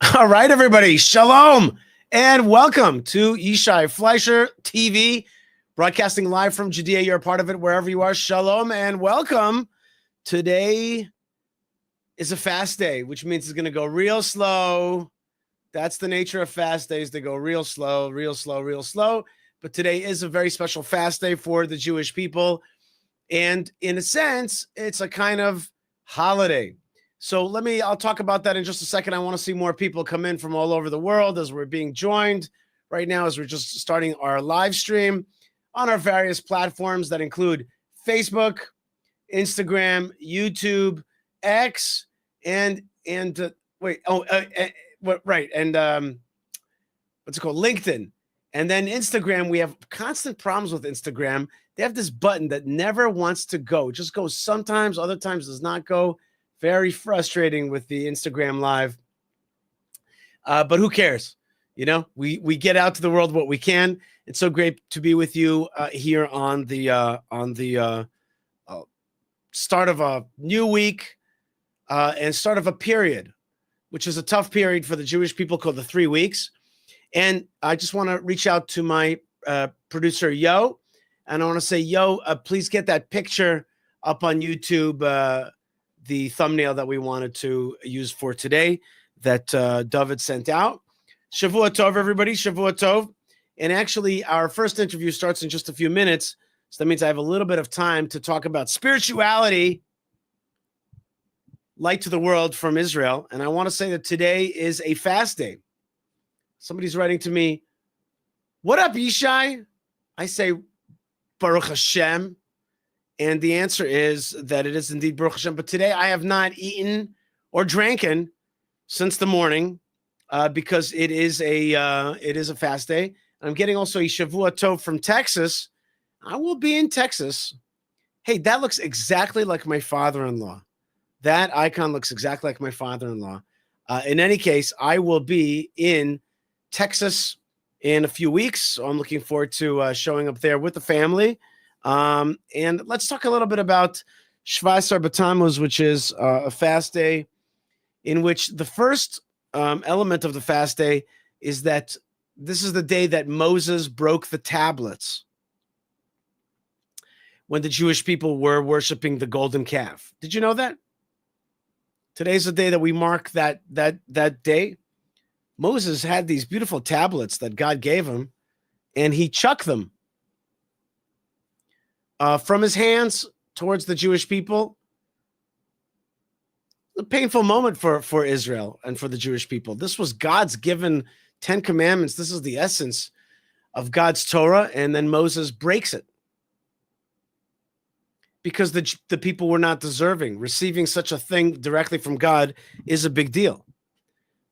All right, everybody. Shalom and welcome to Yishai Fleisher TV, broadcasting live from Judea. You're a part of it wherever you are. Shalom and welcome. Today is a fast day, which means it's going to go real slow. That's the nature of fast days. They go real slow, real slow, real slow. But today is a very special fast day for the Jewish people. And in a sense, it's a kind of holiday. So I'll talk about that in just a second. I want to see more people come in from all over the world as we're being joined right now, as we're just starting our live stream on our various platforms that include Facebook, Instagram, YouTube, X, and what's it called? LinkedIn. And then Instagram, we have constant problems with Instagram. They have this button that never wants to go. It just goes sometimes, other times does not go. Very frustrating with the Instagram Live. But who cares? You know, we get out to the world what we can. It's so great to be with you here on the start of a new week and start of a period, which is a tough period for the Jewish people called the 3 weeks. And I just want to reach out to my producer, Yo, and I want to say, Yo, please get that picture up on YouTube, the thumbnail that we wanted to use for today that David sent out. Shavua Tov, everybody. Shavua Tov. And actually, our first interview starts in just a few minutes. So that means I have a little bit of time to talk about spirituality, light to the world from Israel. And I want to say that today is a fast day. Somebody's writing to me, what up, Yishai? I say, Baruch Hashem. And the answer is that it is indeed Baruch Hashem. But today I have not eaten or dranken since the morning because it is a fast day. I'm getting also a Shavua Tov from Texas. I will be in Texas. Hey, that looks exactly like my father-in-law. That icon looks exactly like my father-in-law. In any case, I will be in Texas in a few weeks. So I'm looking forward to showing up there with the family. And let's talk a little bit about Shvasar B'Tammuz, which is a fast day in which the first element of the fast day is that this is the day that Moses broke the tablets when the Jewish people were worshiping the golden calf. Did you know that? Today's the day that we mark that day. Moses had these beautiful tablets that God gave him, and he chucked them from his hands towards the Jewish people. A painful moment for Israel and for the Jewish people. This was God's given 10 commandments. This is the essence of God's Torah, and then Moses breaks it because the people were not deserving. Receiving such a thing directly from God is a big deal,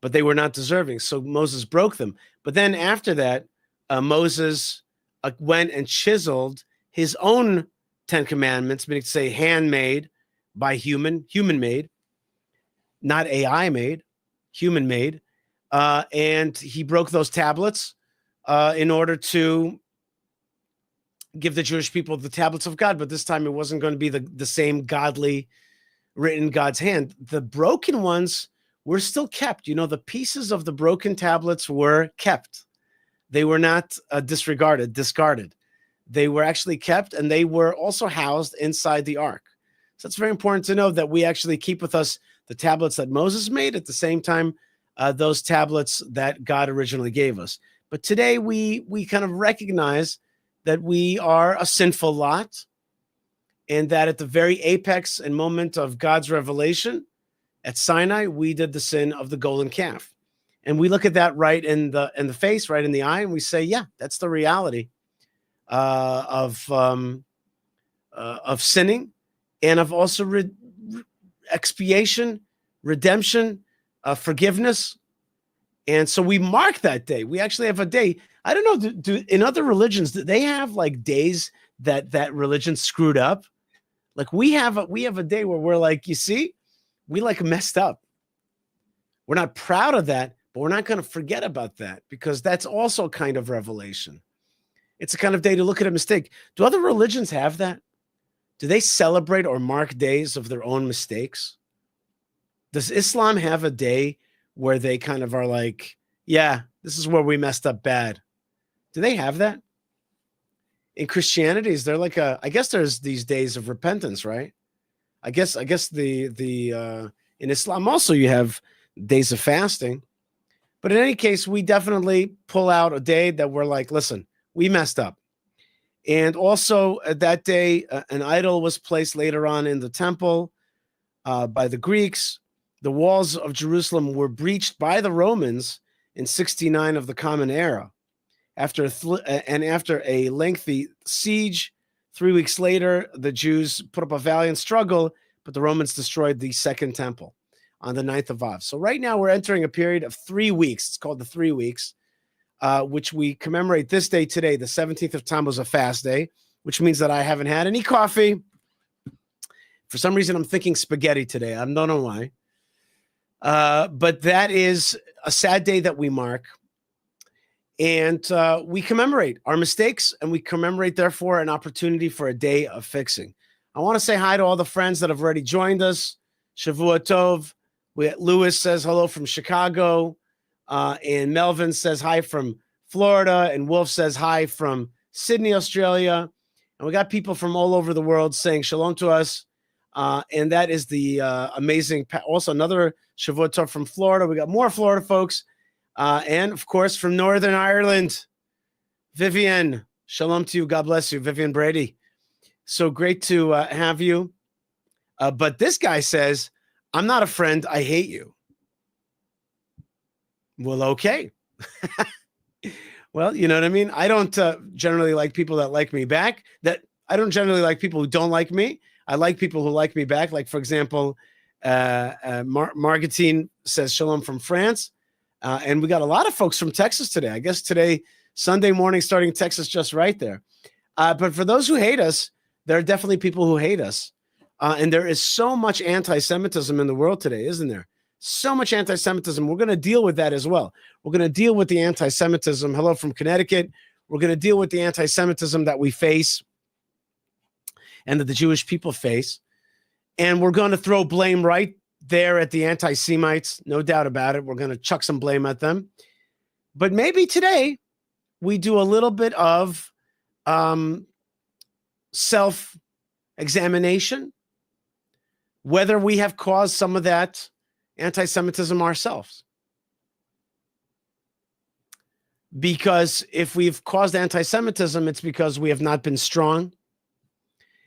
but they were not deserving. So Moses broke them. But then after that, Moses went and chiseled his own 10 commandments, meaning to say handmade by human-made, not AI-made, human-made. And he broke those tablets in order to give the Jewish people the tablets of God. But this time it wasn't going to be the same godly, written God's hand. The broken ones were still kept. You know, the pieces of the broken tablets were kept. They were not discarded. They were actually kept, and they were also housed inside the ark. So it's very important to know that we actually keep with us the tablets that Moses made, at the same time, those tablets that God originally gave us. But today we kind of recognize that we are a sinful lot, and that at the very apex and moment of God's revelation at Sinai, we did the sin of the golden calf. And we look at that right in the face, right in the eye, and we say, yeah, that's the reality of sinning, and of also expiation, redemption, forgiveness. And so we mark that day. We actually have a day. I don't know, do in other religions, do they have like days that religion screwed up? Like we have a day where we're like, you see, we like messed up. We're not proud of that, but we're not going to forget about that, because that's also kind of revelation. It's a kind of day to look at a mistake. Do other religions have that? Do they celebrate or mark days of their own mistakes? Does Islam have a day where they kind of are like, yeah, this is where we messed up bad. Do they have that? In Christianity, is there like I guess there's these days of repentance, right? I guess the in Islam also you have days of fasting. But in any case, we definitely pull out a day that we're like, listen, we messed up. And also that day, an idol was placed later on in the temple by the Greeks. The walls of Jerusalem were breached by the Romans in 69 of the Common Era. After a lengthy siege, 3 weeks later, the Jews put up a valiant struggle, but the Romans destroyed the Second Temple on the 9th of Av. So right now we're entering a period of 3 weeks. It's called the 3 weeks, which we commemorate this day today. The 17th of Tammuz, a fast day, which means that I haven't had any coffee. For some reason, I'm thinking spaghetti today. I don't know why. But that is a sad day that we mark. And we commemorate our mistakes, and we commemorate, therefore, an opportunity for a day of fixing. I want to say hi to all the friends that have already joined us. Shavua Tov. Lewis says hello from Chicago. And Melvin says hi from Florida. And Wolf says hi from Sydney, Australia. And we got people from all over the world saying shalom to us. And that is the amazing, also another Shavua Tov from Florida. We got more Florida folks. And of course, from Northern Ireland, Vivian, shalom to you. God bless you, Vivian Brady. So great to have you. But this guy says, I'm not a friend. I hate you. Well, okay. Well, you know what I mean? I don't generally like people that like me back. I don't generally like people who don't like me. I like people who like me back. Like, for example, Margatine says shalom from France. And we got a lot of folks from Texas today. I guess today, Sunday morning, starting Texas just right there. But for those who hate us, there are definitely people who hate us. And there is so much anti-Semitism in the world today, isn't there? So much anti-Semitism. We're going to deal with that as well. We're going to deal with the anti-Semitism. Hello from Connecticut. We're going to deal with the anti-Semitism that we face and that the Jewish people face. And we're going to throw blame right there at the anti-Semites, no doubt about it. We're going to chuck some blame at them. But maybe today we do a little bit of self-examination, whether we have caused some of that anti-Semitism ourselves. Because if we've caused anti-Semitism, it's because we have not been strong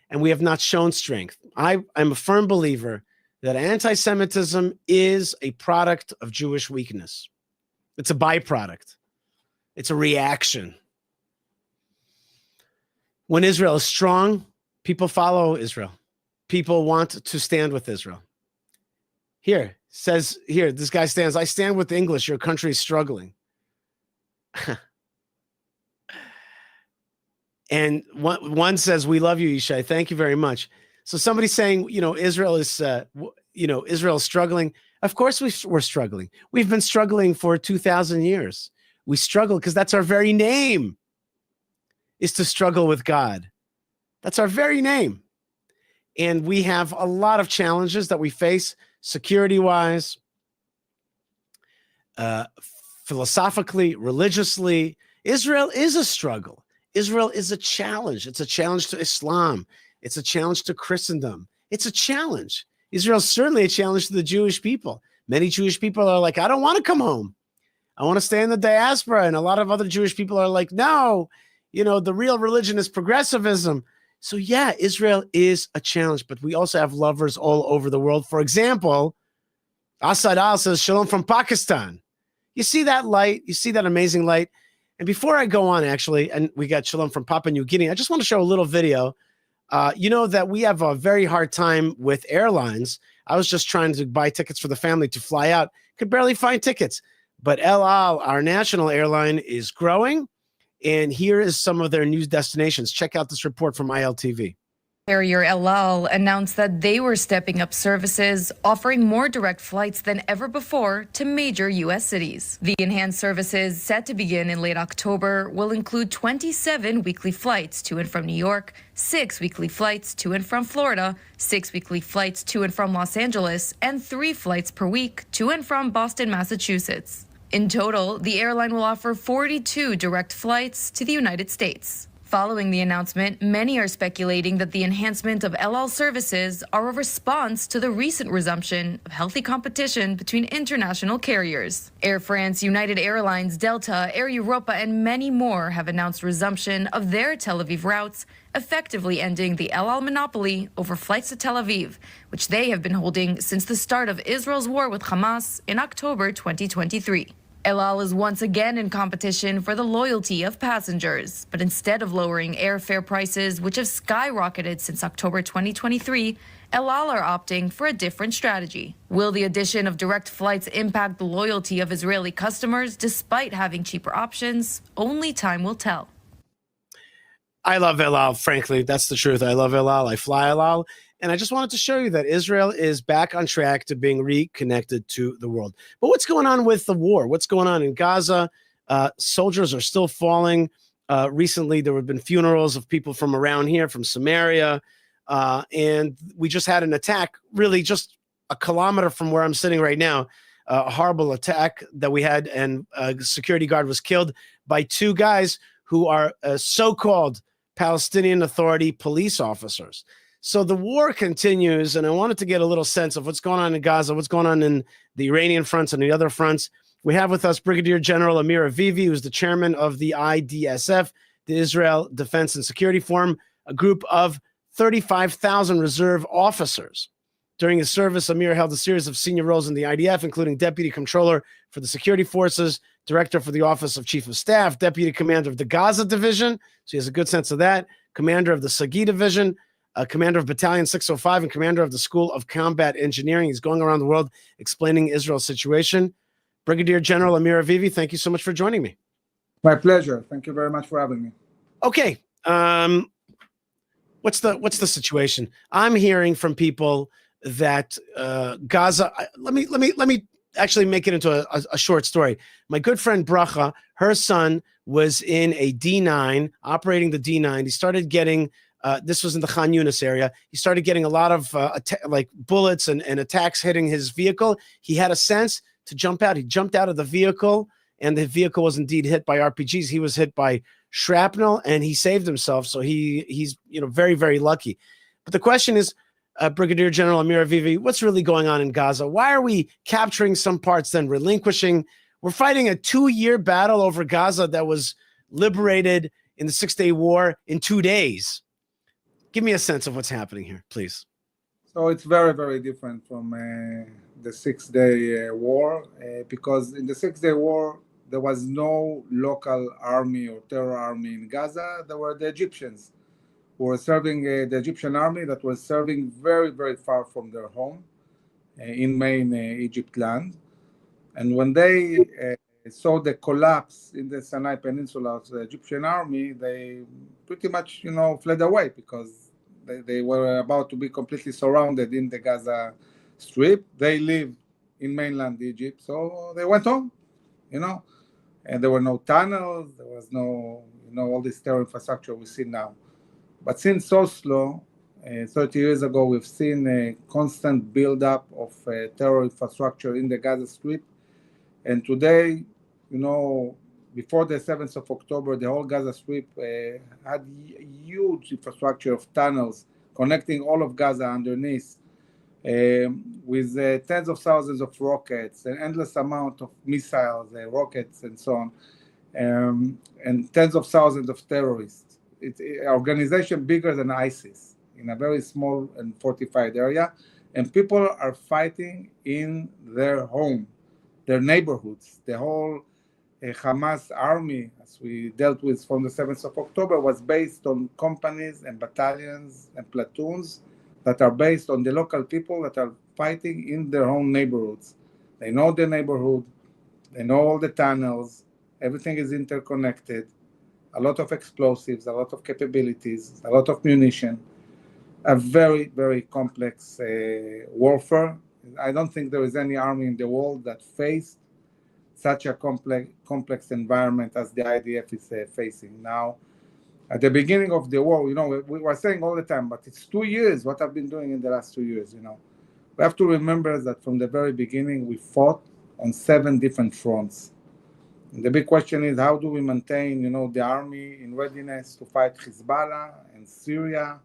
and we have not shown strength. I am a firm believer that anti-Semitism is a product of Jewish weakness. It's a byproduct. It's a reaction. When Israel is strong, people follow Israel. People want to stand with Israel. Here, this guy stands, I stand with the English, your country is struggling. And one says, we love you, Yishai. Thank you very much. So somebody's saying, Israel is, Israel is struggling. Of course we're struggling. We've been struggling for 2,000 years. We struggle because that's our very name, is to struggle with God. That's our very name. And we have a lot of challenges that we face security-wise, philosophically, religiously. Israel is a struggle. Israel is a challenge. It's a challenge to Islam. It's a challenge to Christendom. It's a challenge. Israel is certainly a challenge to the Jewish people. Many Jewish people are like, I don't want to come home. I want to stay in the diaspora. And a lot of other Jewish people are like, no, the real religion is progressivism. So yeah, Israel is a challenge, but we also have lovers all over the world. For example, Asad Al says, shalom from Pakistan. You see that light? You see that amazing light? And before I go on, actually, and we got shalom from Papua New Guinea, I just want to show a little video. That we have a very hard time with airlines. I was just trying to buy tickets for the family to fly out. Could barely find tickets. But El Al, our national airline, is growing. And here is some of their news destinations. Check out this report from ILTV. Carrier El Al announced that they were stepping up services, offering more direct flights than ever before to major U.S. cities. The enhanced services, set to begin in late October, will include 27 weekly flights to and from New York, 6 weekly flights to and from Florida, 6 weekly flights to and from Los Angeles, and 3 flights per week to and from Boston, Massachusetts. In total, the airline will offer 42 direct flights to the United States. Following the announcement, many are speculating that the enhancement of El Al services are a response to the recent resumption of healthy competition between international carriers. Air France, United Airlines, Delta, Air Europa, and many more have announced resumption of their Tel Aviv routes, effectively ending the El Al monopoly over flights to Tel Aviv, which they have been holding since the start of Israel's war with Hamas in October 2023. El Al is once again in competition for the loyalty of passengers, but instead of lowering airfare prices, which have skyrocketed since October 2023, El Al are opting for a different strategy. Will the addition of direct flights impact the loyalty of Israeli customers despite having cheaper options? Only time will tell. I love El Al, frankly. That's the truth. I love El Al. I fly El Al. And I just wanted to show you that Israel is back on track to being reconnected to the world. But what's going on with the war? What's going on in Gaza? Soldiers are still falling. Recently, there have been funerals of people from around here, from Samaria. And we just had an attack, really just a kilometer from where I'm sitting right now, a horrible attack that we had. And a security guard was killed by 2 guys who are so-called Palestinian Authority police officers. So the war continues, and I wanted to get a little sense of what's going on in Gaza, what's going on in the Iranian fronts and the other fronts. We have with us Brigadier General Amir Avivi, who's the chairman of the IDSF, the Israel Defense and Security Forum, a group of 35,000 reserve officers. During his service, Amir held a series of senior roles in the IDF, including Deputy Controller for the Security Forces, Director for the Office of Chief of Staff, Deputy Commander of the Gaza Division, so he has a good sense of that, Commander of the Sagi Division, Commander of Battalion 605, and Commander of the School of Combat Engineering. He's going around the world explaining Israel's situation. Brigadier General Amir Avivi, thank you so much for joining me. My pleasure. Thank you very much for having me. Okay. What's the situation? I'm hearing from people that Gaza. Let me actually make it into a short story. My good friend Bracha, her son was in a D9, operating the D9. He started getting. This was in the Khan Yunis area. He started getting a lot of like bullets and attacks hitting his vehicle. He had a sense to jump out. He jumped out of the vehicle, and the vehicle was indeed hit by RPGs. He was hit by shrapnel, and he saved himself. So he's very, very lucky. But the question is, Brigadier General Amir Avivi, what's really going on in Gaza? Why are we capturing some parts, then relinquishing? We're fighting a 2-year battle over Gaza that was liberated in the 6-day war in 2 days. Give me a sense of what's happening here, please. So it's very, very different from the 6-day war because in the 6-day war, there was no local army or terror army in Gaza. There were the Egyptians who were serving the Egyptian army that was serving very, very far from their home in main Egypt land. And when they saw the collapse in the Sinai Peninsula of the Egyptian army, they pretty much, fled away because they were about to be completely surrounded in the Gaza Strip. They live in mainland Egypt, so they went home, and there were no tunnels, there was no, all this terror infrastructure we see now. But since Oslo, 30 years ago, we've seen a constant buildup of terror infrastructure in the Gaza Strip. And today, before the 7th of October, the whole Gaza Strip had huge infrastructure of tunnels connecting all of Gaza underneath with tens of thousands of rockets, an endless amount of missiles, rockets, and so on, and tens of thousands of terrorists. It's an organization bigger than ISIS in a very small and fortified area, and people are fighting in their home, their neighborhoods. The whole Hamas army, as we dealt with from the 7th of October, was based on companies and battalions and platoons that are based on the local people that are fighting in their own neighborhoods. They know the neighborhood, they know all the tunnels, everything is interconnected, a lot of explosives, a lot of capabilities, a lot of munition. a very, very complex warfare. I don't think there is any army in the world that faced such a complex environment as the IDF is facing now. At the beginning of the war, we were saying all the time, but it's 2 years. What I've been doing in the last 2 years, we have to remember that from the very beginning, we fought on 7 different fronts. And the big question is, how do we maintain, the army in readiness to fight Hezbollah and Syria,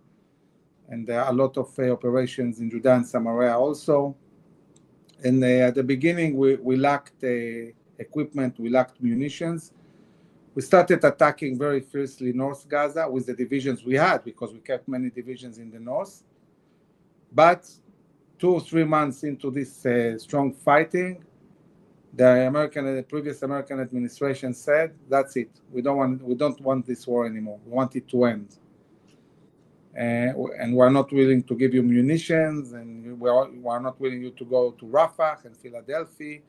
and a lot of operations in Judea and Samaria also. And at the beginning, we lacked equipment, we lacked munitions. We started attacking very fiercely North Gaza with the divisions we had, because we kept many divisions in the north. But 2 or 3 months into this strong fighting, the previous American administration said, "That's it. We don't want this war anymore. We want it to end, and we're not willing to give you munitions, and we're not willing you to go to Rafah and Philadelphia."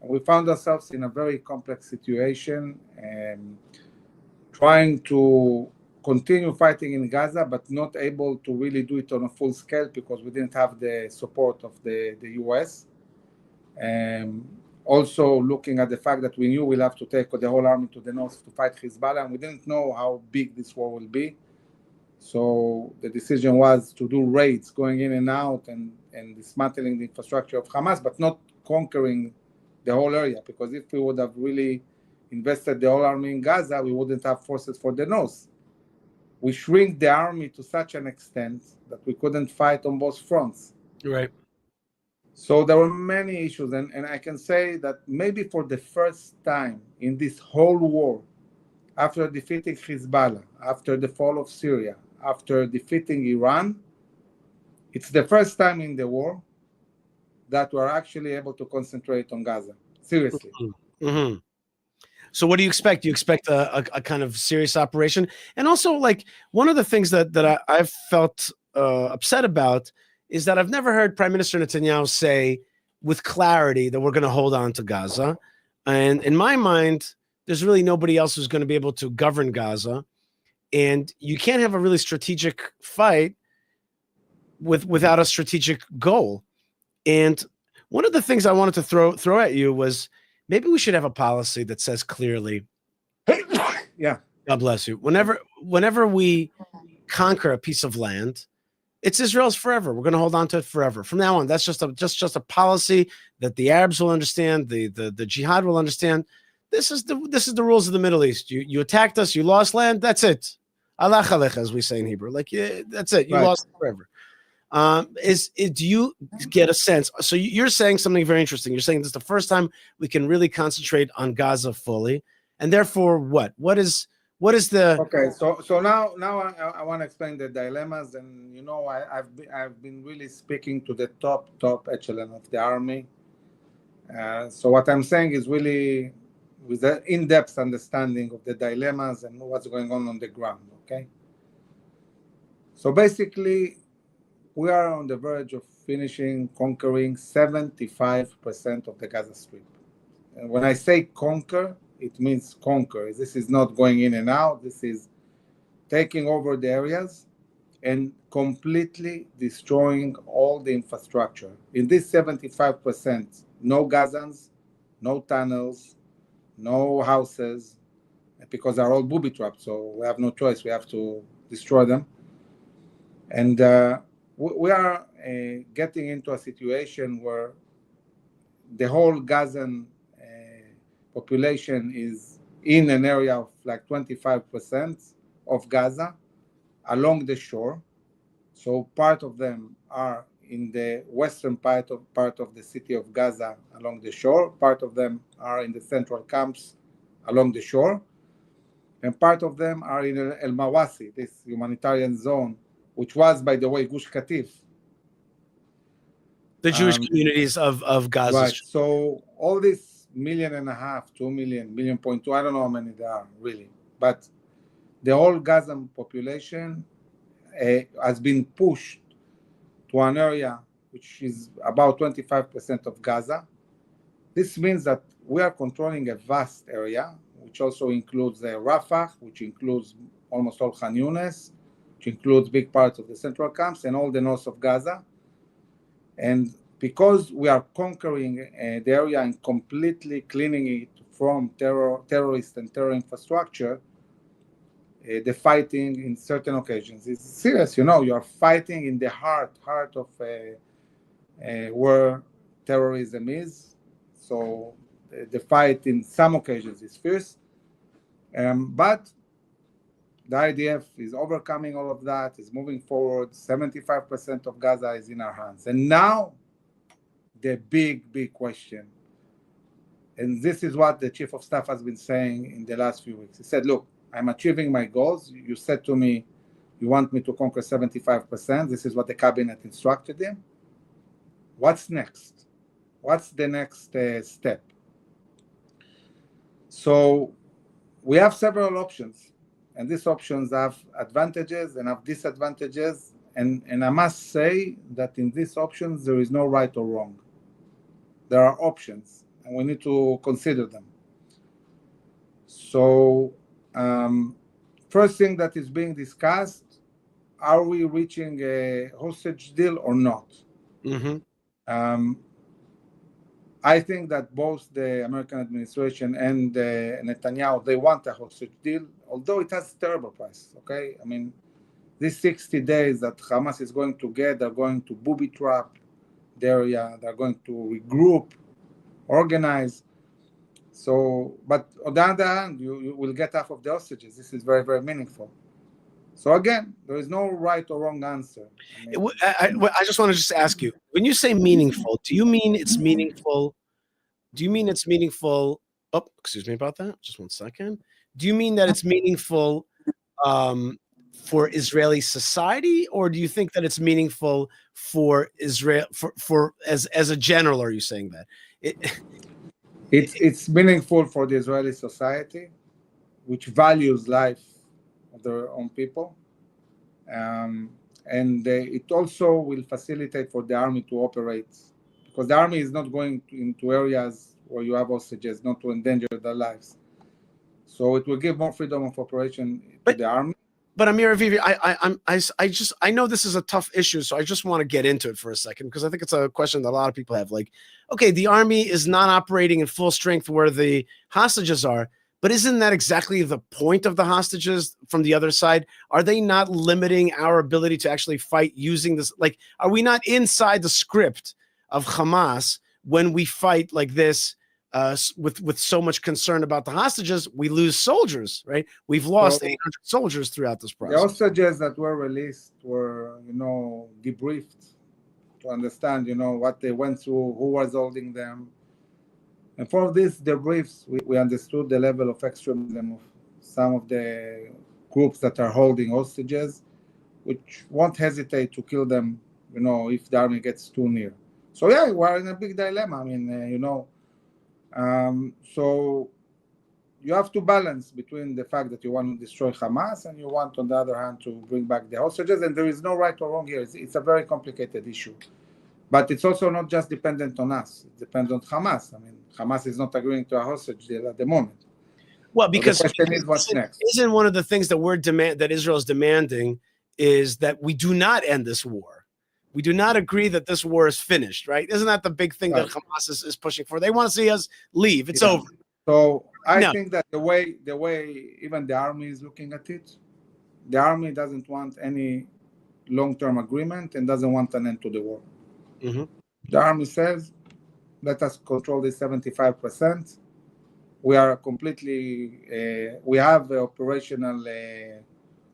And we found ourselves in a very complex situation, trying to continue fighting in Gaza, but not able to really do it on a full scale because we didn't have the support of the US. Also looking at the fact that we knew we'll have to take the whole army to the north to fight Hezbollah, and we didn't know how big this war will be. So the decision was to do raids going in and out and dismantling the infrastructure of Hamas, but not conquering the whole area, because if we would have really invested the whole army in Gaza, we wouldn't have forces for the north. We shrink the army to such an extent that we couldn't fight on both fronts. Right. So there were many issues, and I can say that maybe for the first time in this whole war, after defeating Hezbollah, after the fall of Syria, after defeating Iran, it's the first time in the war that we're actually able to concentrate on Gaza. Seriously. Mm-hmm. So what do you expect? Do you expect a kind of serious operation? And also, like, one of the things that I've felt upset about is that I've never heard Prime Minister Netanyahu say with clarity that we're going to hold on to Gaza. And in my mind, there's really nobody else who's going to be able to govern Gaza. And you can't have a really strategic fight without a strategic goal. And one of the things I wanted to throw at you was maybe we should have a policy that says clearly, yeah, God bless you. Whenever we conquer a piece of land, it's Israel's forever. We're going to hold on to it forever. From now on, that's just a policy that the Arabs will understand, the jihad will understand. This is the rules of the Middle East. You attacked us, you lost land, that's it. Allah Alech, as we say in Hebrew. Like, yeah, that's it. You lost it forever. Do you get a sense? So you're saying something very interesting. You're saying this is the first time we can really concentrate on Gaza fully, and therefore, what is the? Okay, so now I want to explain the dilemmas, and I've been really speaking to the top echelon of the army. So what I'm saying is really with an in-depth understanding of the dilemmas and what's going on the ground. Okay. So basically, we are on the verge of conquering 75% of the Gaza Strip. And when I say conquer, it means conquer. This is not going in and out. This is taking over the areas and completely destroying all the infrastructure. In this 75%, no Gazans, no tunnels, no houses, because they're all booby trapped. So we have no choice. We have to destroy them. And we are getting into a situation where the whole Gazan population is in an area of like 25% of Gaza along the shore. So part of them are in the western part of the city of Gaza along the shore. Part of them are in the central camps along the shore. And part of them are in El Mawasi, this humanitarian zone, which was, by the way, Gush Katif. The Jewish communities of Gaza. Right. So all this 1.5 million, 2 million, 1.2 million, I don't know how many there are really. But the whole Gazan population has been pushed to an area which is about 25% of Gaza. This means that we are controlling a vast area, which also includes Rafah, which includes almost all Khan Yunis, which includes big parts of the central camps and all the north of Gaza. And because we are conquering the area and completely cleaning it from terrorists and terror infrastructure, the fighting in certain occasions is serious. You know, you are fighting in the heart of where terrorism is. So the fight in some occasions is fierce. But the IDF is overcoming all of that, is moving forward. 75% of Gaza is in our hands. And now, the big question, and this is what the Chief of Staff has been saying in the last few weeks. He said, look, I'm achieving my goals. You said to me, you want me to conquer 75%. This is what the cabinet instructed him. What's next? What's the next step? So we have several options, and these options have advantages and have disadvantages. And I must say that in these options, there is no right or wrong. There are options, and we need to consider them. So first thing that is being discussed, are we reaching a hostage deal or not? Mm-hmm. I think that both the American administration and Netanyahu, they want a hostage deal, although it has a terrible price, okay? I mean, these 60 days that Hamas is going to get, they're going to booby trap the area, they're going to regroup, organize. So, but on the other hand, you will get half of the hostages. This is very, very meaningful. So again, there is no right or wrong answer. I just want to just ask you, when you say meaningful, do you mean it's meaningful? Do you mean it's meaningful? Oh, excuse me about that. Just 1 second. Do you mean that it's meaningful for Israeli society, or do you think that it's meaningful for Israel? For as a general, are you saying that? It's meaningful for the Israeli society, which values life of their own people. And it also will facilitate for the army to operate, because the army is not going into areas where you have hostages, not to endanger their lives. So it will give more freedom of operation to the army. But Amir Avivi, I know this is a tough issue, so I just want to get into it for a second, because I think it's a question that a lot of people have. Like, okay, the army is not operating in full strength where the hostages are, but isn't that exactly the point of the hostages from the other side? Are they not limiting our ability to actually fight using this? Like, are we not inside the script of Hamas when we fight like this? With so much concern about the hostages, we lose soldiers, right? We've lost 800 soldiers throughout this process. The hostages that were released were, debriefed to understand, what they went through, who was holding them. And for these debriefs, we understood the level of extremism of some of the groups that are holding hostages, which won't hesitate to kill them, if the army gets too near. So yeah, we're in a big dilemma. I mean, so you have to balance between the fact that you want to destroy Hamas and you want, on the other hand, to bring back the hostages. And there is no right or wrong here. It's a very complicated issue. But it's also not just dependent on us. It depends on Hamas. I mean, Hamas is not agreeing to a hostage deal at the moment. Well, because so the question is what's next. Isn't one of the things that Israel is demanding is that we do not end this war? We do not agree that this war is finished, right? Isn't that the big thing that Hamas is pushing for? They want to see us leave. It's over. So I think that the way even the army is looking at it, the army doesn't want any long-term agreement and doesn't want an end to the war. Mm-hmm. The army says, let us control this 75%. We are completely, we have operational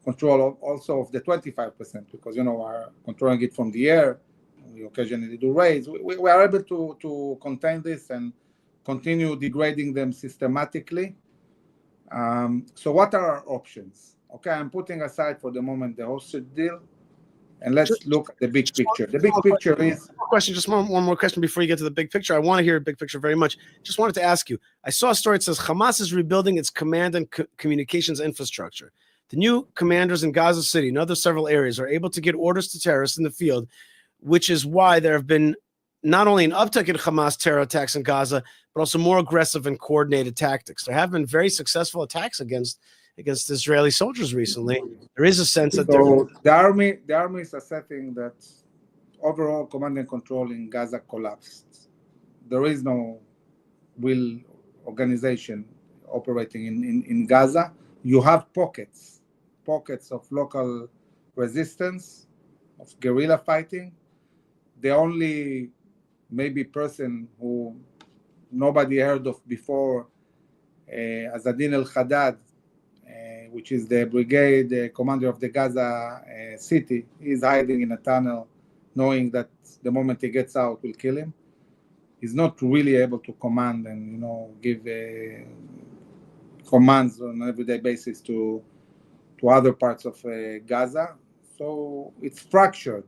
control also of the 25%, because, we're controlling it from the air. We occasionally do raids. We are able to contain this and continue degrading them systematically. So what are our options? Okay, I'm putting aside for the moment the hostage deal, and let's look at the big picture. The big picture is... One more question before you get to the big picture. I want to hear a big picture very much. Just wanted to ask you, I saw a story that says Hamas is rebuilding its command and communications infrastructure. The new commanders in Gaza City and other several areas are able to get orders to terrorists in the field, which is why there have been not only an uptick in Hamas terror attacks in Gaza, but also more aggressive and coordinated tactics. There have been very successful attacks against against Israeli soldiers recently. There is a sense that So the army is asserting that overall command and control in Gaza collapsed. There is no real organization operating in Gaza. You have pockets of local resistance, of guerrilla fighting. The only maybe person who nobody heard of before, Azadin al-Haddad, which is the brigade commander of the Gaza city, is hiding in a tunnel, knowing that the moment he gets out, will kill him. He's not really able to command and give commands on an everyday basis to other parts of Gaza. So it's fractured.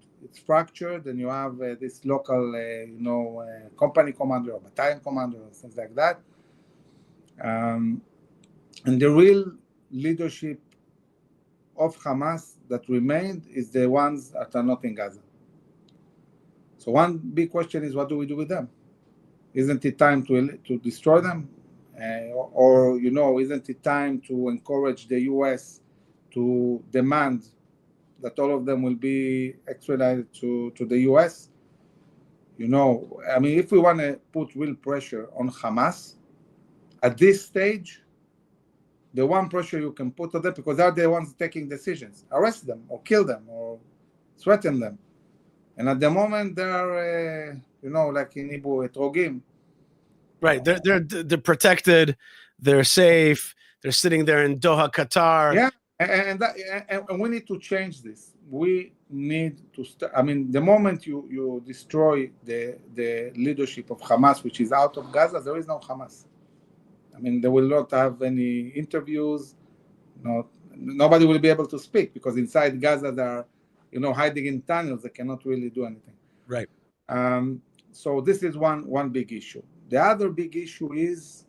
And you have this local, company commander or battalion commander or things like that. And the real leadership of Hamas that remained is the ones that are not in Gaza. So one big question is, what do we do with them? Isn't it time to destroy them? Or isn't it time to encourage the U.S. to demand that all of them will be extradited to the U.S.? If we want to put real pressure on Hamas, at this stage, the one pressure you can put on them, because they're the ones taking decisions, arrest them or kill them or threaten them. And at the moment, they're, like in Hebrew, etrogim. Right. They're protected. They're safe. They're sitting there in Doha, Qatar. Yeah. And we need to change this. We need to start. The moment you destroy the leadership of Hamas, which is out of Gaza, there is no Hamas. They will not have any interviews. Nobody will be able to speak, because inside Gaza they are, hiding in tunnels. They cannot really do anything. Right. So this is one big issue. The other big issue is,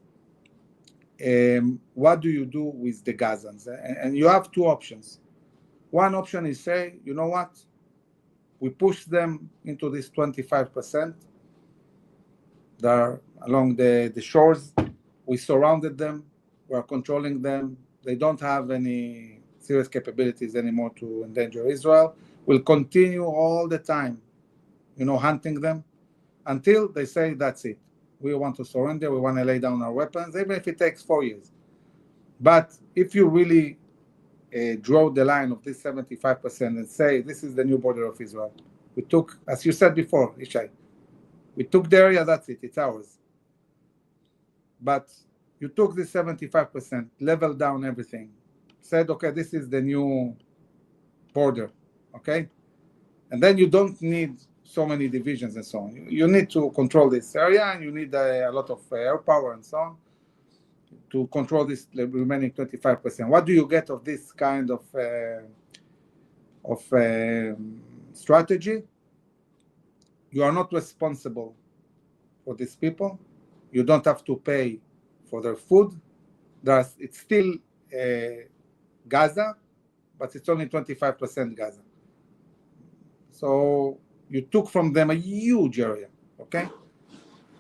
what do you do with the Gazans? And you have two options. One option is say, you know what? We push them into this 25%. They're along the shores. We surrounded them. We are controlling them. They don't have any serious capabilities anymore to endanger Israel. We'll continue all the time, hunting them until they say, that's it. We want to surrender. We want to lay down our weapons, even if it takes 4 years. But if you really draw the line of this 75% and say, this is the new border of Israel. We took, as you said before, Yishai, we took the area, that's it, it's ours. But you took this 75%, leveled down everything, said, okay, this is the new border, okay? And then you don't need so many divisions and so on. You need to control this area, and you need a lot of air power and so on to control this remaining 25%. What do you get of this kind of strategy? You are not responsible for these people. You don't have to pay for their food. It's still Gaza, but it's only 25% Gaza. So you took from them a huge area, okay?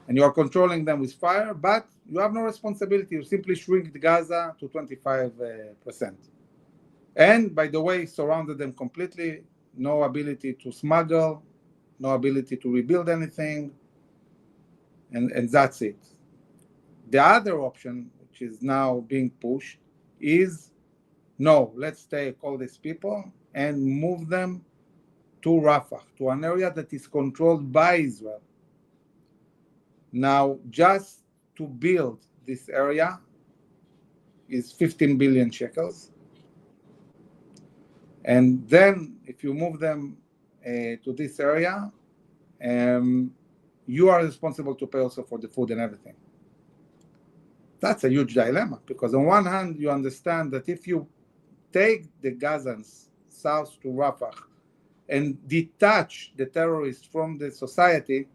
And you are controlling them with fire, but you have no responsibility. You simply shrink Gaza to 25%. And, by the way, surrounded them completely, no ability to smuggle, no ability to rebuild anything, and that's it. The other option, which is now being pushed, is, no, let's take all these people and move them to Rafah, to an area that is controlled by Israel. Now, just to build this area is 15 billion shekels. And then, if you move them to this area, you are responsible to pay also for the food and everything. That's a huge dilemma, because on one hand, you understand that if you take the Gazans south to Rafah and detach the terrorists from the society,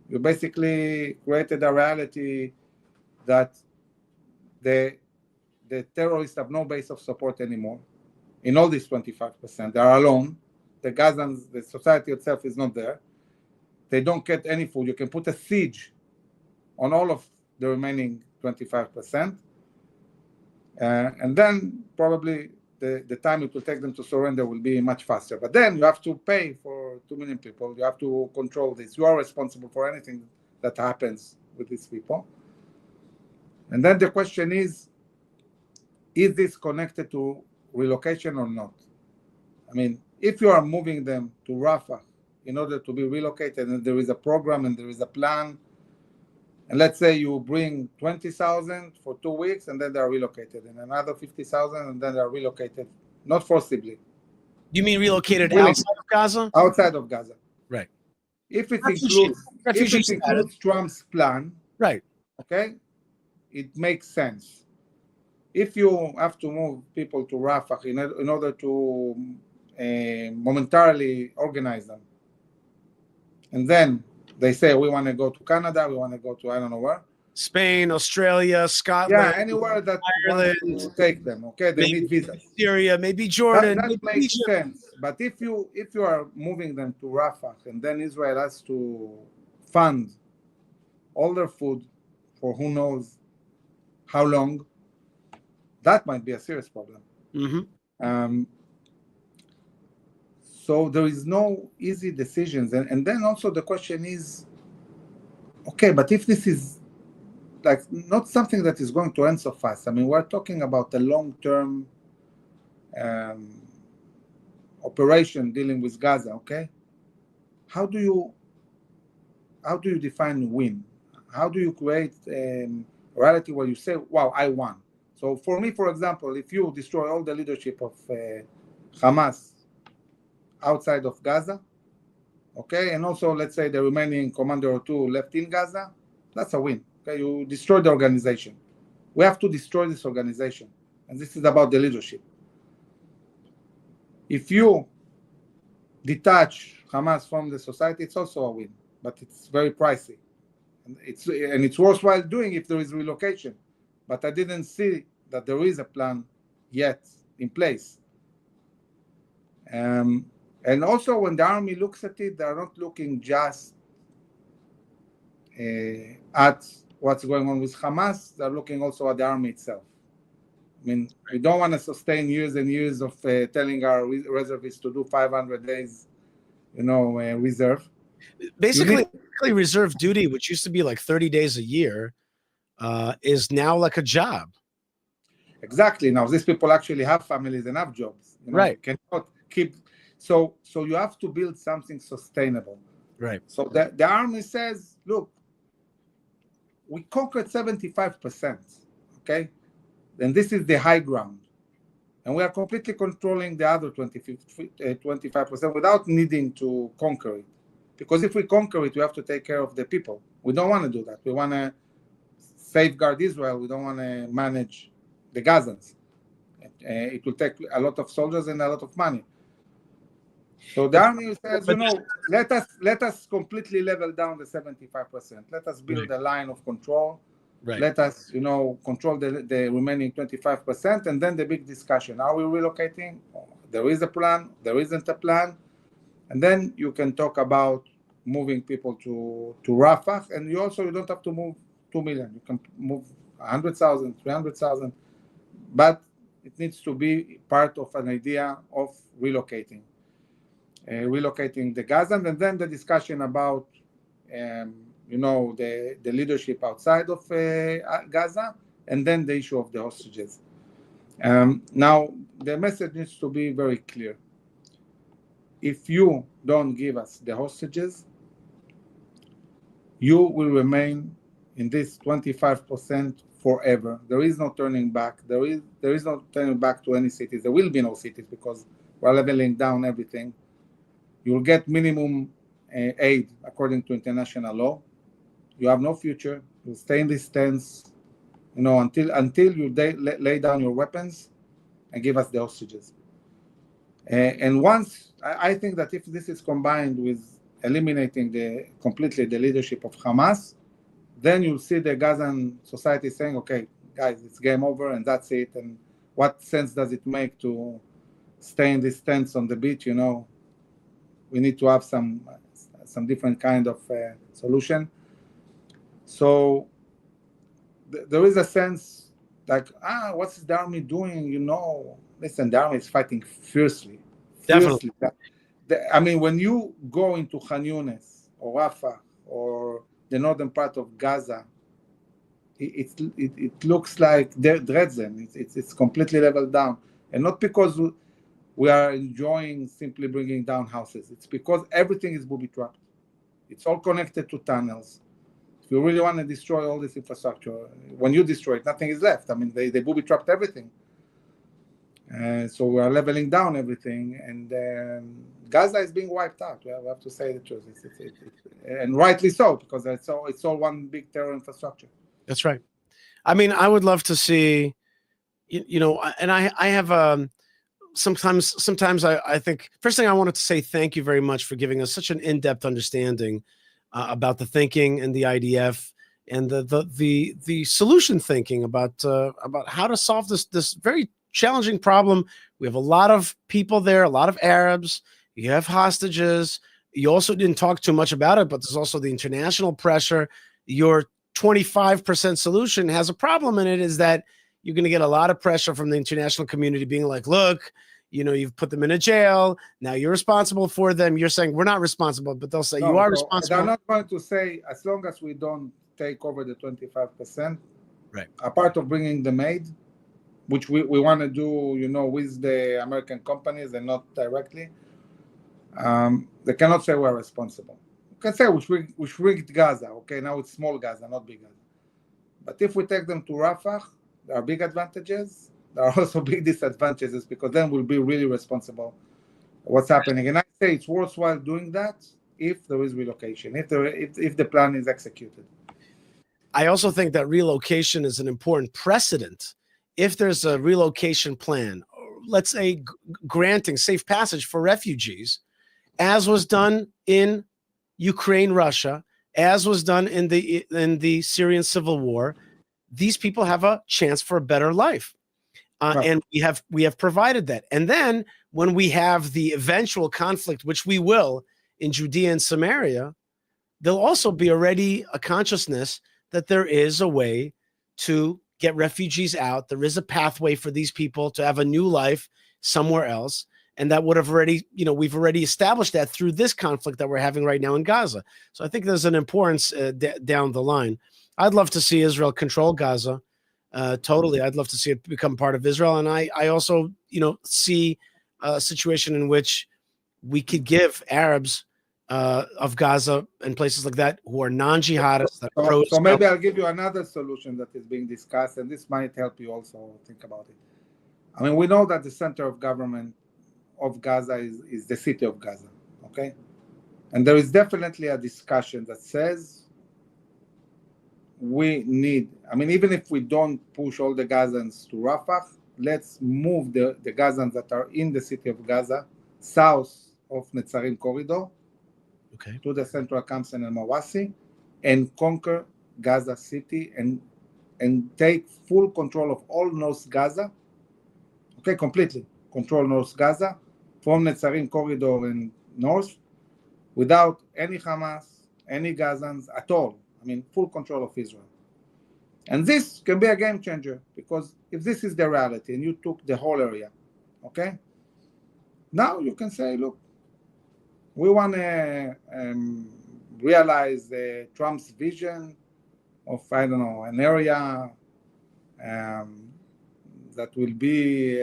you basically created a reality that the terrorists have no base of support anymore. In all these 25%, they are alone. The Gazans, the society itself is not there. They don't get any food. You can put a siege on all of the remaining 25%. And then probably the time it will take them to surrender will be much faster. But then you have to pay for 2 million people. You have to control this. You are responsible for anything that happens with these people. And then the question is this connected to relocation or not? I mean, if you are moving them to Rafah in order to be relocated, and there is a program and there is a plan, and let's say you bring 20,000 for 2 weeks, and then they are relocated, and another 50,000, and then they are relocated, not forcibly. You mean relocated outside of Gaza? Outside of Gaza. Right. If it Refugee includes Trump's plan, right, okay, it makes sense. If you have to move people to Rafah in order to momentarily organize them, and then they say, we want to go to Canada, we want to go to I don't know where. Spain, Australia, Scotland. Yeah, anywhere that Ireland, wants to take them, okay? They need visas. Syria, maybe Jordan. That makes sense. But if you are moving them to Rafah, and then Israel has to fund all their food for who knows how long, that might be a serious problem. Mm-hmm. So there is no easy decisions. And then also the question is, okay, but if this is like not something that is going to end so fast. I mean, we're talking about a long-term operation dealing with Gaza, okay? How do you define win? How do you create a reality where you say, wow, I won? So for me, for example, if you destroy all the leadership of Hamas outside of Gaza, okay, and also let's say the remaining commander or two left in Gaza, that's a win. Okay, you destroy the organization. We have to destroy this organization, and this is about the leadership. If you detach Hamas from the society, it's also a win, but it's very pricey, and it's worthwhile doing if there is relocation. But I didn't see that there is a plan yet in place. And also, when the army looks at it, they are not looking just at what's going on with Hamas. They're looking also at the army itself. I mean, we don't want to sustain years and years of telling our reservists to do 500 days, reserve. Basically, reserve duty, which used to be like 30 days a year, is now like a job. Exactly. Now, these people actually have families and have jobs. Right. Cannot keep. So you have to build something sustainable. Right. So the army says, look, we conquered 75%, okay? And this is the high ground. And we are completely controlling the other 25% without needing to conquer it. Because if we conquer it, we have to take care of the people. We don't want to do that. We want to safeguard Israel. We don't want to manage the Gazans. It will take a lot of soldiers and a lot of money. So the army says, let us completely level down the 75%. Let us build a line of control. Right. Let us, control the remaining 25%, and then the big discussion. Are we relocating? There is a plan. There isn't a plan. And then you can talk about moving people to Rafah, and you don't have to move 2 million. You can move 100,000, 300,000, but it needs to be part of an idea of relocating the Gazans, and then the discussion about the leadership outside of Gaza, and then the issue of the hostages. Now, the message needs to be very clear. If you don't give us the hostages, you will remain in this 25% forever. There is no turning back. There is no turning back to any cities. There will be no cities because we're leveling down everything. You will get minimum aid according to international law. You have no future. You stay in this stance, until you lay down your weapons and give us the hostages. And once, I think that if this is combined with eliminating completely the leadership of Hamas, then you'll see the Gazan society saying, okay, guys, it's game over and that's it. And what sense does it make to stay in this tents on the beach? We need to have some different kind of solution. So there is a sense Like, what's the army doing? Listen, the army is fighting fiercely, Definitely. fiercely. I mean, when you go into Khan Yunis or Rafah or the northern part of Gaza, it looks like Dresden. It's completely leveled down, and not because we are enjoying simply bringing down houses. It's because everything is booby trapped. It's all connected to tunnels. If you really want to destroy all this infrastructure, when you destroy it, nothing is left. I mean, they booby trapped everything. So we are leveling down everything, and Gaza is being wiped out. We have to say the truth, and rightly so, because it's all one big terror infrastructure. That's right. I mean, I would love to see, and I have sometimes I think first thing I wanted to say thank you very much for giving us such an in-depth understanding about the thinking and the IDF and the solution thinking about how to solve this very challenging problem. We have a lot of people there, a lot of Arabs. You have hostages. You also didn't talk too much about it, but there's also the international pressure. Your 25% solution has a problem in it, is that you're going to get a lot of pressure from the international community being like, look, you've put them in a jail. Now you're responsible for them. You're saying we're not responsible, but they'll say you are responsible. They're not going to say, as long as we don't take over the 25%, right? A part of bringing them aid, which we want to do, with the American companies and not directly, they cannot say we're responsible. You can say we shrinked Gaza. Okay, now it's small Gaza, not big Gaza. But if we take them to Rafah, there are big advantages. There are also big disadvantages, because then we'll be really responsible what's happening. And I say it's worthwhile doing that if there is relocation, if the plan is executed. I also think that relocation is an important precedent. If there's a relocation plan, let's say granting safe passage for refugees, as was done in Ukraine, Russia, as was done in the Syrian civil war, these people have a chance for a better life. Right. And we have provided that. And then when we have the eventual conflict, which we will in Judea and Samaria, there'll also be already a consciousness that there is a way to get refugees out. There is a pathway for these people to have a new life somewhere else. And that would have already, we've already established that through this conflict that we're having right now in Gaza. So I think there's an importance down the line. I'd love to see Israel control Gaza. Totally. I'd love to see it become part of Israel. And I also, see a situation in which we could give Arabs of Gaza and places like that who are non-jihadists. So maybe I'll give you another solution that is being discussed, and this might help you also think about it. I mean, we know that the center of government of Gaza is the city of Gaza, okay? And there is definitely a discussion that says we need, even if we don't push all the Gazans to Rafah, let's move the Gazans that are in the city of Gaza south of Netzarim corridor, okay, to the central camps in al-Mawasi, and conquer Gaza city and take full control of all North Gaza, okay, completely control North Gaza from Netzarim corridor and north, without any Hamas, any Gazans at all. Full control of Israel. And this can be a game changer, because if this is the reality and you took the whole area, okay, now you can say, look, we want to realize Trump's vision of, an area that will be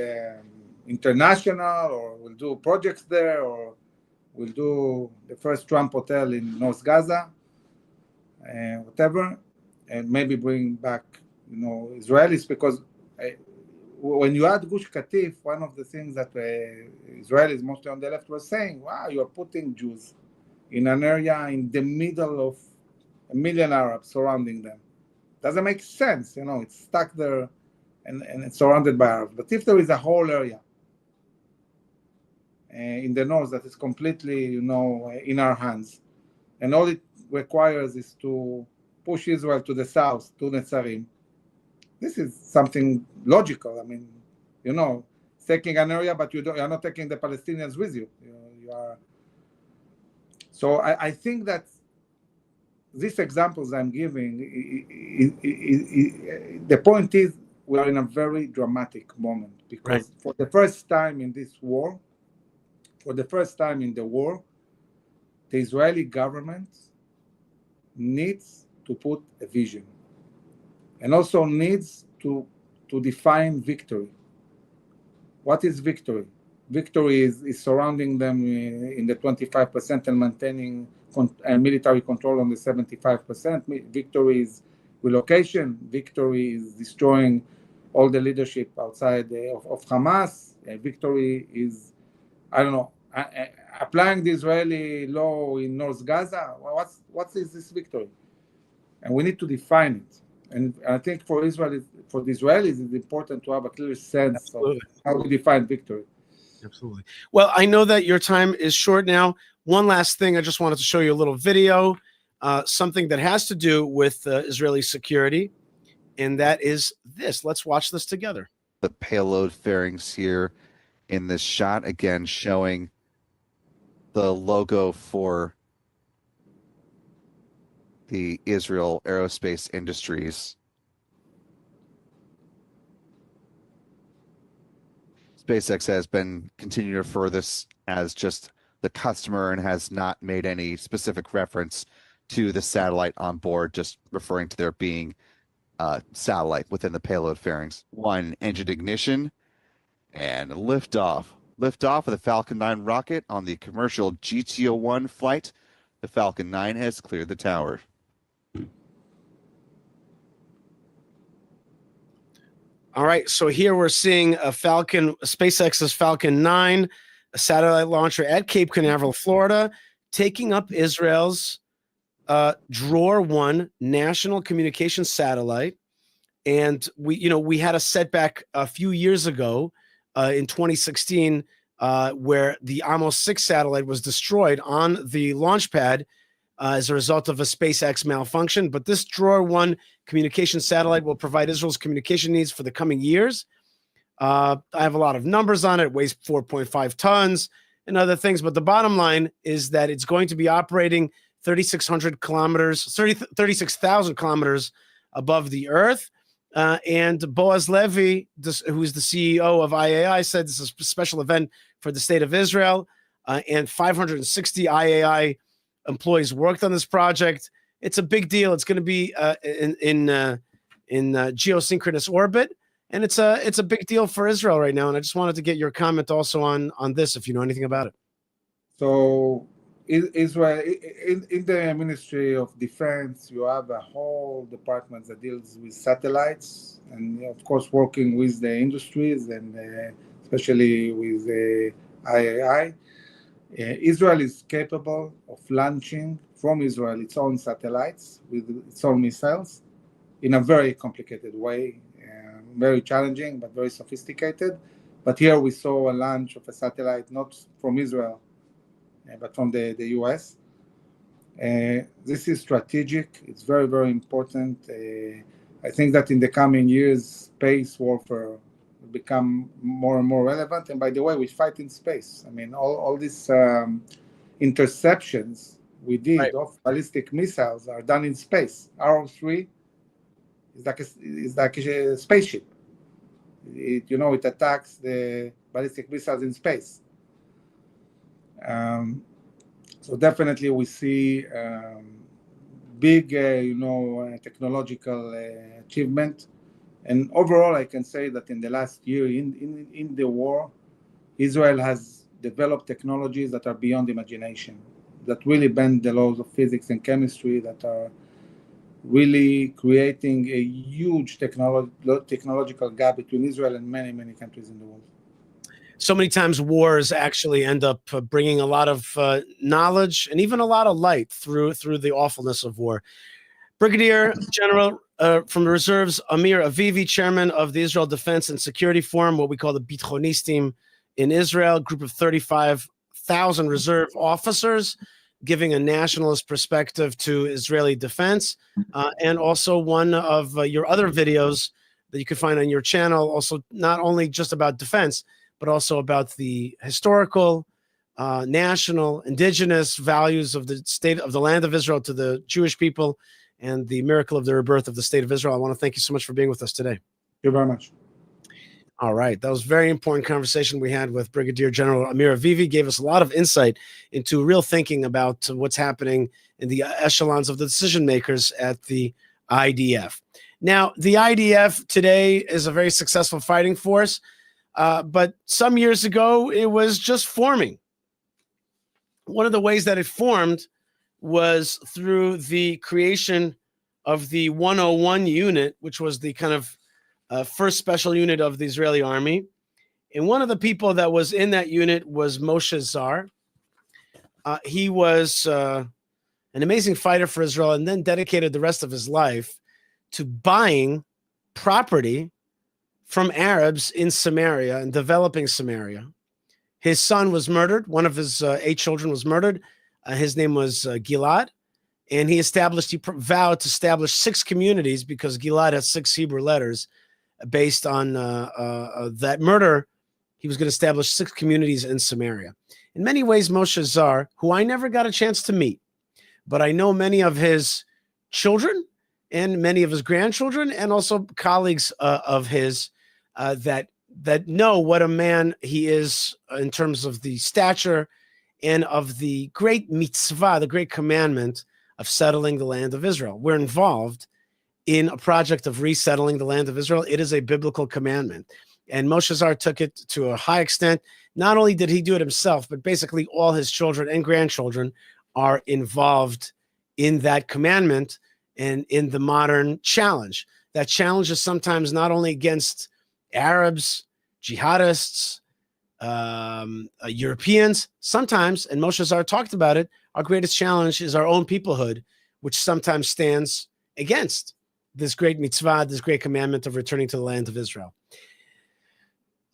international, or we'll do projects there, or we'll do the first Trump hotel in North Gaza, whatever, and maybe bring back, Israelis, because when you add Gush Katif, one of the things that Israelis, mostly on the left, were saying, wow, you're putting Jews in an area in the middle of 1 million Arabs surrounding them. Doesn't make sense, it's stuck there and it's surrounded by Arabs. But if there is a whole area in the north that is completely, in our hands, and all it requires is to push Israel to the south, to Netzarim, this is something logical. Taking an area, but you're not taking the Palestinians with you. You are. So I think that these examples I'm giving, the point is, we are in a very dramatic moment because Right. for the first time in this war, for the first time in the war, the Israeli government needs to put a vision and also needs to define victory. What is victory? Victory is surrounding them in the 25% and maintaining military control on the 75%. Victory is relocation. Victory is destroying all the leadership outside of Hamas. Victory is, I don't know, applying the Israeli law in North Gaza. What is this victory? And we need to define it. And I think for Israel, for the Israelis, it's important to have a clear sense of how we define victory. Absolutely. Well, I know that your time is short now. One last thing, I just wanted to show you a little video, something that has to do with Israeli security, and that is this. Let's watch this together. The payload fairings here in this shot, again, showing the logo for the Israel Aerospace Industries. SpaceX has been continuing to refer this as just the customer and has not made any specific reference to the satellite on board, just referring to there being satellite within the payload fairings. One, engine ignition and liftoff. Liftoff of the Falcon 9 rocket on the commercial GTO-1 flight. The Falcon 9 has cleared the tower. All right, so here we're seeing SpaceX's Falcon 9, a satellite launcher at Cape Canaveral, Florida, taking up Israel's Dror 1 national communications satellite. And we had a setback a few years ago in 2016 where the Amos 6 satellite was destroyed on the launch pad as a result of a SpaceX malfunction. But this Dror 1 communication satellite will provide Israel's communication needs for the coming years. I have a lot of numbers on it. It weighs 4.5 tons and other things. But the bottom line is that it's going to be operating 36,000 kilometers above the Earth. And Boaz Levy, who's the CEO of IAI, said this is a special event for the state of Israel. And 560 IAI employees worked on this project. It's a big deal. It's going to be in geosynchronous orbit, and it's a big deal for Israel right now. And I just wanted to get your comment also on this, if you know anything about it. So, Israel in the Ministry of Defense, you have a whole department that deals with satellites, and of course working with the industries and especially with the IAI. Israel is capable of launching from Israel its own satellites with its own missiles in a very complicated way, very challenging but very sophisticated. But here we saw a launch of a satellite not from Israel, but from the US. This is strategic. It's very, very important. I think that in the coming years, space warfare will become more and more relevant. And by the way, we fight in space. I mean, all these interceptions we did of ballistic missiles are done in space. Arrow 3 is like a spaceship. It attacks the ballistic missiles in space. So definitely we see big, technological achievement. And overall, I can say that in the last year, in the war, Israel has developed technologies that are beyond imagination, that really bend the laws of physics and chemistry, that are really creating a huge technological gap between Israel and many, many countries in the world. So many times wars actually end up bringing a lot of knowledge and even a lot of light through the awfulness of war. Brigadier General from the Reserves, Amir Avivi, chairman of the Israel Defense and Security Forum, what we call the Bitchonistim in Israel, a group of 35,000 reserve officers, giving a nationalist perspective to Israeli defense, and also one of your other videos that you can find on your channel, also not only just about defense, but also about the historical, national, indigenous values of the state of the land of Israel to the Jewish people and the miracle of the rebirth of the state of Israel. I want to thank you so much for being with us today. you very much. All right. That was a very important conversation we had with Brigadier General Amir Avivi. Gave us a lot of insight into real thinking about what's happening in the echelons of the decision makers at the IDF. Now, the IDF today is a very successful fighting force, but some years ago, it was just forming. One of the ways that it formed was through the creation of the 101 unit, which was the kind of first special unit of the Israeli army. And one of the people that was in that unit was Mosha Zar. He was an amazing fighter for Israel and then dedicated the rest of his life to buying property from Arabs in Samaria and developing Samaria. His son was murdered. One of his 8 children was murdered. His name was Gilad. And he vowed to establish 6 communities because Gilad has 6 Hebrew letters. Based on that murder, he was going to establish 6 communities in Samaria. In many ways, Mosha Zar, who I never got a chance to meet, but I know many of his children and many of his grandchildren and also colleagues of his that know what a man he is in terms of the stature and of the great mitzvah, the great commandment of settling the land of Israel. We're involved in a project of resettling the land of Israel. It is a biblical commandment. And Moshe Zar took it to a high extent. Not only did he do it himself, but basically all his children and grandchildren are involved in that commandment and in the modern challenge. That challenge is sometimes not only against Arabs, jihadists, Europeans, sometimes, and Moshe Zar talked about it, our greatest challenge is our own peoplehood, which sometimes stands against this great mitzvah, this great commandment of returning to the land of Israel.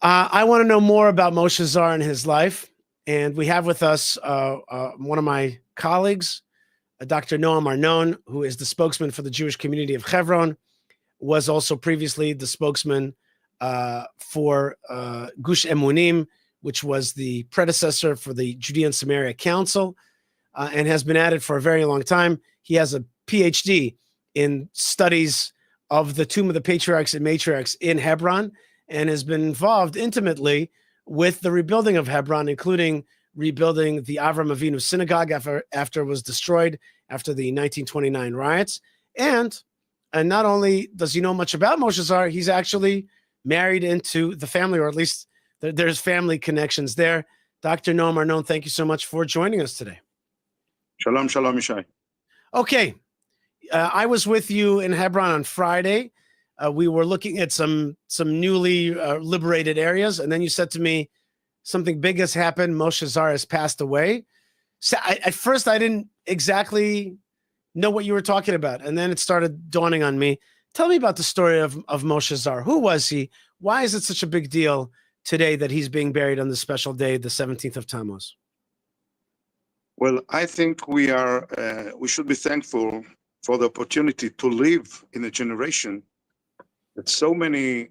I want to know more about Moshe Zar and his life. And we have with us one of my colleagues, Dr. Noam Arnon, who is the spokesman for the Jewish community of Hebron, was also previously the spokesman for Gush Emunim, which was the predecessor for the Judea and Samaria Council, and has been at it for a very long time. He has a PhD in studies of the Tomb of the Patriarchs and Matriarchs in Hebron, and has been involved intimately with the rebuilding of Hebron, including rebuilding the Avram Avinu synagogue after it was destroyed after the 1929 riots. And not only does he know much about Moshe Zar, he's actually married into the family, or at least there's family connections there. Dr. Noam Arnon, thank you so much for joining us today. Shalom, shalom, Yishai. Okay. I was with you in Hebron on Friday. We were looking at some newly liberated areas, and then you said to me, something big has happened. Moshe Zar has passed away. So at first, I didn't exactly know what you were talking about, and then it started dawning on me. Tell me about the story of Moshe Zar. Who was he? Why is it such a big deal today that he's being buried on this special day, the 17th of Tammuz? Well, I think we should be thankful for the opportunity to live in a generation that so many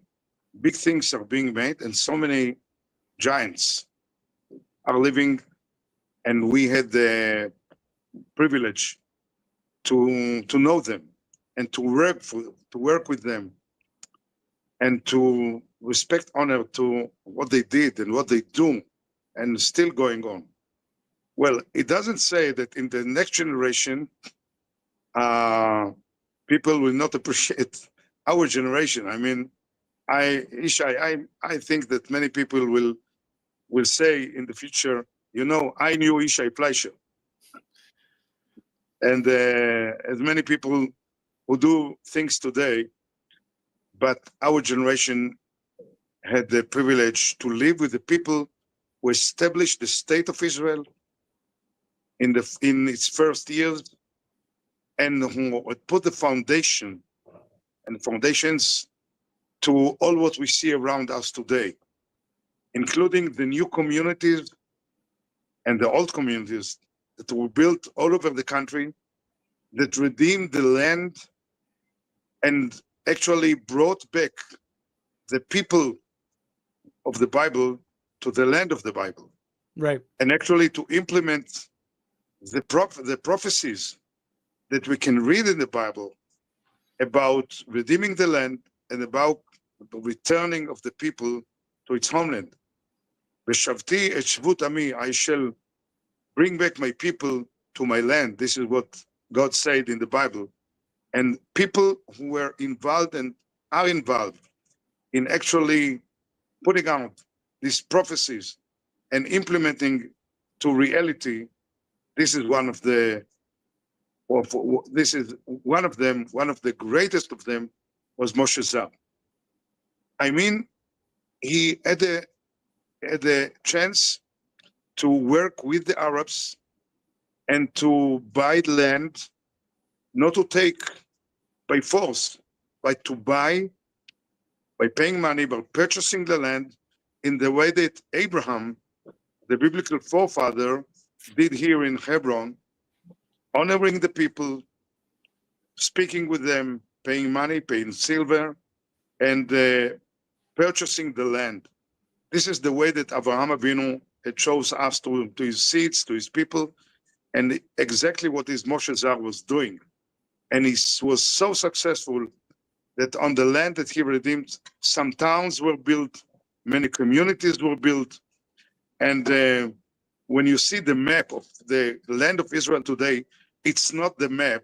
big things are being made and so many giants are living, and we had the privilege to know them and to work with them and to respect, honor to what they did and what they do and still going on. Well, it doesn't say that in the next generation people will not appreciate our generation. I mean, Yishai, I think that many people will say in the future, I knew Yishai Fleisher. And as many people who do things today, but our generation had the privilege to live with the people who established the state of Israel in its first years, and who put the foundation and foundations to all what we see around us today, including the new communities and the old communities that were built all over the country, that redeemed the land and actually brought back the people of the Bible to the land of the Bible. Right. And actually to implement the prophecies that we can read in the Bible about redeeming the land and about the returning of the people to its homeland. V'shavti et shvut ami, I shall bring back my people to my land. This is what God said in the Bible. And people who were involved and are involved in actually putting out these prophecies and implementing to reality, this is one of the, this is one of them, one of the greatest of them was Mosha Zar. I mean, he had a chance to work with the Arabs and to buy land, not to take by force, but to buy by paying money, by purchasing the land in the way that Abraham, the biblical forefather, did here in Hebron, honoring the people, speaking with them, paying money, paying silver, and purchasing the land. This is the way that Avraham Avinu chose us to his seeds, to his people, and exactly what his Mosha Zar was doing. And he was so successful that on the land that he redeemed, some towns were built, many communities were built. And when you see the map of the land of Israel today, it's not the map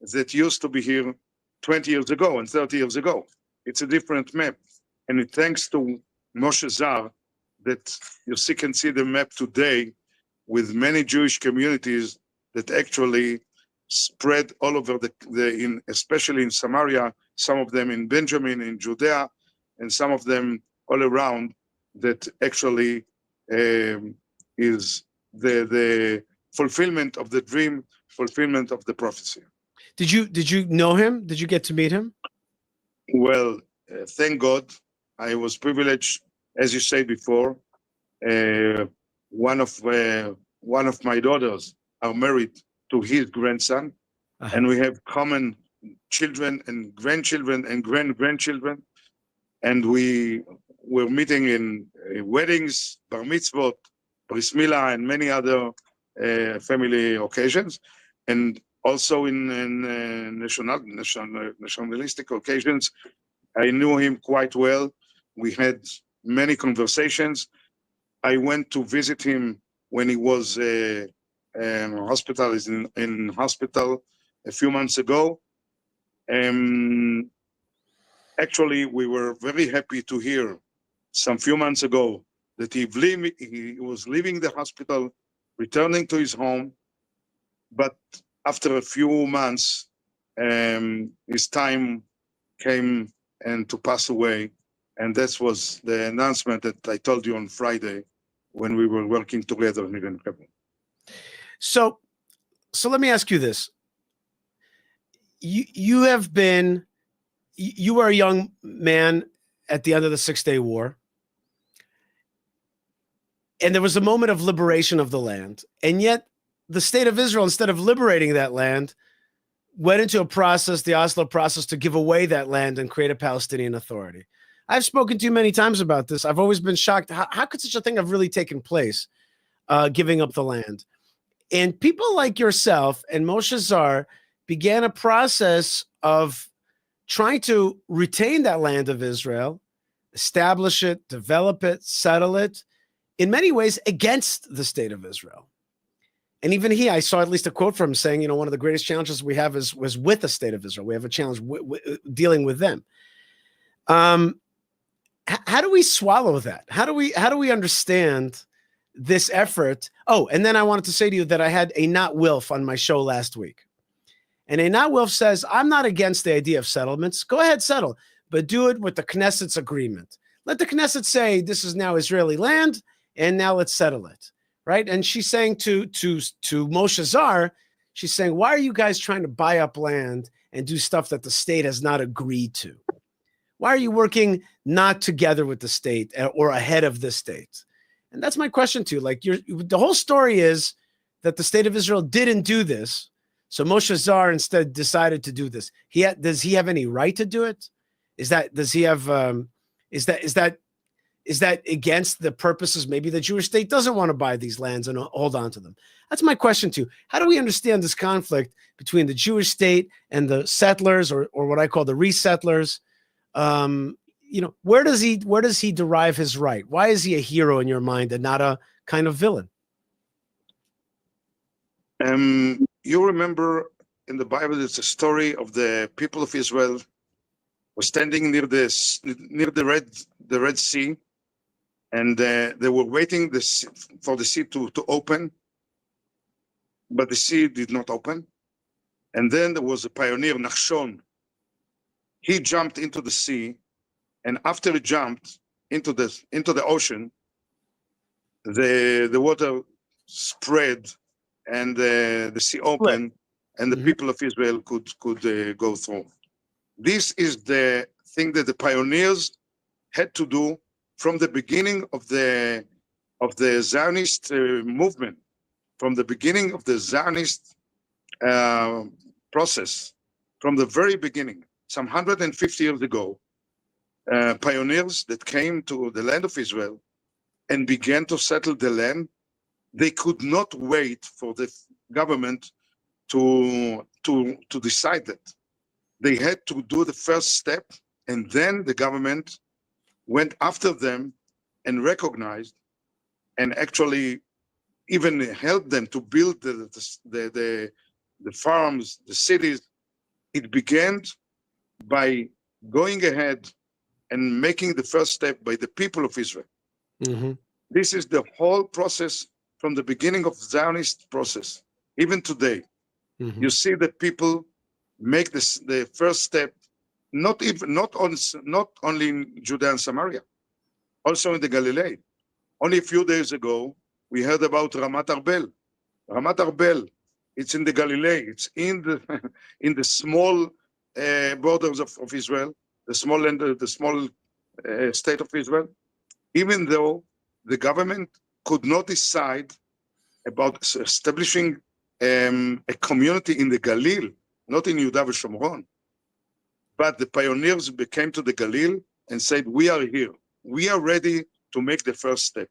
that used to be here 20 years ago and 30 years ago. It's a different map. And it thanks to Mosha Zar that you can see the map today with many Jewish communities that actually spread all over especially in Samaria, some of them in Benjamin, in Judea, and some of them all around, that actually is the fulfillment of the dream, fulfillment of the prophecy. Did you know him? Did you get to meet him? Well, thank God, I was privileged, as you said before. One of my daughters are married to his grandson, and we have common children and grandchildren and grandchildren, and we were meeting in weddings, bar mitzvot, bris milah, and many other family occasions, and also in nationalistic occasions. I knew him quite well. We had many conversations. I went to visit him when he was in hospital a few months ago. Actually, we were very happy to hear some few months ago that he was leaving the hospital, returning to his home, but after a few months, his time came and to pass away. And that was the announcement that I told you on Friday when we were working together here in Hebron. So let me ask you this. You were a young man at the end of the 6-Day War. And there was a moment of liberation of the land. And yet the state of Israel, instead of liberating that land, went into a process, the Oslo process, to give away that land and create a Palestinian Authority. I've spoken to you many times about this. I've always been shocked. How could such a thing have really taken place, giving up the land? And people like yourself and Mosha Zar began a process of trying to retain that land of Israel, establish it, develop it, settle it, in many ways against the state of Israel. And even I saw at least a quote from him saying, one of the greatest challenges we have was with the state of Israel. We have a challenge dealing with them. How do we swallow that? How do we understand this effort? Oh, and then I wanted to say to you that I had a Not Wilf on my show last week. And a Not Wilf says, I'm not against the idea of settlements. Go ahead, settle, but do it with the Knesset's agreement. Let the Knesset say this is now Israeli land, and now let's settle it, right? And she's saying to Mosha Zar, she's saying, why are you guys trying to buy up land and do stuff that the state has not agreed to? Why are you working not together with the state or ahead of the state? And that's my question to you. Like, the whole story is that the state of Israel didn't do this. So Mosha Zar instead decided to do this. Does he have any right to do it? Is that against the purposes? Maybe the Jewish state doesn't want to buy these lands and hold on to them. That's my question to you. How do we understand this conflict between the Jewish state and the settlers, or what I call the resettlers? where does he derive his right? Why is he a hero in your mind and not a kind of villain? You remember in the Bible, it's a story of the people of Israel were standing near the Red Sea, and they were waiting for the sea to open, but the sea did not open. And then there was a pioneer, Nachshon. He jumped into the sea, and after he jumped into the ocean, the water spread, and the sea opened, and the people of Israel could go through. This is the thing that the pioneers had to do from the beginning of the Zionist movement, from the beginning of the Zionist process, from the very beginning, some 150 years ago. Pioneers that came to the land of Israel and began to settle the land, they could not wait for the government to decide that. They had to do the first step, and then the government went after them and recognized and actually even helped them to build the farms, the cities. It began by going ahead and making the first step by the people of Israel. Mm-hmm. This is the whole process from the beginning of Zionist process. Even today, you see that people make the first step, not only in Judea and Samaria, also in the Galilee. Only a few days ago, we heard about Ramat Arbel. Ramat Arbel, it's in the Galilee. It's in the small borders of Israel, the small state of Israel. Even though the government could not decide about establishing a community in the Galil, not in Yehuda v'Shomron, but the pioneers came to the Galil and said, we are here. We are ready to make the first step.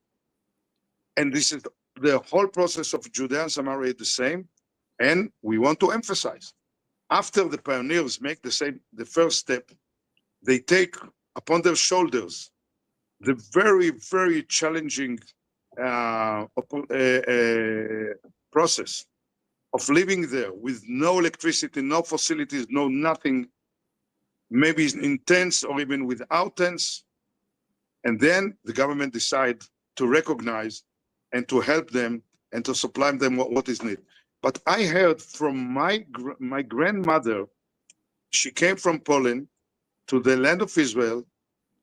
And this is the whole process of Judea and Samaria the same. And we want to emphasize, after the pioneers make the first step, they take upon their shoulders the very, very challenging process of living there with no electricity, no facilities, no nothing, maybe in tents or even without tents. And then the government decide to recognize and to help them and to supply them what is needed. But I heard from my grandmother, she came from Poland to the land of Israel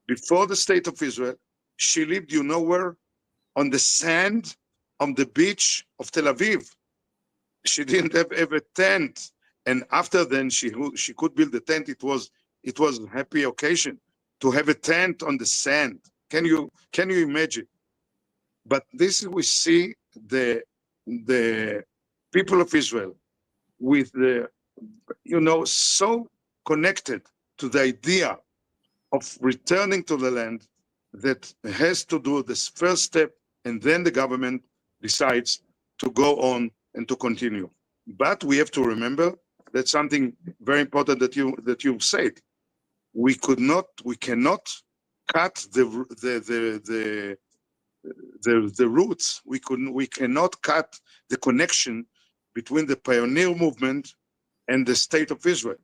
before the state of Israel. She lived, you know where? On the sand on the beach of Tel Aviv. She didn't have a tent. And after then she could build a tent. It was a happy occasion to have a tent on the sand. Can you imagine? But this we see the people of Israel with so connected to the idea of returning to the land that has to do this first step, and then the government decides to go on and to continue. But we have to remember that something very important that you said. We cannot cut the roots. We cannot cut the connection between the pioneer movement and the state of Israel.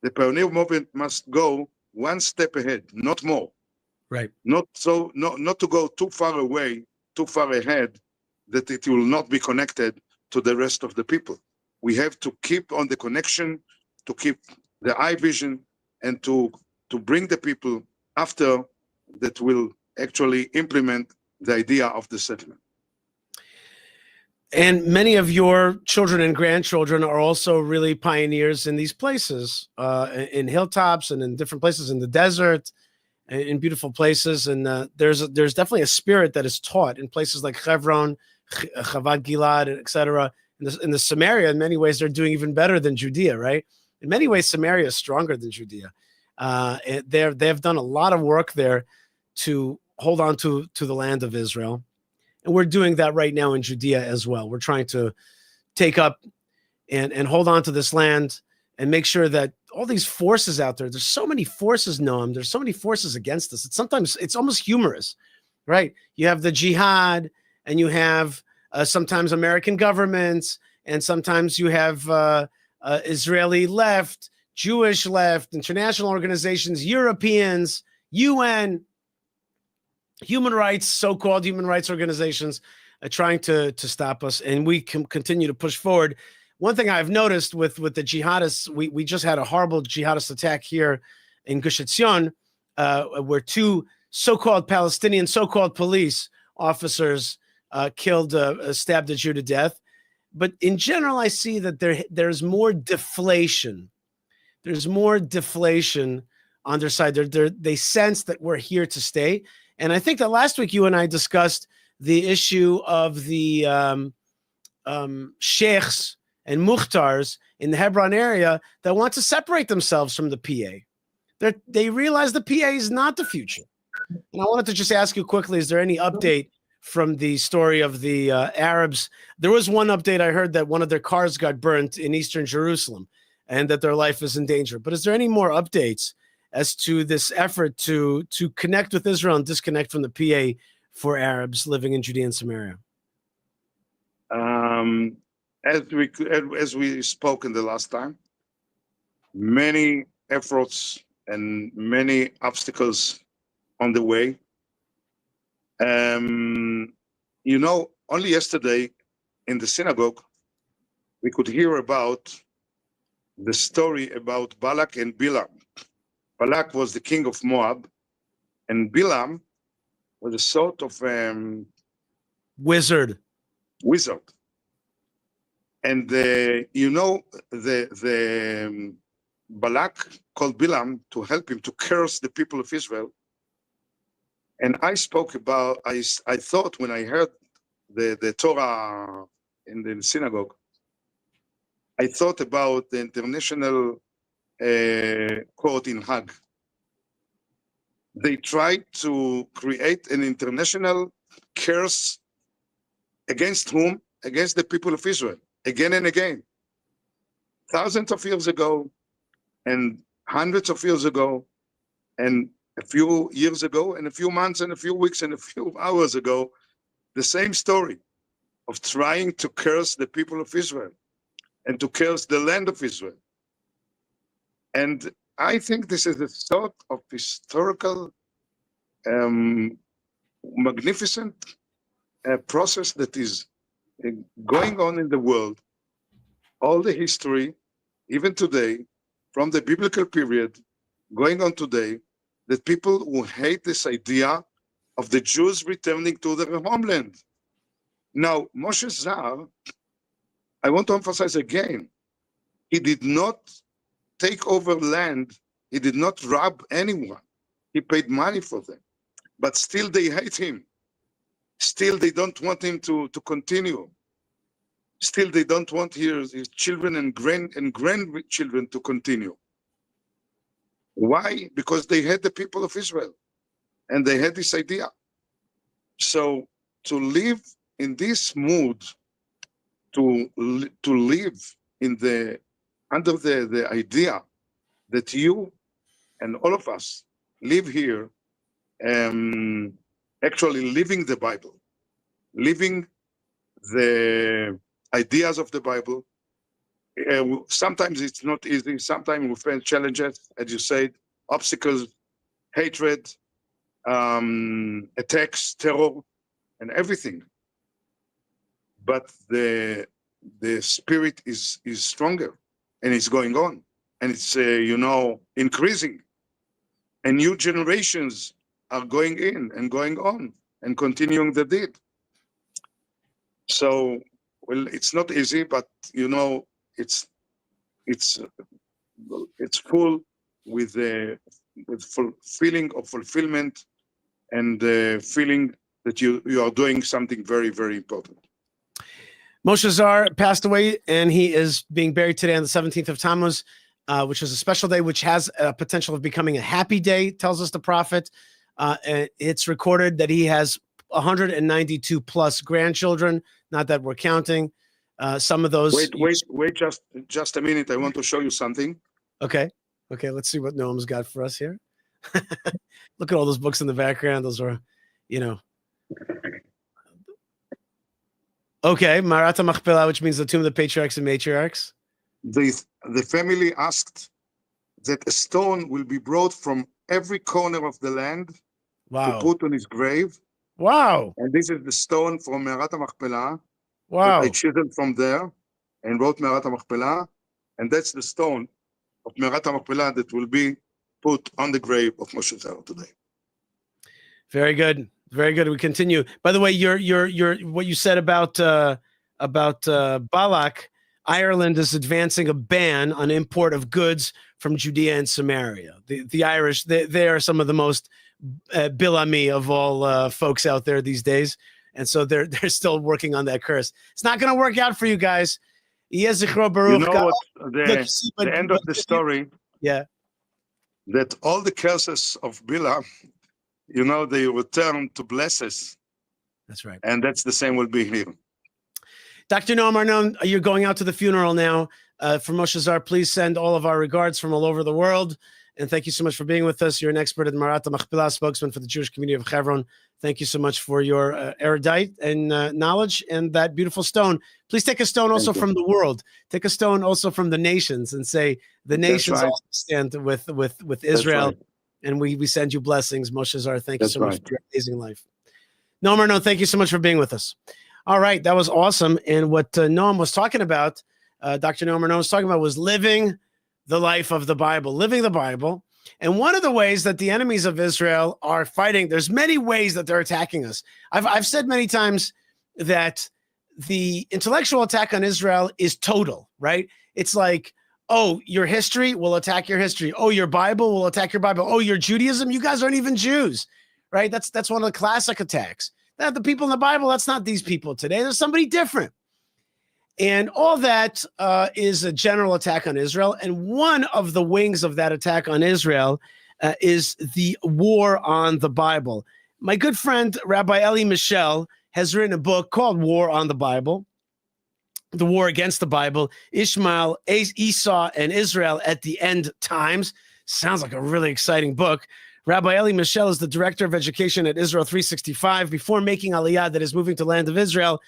The pioneer movement must go one step ahead, not more. Right. Not to go too far away, too far ahead, that it will not be connected to the rest of the people. We have to keep on the connection, to keep the eye vision, and to bring the people after that will actually implement the idea of the settlement. And many of your children and grandchildren are also really pioneers in these places, in hilltops and in different places in the desert, in beautiful places. And there's definitely a spirit that is taught in places like Hebron, Chavad Gilad, etc. In the Samaria, in many ways, they're doing even better than Judea, right? In many ways, Samaria is stronger than Judea. They've done a lot of work there to hold on to the land of Israel. And we're doing that right now in Judea as well. We're trying to take up and hold on to this land and make sure that all these forces out there's so many forces, Noam. There's so many forces against us. Sometimes it's almost humorous, right? You have the jihad, and you have sometimes American governments, and sometimes you have Israeli left, Jewish left, international organizations, Europeans, UN, human rights, so-called human rights organizations trying to stop us, and we can continue to push forward. One thing I've noticed with the jihadists, we just had a horrible jihadist attack here in Gush Etzion, where two so-called Palestinian, so-called police officers stabbed a Jew to death. But in general, I see that there's more deflation. There's more deflation on their side. They sense that we're here to stay. And I think that last week you and I discussed the issue of the sheikhs and muhtars in the Hebron area that want to separate themselves from the PA. They realize the PA is not the future. And I wanted to just ask you quickly, is there any update from the story of the Arabs? There was one update I heard that one of their cars got burnt in eastern Jerusalem and that their life is in danger. But is there any more updates as to this effort to connect with Israel and disconnect from the PA for Arabs living in Judea and Samaria? As we spoke in the last time, many efforts and many obstacles on the way. Only yesterday in the synagogue, we could hear about the story about Balak and Bilam. Balak was the king of Moab, and Bilam was a sort of wizard. And the Balak called Bilam to help him to curse the people of Israel. And I thought when I heard the Torah in the synagogue, I thought about the international court in Hague. They tried to create an international curse against whom? Against the people of Israel, again and again. Thousands of years ago, and hundreds of years ago, and a few years ago, and a few months, and a few weeks, and a few hours ago, the same story of trying to curse the people of Israel and to curse the land of Israel. And I think this is a sort of historical, magnificent process that is going on in the world. All the history, even today, from the biblical period, going on today, that people who hate this idea of the Jews returning to their homeland. Now, Mosha Zar, I want to emphasize again, he did not take over land. He did not rob anyone. He paid money for them. But still they hate him. Still they don't want him to continue. Still they don't want his children and grandchildren to continue. Why? Because they hate the people of Israel. And they had this idea. So to live in this mood, to live in under the idea that you and all of us live here, actually living the Bible, living the ideas of the Bible. Sometimes it's not easy. Sometimes we face challenges, as you said, obstacles, hatred, attacks, terror, and everything. But the spirit is stronger, and it's going on, and it's increasing, and new generations are going in and going on and continuing the deed. So, well, it's not easy, but it's full with feeling of fulfillment and feeling that you are doing something very, very important. Mosha Zar passed away, and he is being buried today on the 17th of Tammuz, which is a special day, which has a potential of becoming a happy day, tells us the prophet. It's recorded that he has 192 plus grandchildren, not that we're counting. some of those. Wait, just a minute. I want to show you something. Okay, let's see what Noam's got for us here. Look at all those books in the background. Those are, Okay, Marata Machpelah, which means the tomb of the patriarchs and matriarchs. The family asked that a stone will be brought from every corner of the land to put on his grave. Wow. And this is the stone from Marata Machpelah. Wow. That I chiseled from there and wrote Marata Machpelah. And that's the stone of Marata Machpelah that will be put on the grave of Mosha Zar today. Very good. Very good. We continue. By the way, your what you said about Balak, Ireland is advancing a ban on import of goods from Judea and Samaria. The Irish, they are some of the most bilami of all folks out there these days, and so they're still working on that curse. It's not going to work out for you guys. You know what? The end of the story. Yeah. That all the curses of Bilam, they return to blesses. That's right. And that's the same will be here. Dr. Noam Arnon, you're going out to the funeral now. For Mosha Zar, please send all of our regards from all over the world. And thank you so much for being with us. You're an expert in Marata Machpelah, spokesman for the Jewish community of Hebron. Thank you so much for your erudite and knowledge and that beautiful stone. Please take a stone also from the world. Take a stone also from the nations and say the nations also stand with Israel. Right. And we send you blessings, Mosha Zar. Thank you so much for your amazing life. Noam Arnon, thank you so much for being with us. All right, that was awesome. And what Noam was talking about, Dr. Noam Arnon was talking about, was living the life of the Bible, living the Bible. And one of the ways that the enemies of Israel are fighting, there's many ways that they're attacking us. I've said many times that the intellectual attack on Israel is total, right? It's like, oh, your history will attack your history. Oh, your Bible will attack your Bible. Oh, your Judaism, you guys aren't even Jews, right? That's one of the classic attacks. That the people in the Bible, that's not these people today. There's somebody different. And all that is a general attack on Israel. And one of the wings of that attack on Israel is the war on the Bible. My good friend, Rabbi Mischel, has written a book called War on the Bible, the war against the Bible, Ishmael, Esau, and Israel at the End Times. Sounds like a really exciting book. Rabbi Mischel is the director of education at Israel 365. Before making Aliyah, that is moving to land of Israel,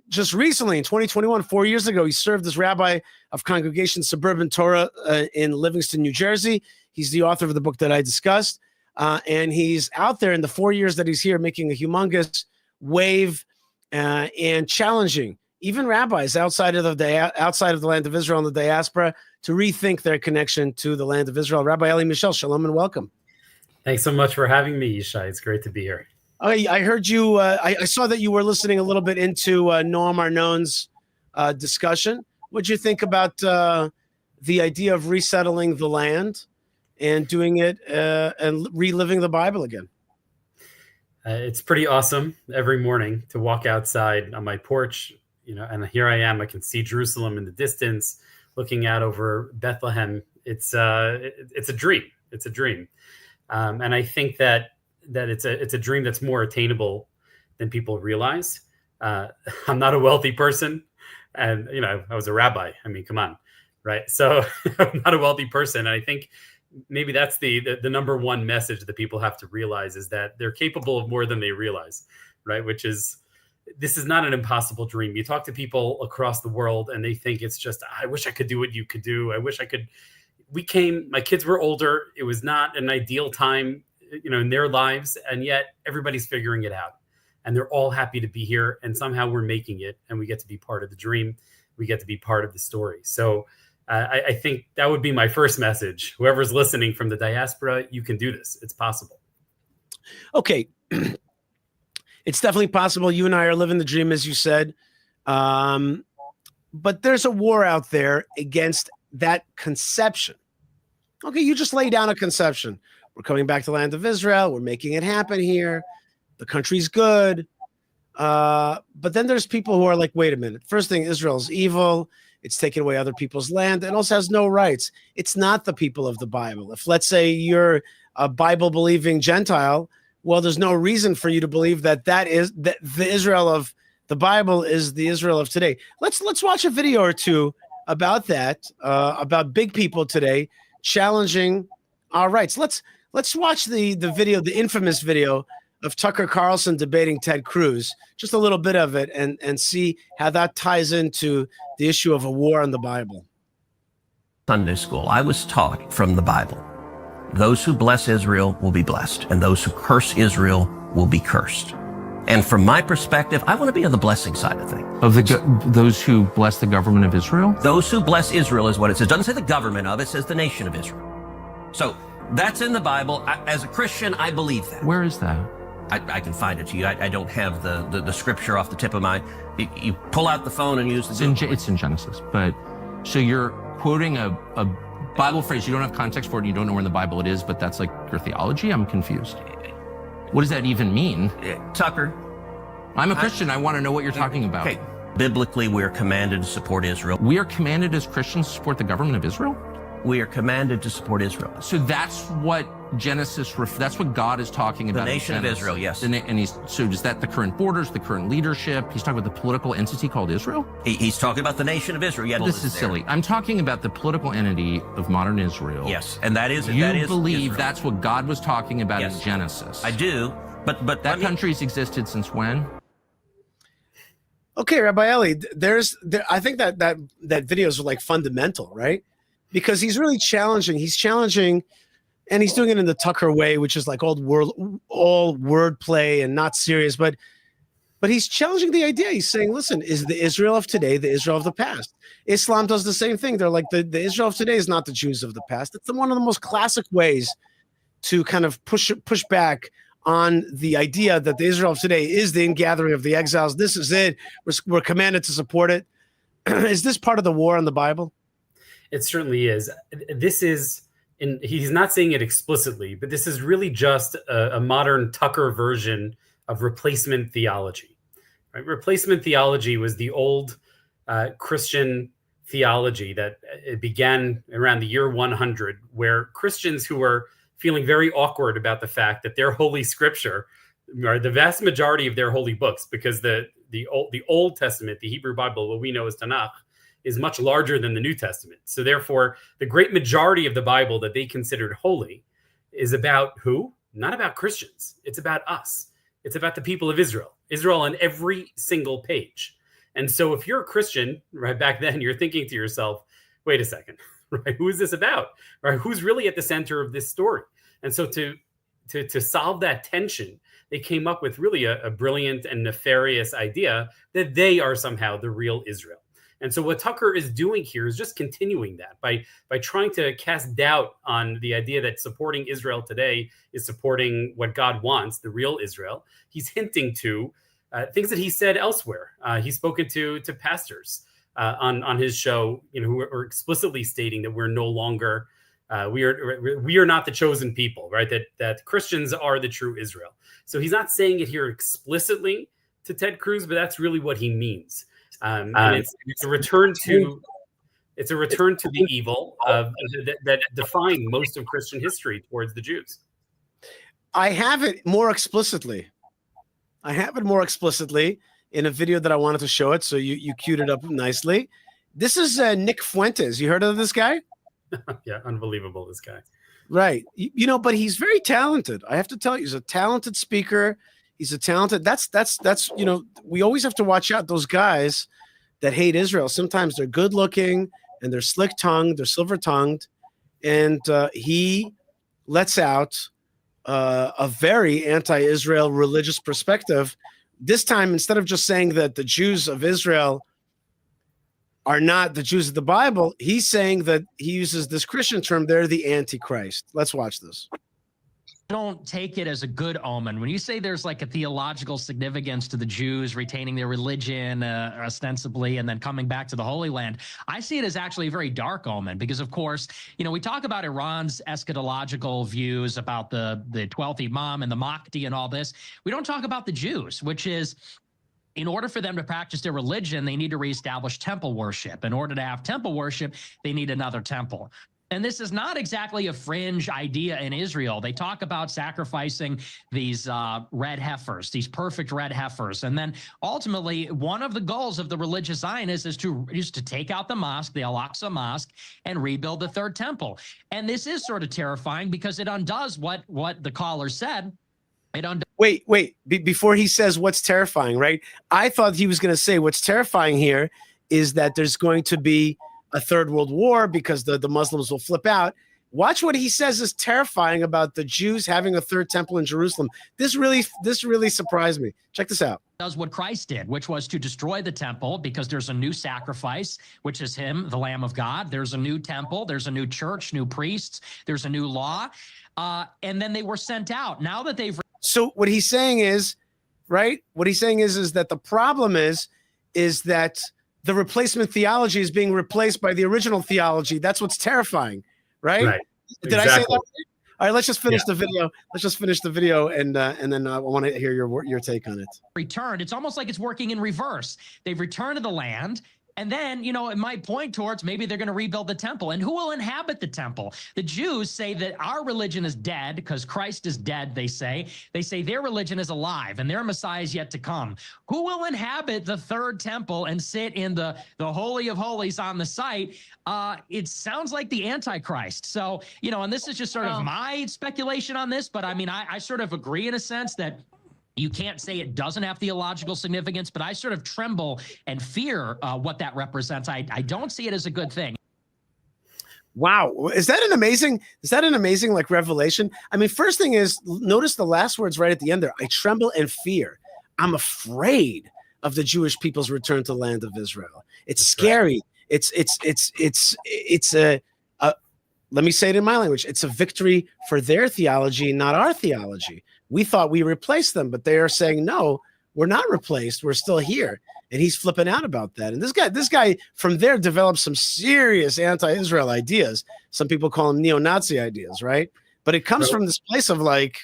just recently in 2021, 4 years ago, he served as rabbi of Congregation Suburban Torah in Livingston, New Jersey. He's the author of the book that I discussed. And he's out there in the 4 years that he's here making a humongous wave and challenging even rabbis outside of the land of Israel and the diaspora to rethink their connection to the land of Israel. Rabbi Mischel, shalom and welcome. Thanks so much for having me, Yishai. It's great to be here. I heard you. I saw that you were listening a little bit into Noam Arnon's discussion. What'd you think about the idea of resettling the land and doing it and reliving the Bible again? It's pretty awesome every morning to walk outside on my porch, and here I am. I can see Jerusalem in the distance, looking out over Bethlehem. It's a dream. It's a dream, and I think that it's a dream that's more attainable than people realize. I'm not a wealthy person, and I was a rabbi. I mean, come on, right? So I'm not a wealthy person, and I think maybe that's the number one message that people have to realize is that they're capable of more than they realize, right? Which is, this is not an impossible dream. You talk to people across the world, and they think it's just, I wish I could do what you could do. I wish I could. My kids were older. It was not an ideal time in their lives, and yet everybody's figuring it out, and they're all happy to be here, and somehow we're making it, and we get to be part of the dream. We get to be part of the story. So I think that would be my first message. Whoever's listening from the diaspora, you can do this. It's possible. Okay. It's definitely possible. You and I are living the dream, as you said. But there's a war out there against that conception. Okay, you just lay down a conception. We're coming back to the land of Israel. We're making it happen here. The country's good. But then there's people who are like, wait a minute. First thing, Israel's evil. It's taking away other people's land and also has no rights. It's not the people of the Bible. If, let's say, you're a Bible-believing Gentile, well, there's no reason for you to believe that is the Israel of the Bible is the Israel of today. Let's watch a video or two about that, about big people today challenging our rights. Let's watch the video, the infamous video of Tucker Carlson debating Ted Cruz, just a little bit of it, and see how that ties into the issue of a war on the Bible. Sunday school, I was taught from the Bible, those who bless Israel will be blessed, and those who curse Israel will be cursed. And from my perspective, I want to be on the blessing side of things. Of those who bless the government of Israel? Those who bless Israel is what it says. It doesn't say the government of, it says the nation of Israel. So that's in the Bible. As a Christian, I believe that. Where is that? I can find it to you. I don't have the scripture off the tip of my... You pull out the phone and use the... It's in Genesis, but... So you're quoting a Bible phrase, you don't have context for it, and you don't know where in the Bible it is, but that's like your theology? I'm confused. What does that even mean? Tucker. I'm a Christian. I want to know what you're talking about. Okay. Biblically, we're commanded to support Israel. We are commanded as Christians to support the government of Israel? We are commanded to support Israel. So that's what that's what God is talking about. The nation of Israel, yes. And so is that the current borders, the current leadership? He's talking about the political entity called Israel? He's talking about the nation of Israel. Yeah, this is silly. I'm talking about the political entity of modern Israel. Yes, and that is You believe Israel. That's what God was talking about in Genesis. I do, but that country's existed since when? Okay, Rabbi Eli, I think that video is like fundamental, right? Because he's really challenging. He's challenging, and he's doing it in the Tucker way, which is like all wordplay and not serious. But he's challenging the idea. He's saying, listen, is the Israel of today the Israel of the past? Islam does the same thing. They're like, the Israel of today is not the Jews of the past. It's one of the most classic ways to kind of push back on the idea that the Israel of today is the ingathering of the exiles. This is it. We're commanded to support it. Is this part of the war on the Bible? It certainly is. He's not saying it explicitly, but this is really just a modern Tucker version of replacement theology. Right? Replacement theology was the old Christian theology that it began around the year 100, where Christians who were feeling very awkward about the fact that their holy scripture, or the vast majority of their holy books, because the Old Testament, the Hebrew Bible, what we know as Tanakh, is much larger than the New Testament. So therefore, the great majority of the Bible that they considered holy is about who? Not about Christians. It's about us. It's about the people of Israel. Israel on every single page. And so if you're a Christian, right back then, you're thinking to yourself, wait a second, right? Who is this about? Right? Who's really at the center of this story? And so to solve that tension, they came up with really a brilliant and nefarious idea that they are somehow the real Israel. And so what Tucker is doing here is just continuing that by trying to cast doubt on the idea that supporting Israel today is supporting what God wants, the real Israel. He's hinting to things that he said elsewhere. He's spoken to pastors on his show, who are explicitly stating that we're no longer we are not the chosen people, right? That Christians are the true Israel. So he's not saying it here explicitly to Ted Cruz, but that's really what he means. And it's a return to the evil that defined most of Christian history towards the Jews. I have it more explicitly. In a video that I wanted to show it, so you queued it up nicely. This is Nick Fuentes. You heard of this guy? Yeah, unbelievable, this guy. Right. But he's very talented. I have to tell you, he's a talented speaker. He's a talented. That's we always have to watch out those guys that hate Israel. Sometimes they're good looking and they're slick tongued, they're silver tongued, and he lets out a very anti-Israel religious perspective. This time, instead of just saying that the Jews of Israel are not the Jews of the Bible, he's saying that he uses this Christian term, they're the Antichrist. Let's watch this. Don't take it as a good omen. When you say there's like a theological significance to the Jews retaining their religion ostensibly and then coming back to the Holy Land, I see it as actually a very dark omen because, of course, we talk about Iran's eschatological views about the 12th Imam and the Mahdi and all this. We don't talk about the Jews, which is, in order for them to practice their religion, they need to reestablish temple worship. In order to have temple worship, they need another temple. And this is not exactly a fringe idea in Israel. They talk about sacrificing these red heifers, these perfect red heifers. And then ultimately, one of the goals of the religious Zionists is to take out the mosque, the Al-Aqsa Mosque, and rebuild the third temple. And this is sort of terrifying because it undoes what the caller said. Wait. Before he says what's terrifying, right? I thought he was going to say what's terrifying here is that there's going to be a third world war because the Muslims will flip out. Watch what he says is terrifying about the Jews having a third temple in Jerusalem. This really surprised me. Check this out. Does what Christ did, which was to destroy the temple because there's a new sacrifice, which is him, the Lamb of God. There's a new temple. There's a new church, new priests. There's a new law. And then they were sent out. Now that they've... So what he's saying is, right? What he's saying is that the problem is that the replacement theology is being replaced by the original theology. That's what's terrifying, right? Right. Did I say that? All right, let's just finish the video. Let's just finish the video, and then I want to hear your take on it. Returned. It's almost like it's working in reverse. They've returned to the land. And then, you know, it might point towards maybe they're going to rebuild the temple. And who will inhabit the temple? The Jews say that our religion is dead because Christ is dead, they say. They say their religion is alive and their Messiah is yet to come. Who will inhabit the third temple and sit in the Holy of Holies on the site? It sounds like the Antichrist. So, you know, and this is just sort of my speculation on this, but I mean, I sort of agree in a sense that you can't say it doesn't have theological significance, but I sort of tremble and fear what that represents. I don't see it as a good thing. Wow. Is that an amazing like revelation? I mean, first thing is, notice the last words right at the end there. I tremble and fear. I'm afraid of the Jewish people's return to the land of Israel. It's scary. Right. It's a let me say it in my language. It's a victory for their theology, not our theology. We thought we replaced them, but they are saying, no, we're not replaced. We're still here. And he's flipping out about that. And this guy from there developed some serious anti-Israel ideas. Some people call them neo-Nazi ideas, right? But it comes from this place of like,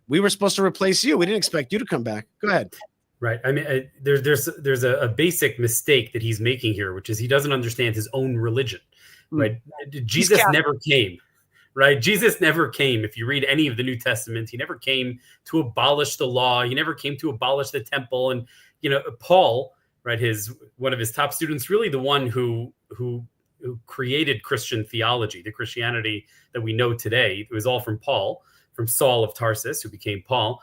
we were supposed to replace you. We didn't expect you to come back. Go ahead. Right. I mean, there's a basic mistake that he's making here, which is he doesn't understand his own religion. Right. Jesus never came. Right. Jesus never came. If you read any of the New Testament, he never came to abolish the law. He never came to abolish the temple. And, you know, Paul, right, one of his top students, really the one who created Christian theology, the Christianity that we know today. It was all from Paul, from Saul of Tarsus, who became Paul.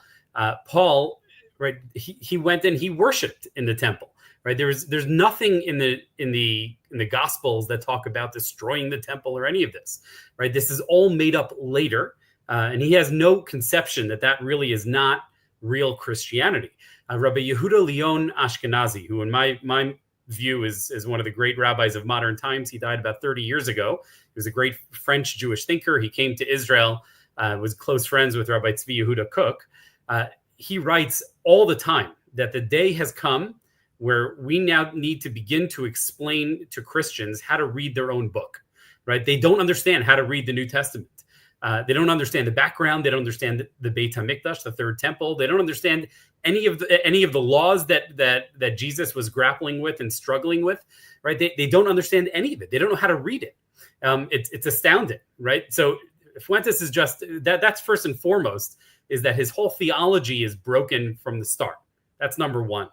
Paul, right, he went and he worshipped in the temple. Right. There's nothing in the Gospels that talk about destroying the temple or any of this. Right. This is all made up later. And he has no conception that really is not real Christianity. Rabbi Yehuda Leon Ashkenazi, who in my view is one of the great rabbis of modern times. He died about 30 years ago. He was a great French Jewish thinker. He came to Israel, was close friends with Rabbi Tzvi Yehuda Kook. He writes all the time that the day has come where we now need to begin to explain to Christians how to read their own book, right? They don't understand how to read the New Testament. They don't understand the background. They don't understand the Beit HaMikdash, the third temple. They don't understand any of the laws that Jesus was grappling with and struggling with, right? They don't understand any of it. They don't know how to read it. It's astounding, right? So Fuentes is just that's first and foremost, is that his whole theology is broken from the start. That's number one.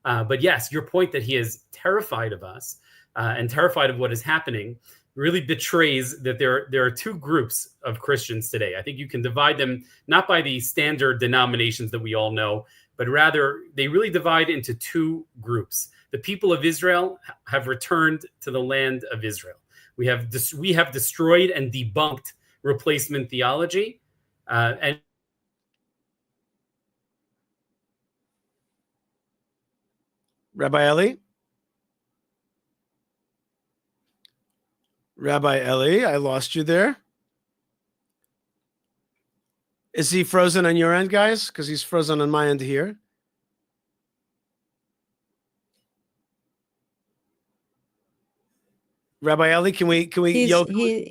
But yes, your point that he is terrified of us and terrified of what is happening really betrays that there are two groups of Christians today. I think you can divide them not by the standard denominations that we all know, but rather they really divide into two groups. The people of Israel have returned to the land of Israel. We have destroyed and debunked replacement theology, and Rabbi Eli? Rabbi Eli, I lost you there. Is he frozen on your end, guys? Because he's frozen on my end here. Rabbi Eli, can we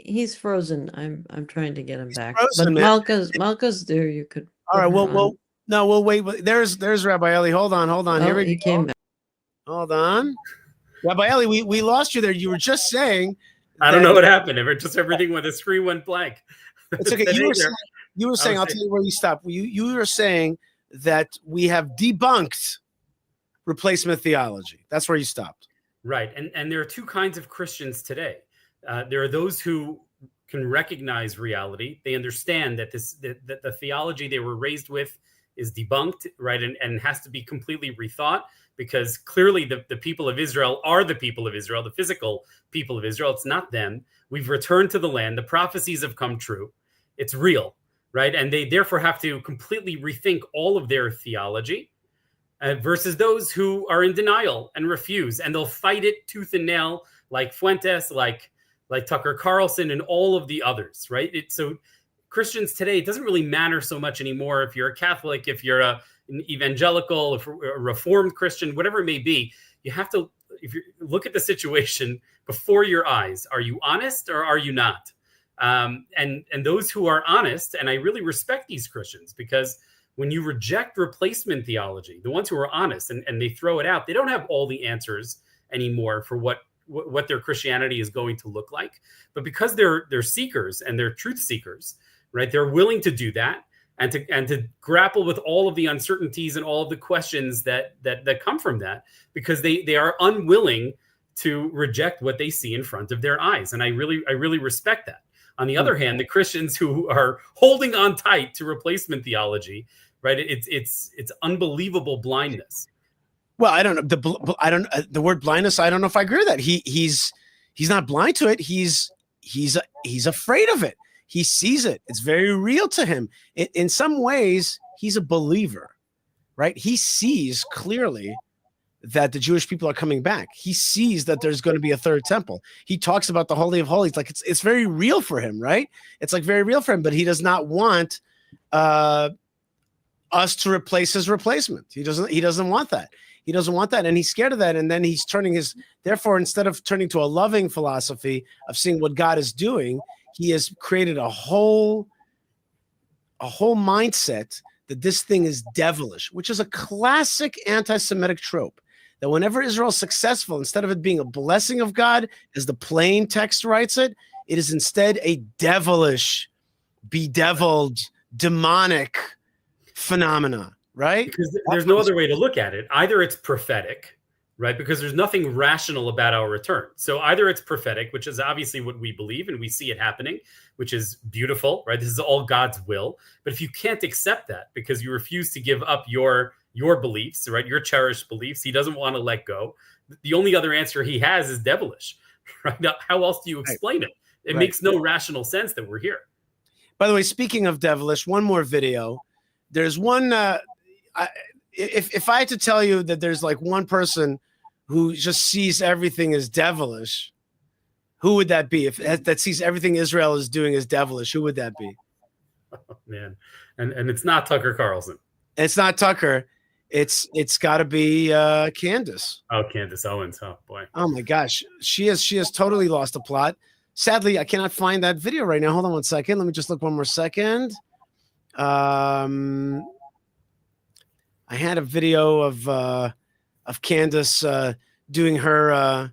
he's frozen. I'm trying to get him back. Frozen, but Malkah's there. You could. All right. We'll wait. There's Rabbi Eli. Hold on. Oh, Here we he go. came back. Hold on. Rabbi Eli, we lost you there. You were just saying I don't know what happened. Everything the screen went blank. It's okay. You were saying, I'll tell you where you stopped. You were saying that we have debunked replacement theology. That's where you stopped. Right. And there are two kinds of Christians today. There are those who can recognize reality. They understand that that the theology they were raised with is debunked, right? And has to be completely rethought, because clearly the people of Israel are the people of Israel, the physical people of Israel. It's not them. We've returned to the land. The prophecies have come true. It's real, right? And they therefore have to completely rethink all of their theology, versus those who are in denial and refuse, and they'll fight it tooth and nail, like Fuentes, like Tucker Carlson, and all of the others, right? So Christians today, it doesn't really matter so much anymore if you're a Catholic, if you're an evangelical, if you're a Reformed Christian, whatever it may be. You have to, if you look at the situation before your eyes, are you honest or are you not? And those who are honest, and I really respect these Christians, because when you reject replacement theology, the ones who are honest and they throw it out, they don't have all the answers anymore for what their Christianity is going to look like. But because they're seekers and they're truth seekers, right? They're willing to do that and to grapple with all of the uncertainties and all of the questions that come from that, because they are unwilling to reject what they see in front of their eyes. And I really respect that. On the other hand, the Christians who are holding on tight to replacement theology, right? It's unbelievable blindness. Well, I don't know the word blindness. I don't know if I agree with that. He's not blind to it. He's afraid of it. He sees it. It's very real to him. In some ways, he's a believer, right? He sees clearly that the Jewish people are coming back. He sees that there's going to be a third temple. He talks about the Holy of Holies. Like it's very real for him, right? It's like very real for him, but he does not want us to replace his replacement. He doesn't want that. He doesn't want that. And he's scared of that. And then he's therefore, instead of turning to a loving philosophy of seeing what God is doing, he has created a whole mindset that this thing is devilish, which is a classic anti-Semitic trope. That whenever Israel is successful, instead of it being a blessing of God, as the plain text writes it, it is instead a devilish, bedeviled, demonic phenomena, right? Because there's no other way to look at it. Either it's prophetic, right? Because there's nothing rational about our return. So either it's prophetic, which is obviously what we believe, and we see it happening, which is beautiful, right? This is all God's will. But if you can't accept that because you refuse to give up your beliefs, right? Your cherished beliefs, he doesn't want to let go. The only other answer he has is devilish, right? Now, how else do you explain it? It makes no rational sense that we're here. By the way, speaking of devilish, one more video. There's one, if I had to tell you that there's like one person who just sees everything as devilish, who would that be? If that sees everything Israel is doing as devilish, who would that be? Oh, man. And it's not Tucker Carlson. It's not Tucker. It's got to be Candace. Oh, Candace Owens. Oh boy. Oh my gosh, she has totally lost the plot. Sadly, I cannot find that video right now. Hold on one second. Let me just look one more second. I had a video of Candace doing her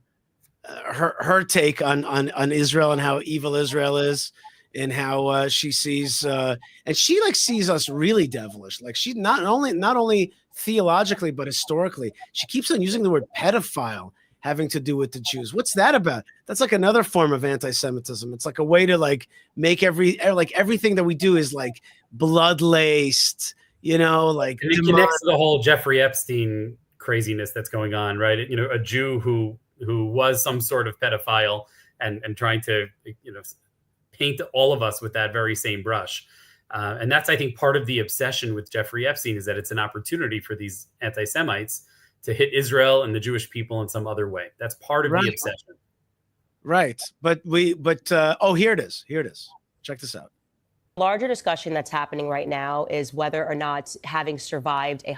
take on Israel and how evil Israel is, and how she sees and she sees us really devilish. Like she not only theologically but historically, she keeps on using the word pedophile having to do with the Jews. What's that about? That's like another form of anti-Semitism. It's like a way to make everything that we do is like blood laced, and it connects to the whole Jeffrey Epstein craziness that's going on, right? A Jew who was some sort of pedophile and trying to paint all of us with that very same brush. And that's, I think, part of the obsession with Jeffrey Epstein, is that it's an opportunity for these anti-Semites to hit Israel and the Jewish people in some other way. That's part of the obsession. Right. But here it is. Check this out. Larger discussion that's happening right now is whether or not having survived a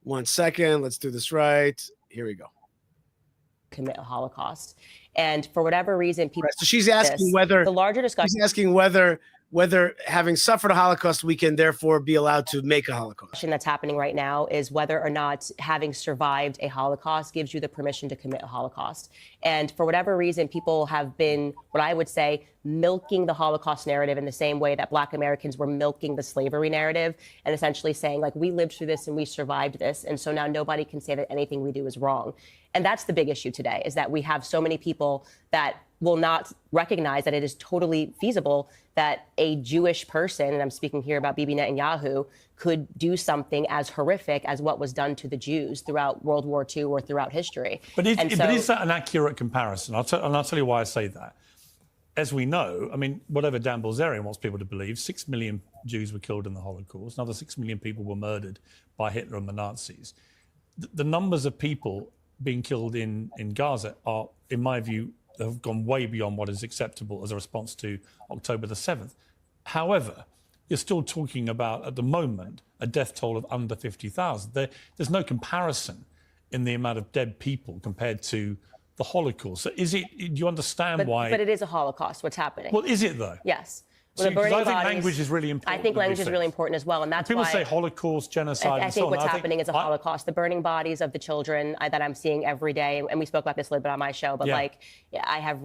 1 second, let's do this right. Here we go. Commit a Holocaust. And for whatever reason, people so she's asking whether the larger discussion. She's asking whether whether having suffered a Holocaust, we can therefore be allowed to make a Holocaust. That's happening right now is whether or not having survived a Holocaust gives you the permission to commit a Holocaust. And for whatever reason, people have been, what I would say, milking the Holocaust narrative in the same way that Black Americans were milking the slavery narrative and essentially saying, like, we lived through this and we survived this. And so now nobody can say that anything we do is wrong. And that's the big issue today, is that we have so many people that will not recognize that it is totally feasible that a Jewish person, and I'm speaking here about Bibi Netanyahu, could do something as horrific as what was done to the Jews throughout World War II or throughout history. But is that an accurate comparison? I'll tell you why I say that. As we know, I mean, whatever Dan Bilzerian wants people to believe, 6 million Jews were killed in the Holocaust. Another 6 million people were murdered by Hitler and the Nazis. The numbers of people being killed in Gaza are, in my view, have gone way beyond what is acceptable as a response to October the 7th. However, you're still talking about, at the moment, a death toll of under 50,000. There's no comparison in the amount of dead people compared to the Holocaust. So do you understand why? But it is a Holocaust, what's happening. Well, is it though? Yes. So, I think language is really important. I think language is really important as well, and that's people why say Holocaust, genocide. I think what's happening is a Holocaust. The burning bodies of the children that I'm seeing every day, and we spoke about this a little bit on my show. But I have.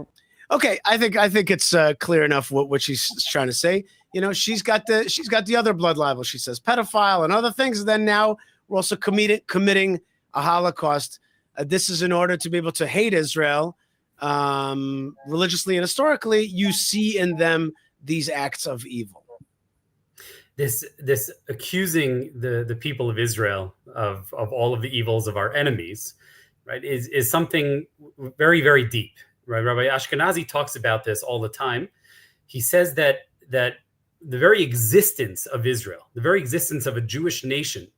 Okay, I think it's clear enough what she's trying to say. You know, she's got the other blood libel. She says pedophile and other things. And then now we're also committing a Holocaust. This is in order to be able to hate Israel religiously and historically. You see in them these acts of evil. This accusing the people of Israel of all of the evils of our enemies, right, is something very, very deep. Right? Rabbi Ashkenazi talks about this all the time. He says that the very existence of Israel, the very existence of a Jewish nation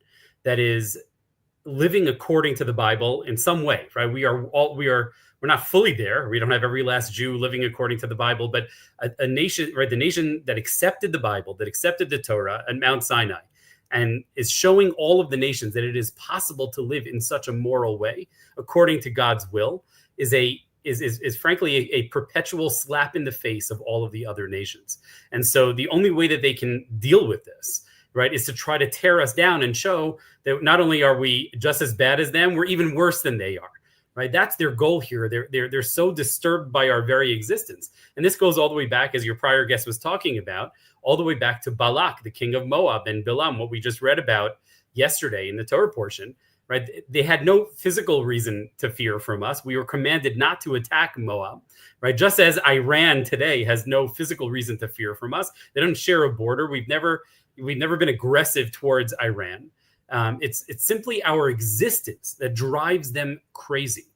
that is living according to the Bible in some way, right? We're not fully there. We don't have every last Jew living according to the Bible, but a nation, right? The nation that accepted the Bible, that accepted the Torah at Mount Sinai, and is showing all of the nations that it is possible to live in such a moral way according to God's will, is frankly a perpetual slap in the face of all of the other nations. And so the only way that they can deal with this, right, is to try to tear us down and show that not only are we just as bad as them, we're even worse than they are. Right, that's their goal here. They're so disturbed by our very existence, and this goes all the way back, as your prior guest was talking about, all the way back to Balak, the king of Moab, and Bilam, what we just read about yesterday in the Torah portion. Right, they had no physical reason to fear from us. We were commanded not to attack Moab. Right, just as Iran today has no physical reason to fear from us. They don't share a border. We've never been aggressive towards Iran. It's simply our existence that drives them crazy,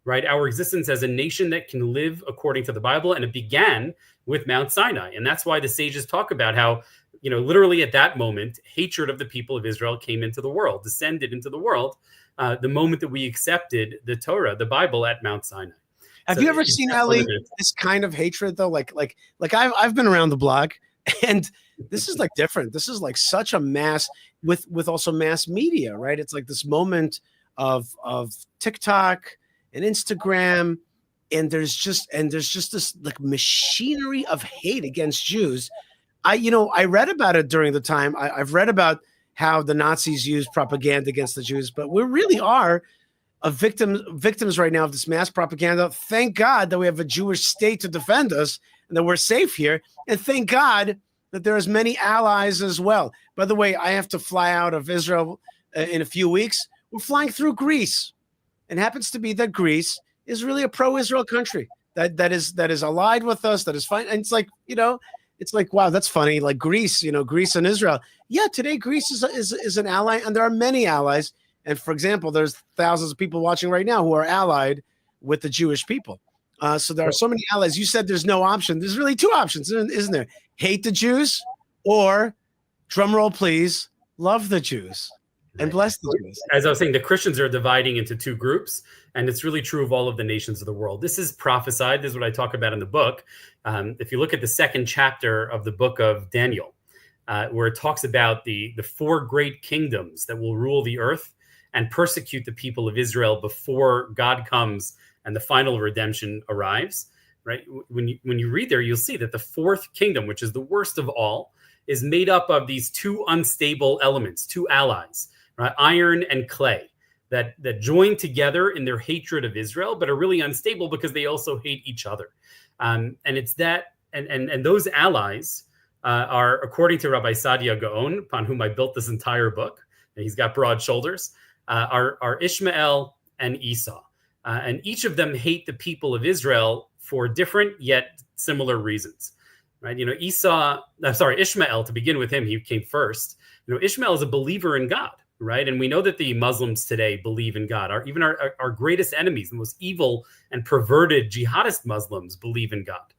right? Our existence as a nation that can live according to the Bible, and it began with Mount Sinai. And that's why the sages talk about how, literally at that moment, hatred of the people of Israel came into the world, descended into the world, the moment that we accepted the Torah, the Bible, at Mount Sinai. Have you ever seen, Ali, this kind of hatred though? Like I've been around the block, and this is like different. This is like such a mass with also mass media, right? It's like this moment of TikTok and Instagram, and there's just this like machinery of hate against Jews. I read about it during the time. I've read about how the Nazis used propaganda against the Jews, but we really are victims right now of this mass propaganda. Thank God that we have a Jewish state to defend us and that we're safe here. And thank God that there is many allies as well. By the way, I have to fly out of Israel in a few weeks. We're flying through Greece. It happens to be that Greece is really a pro-Israel country that is allied with us, that is fine. And it's like, wow, that's funny. Like Greece, Greece and Israel. Yeah, today Greece is an ally, and there are many allies. And for example, there's thousands of people watching right now who are allied with the Jewish people. So there are so many allies. You said there's no option. There's really two options, isn't there? Hate the Jews, or, drum roll please, love the Jews and bless the Jews. As I was saying, the Christians are dividing into two groups, and it's really true of all of the nations of the world. This is prophesied. This is what I talk about in the book. If you look at the second chapter of the book of Daniel, where it talks about the four great kingdoms that will rule the earth and persecute the people of Israel before God comes and the final redemption arrives. right? When you read there, you'll see that the fourth kingdom, which is the worst of all, is made up of these two unstable elements, two allies, right? Iron and clay, that join together in their hatred of Israel, but are really unstable because they also hate each other. And it's that, and those allies are, according to Rabbi Sadia Gaon, upon whom I built this entire book, and he's got broad shoulders, are Ishmael and Esau. And each of them hate the people of Israel for different yet similar reasons, right? Ishmael, to begin with him, he came first. Ishmael is a believer in God, right? And we know that the Muslims today believe in God. Even our greatest enemies, the most evil and perverted jihadist Muslims, believe in God.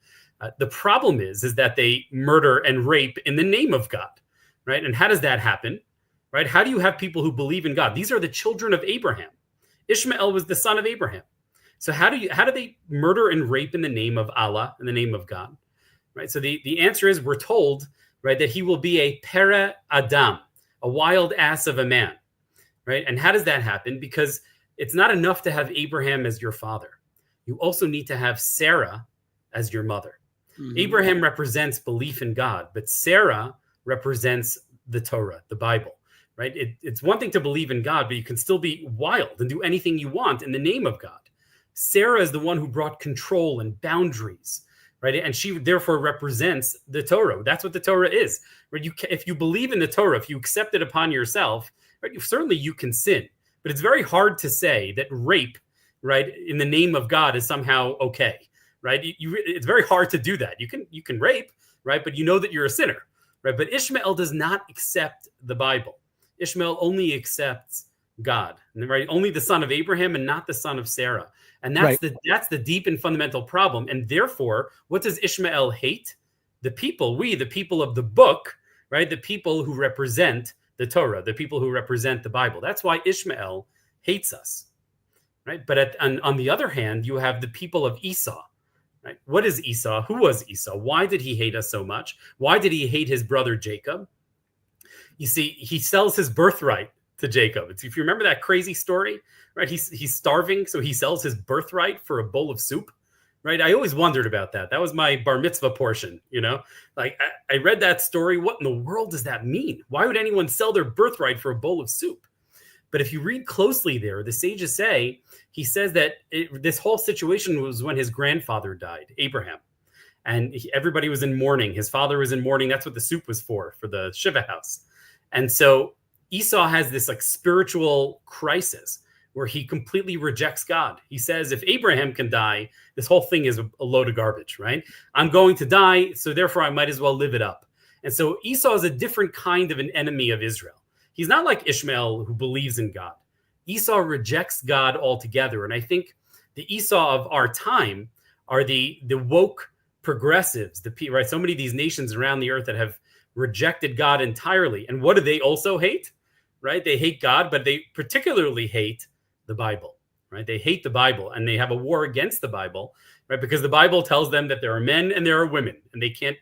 The problem is that they murder and rape in the name of God, right? And how does that happen, right? How do you have people who believe in God? These are the children of Abraham. Ishmael was the son of Abraham. So how do they murder and rape in the name of Allah, in the name of God, right? So the answer is, we're told, right, that he will be a pere Adam, a wild ass of a man, right? And how does that happen? Because it's not enough to have Abraham as your father. You also need to have Sarah as your mother. Mm-hmm. Abraham represents belief in God, but Sarah represents the Torah, the Bible, right? It's one thing to believe in God, but you can still be wild and do anything you want in the name of God. Sarah is the one who brought control and boundaries, right? And she therefore represents the Torah. That's what the Torah is. Right? If you believe in the Torah, if you accept it upon yourself, right, certainly you can sin. But it's very hard to say that rape, right, in the name of God is somehow okay, right? It's very hard to do that. You can rape, right, but you know that you're a sinner, right? But Ishmael does not accept the Bible. Ishmael only accepts God, right? Only the son of Abraham and not the son of Sarah. And that's right. That's the deep and fundamental problem. And therefore, what does Ishmael hate? The people of the book, right? The people who represent the Torah, the people who represent the Bible. That's why Ishmael hates us, right? But on the other hand, you have the people of Esau, right? What is Esau? Who was Esau? Why did he hate us so much? Why did he hate his brother Jacob? You see, he sells his birthright to Jacob. If you remember that crazy story, right? He's starving, so he sells his birthright for a bowl of soup, right? I always wondered about that. That was my bar mitzvah portion, Like, I read that story. What in the world does that mean? Why would anyone sell their birthright for a bowl of soup? But if you read closely there, the sages say, he says that this whole situation was when his grandfather died, Abraham. And everybody was in mourning. His father was in mourning. That's what the soup was for the Shiva house. And so Esau has this like spiritual crisis where he completely rejects God. He says, if Abraham can die, this whole thing is a load of garbage, right? I'm going to die, so therefore I might as well live it up. And so Esau is a different kind of an enemy of Israel. He's not like Ishmael, who believes in God. Esau rejects God altogether. And I think the Esau of our time are the woke progressives, right? So many of these nations around the earth that have rejected God entirely. And what do they also hate? Right? They hate God, but they particularly hate the Bible, right? They hate the Bible and they have a war against the Bible, right? Because the Bible tells them that there are men and there are women and they can't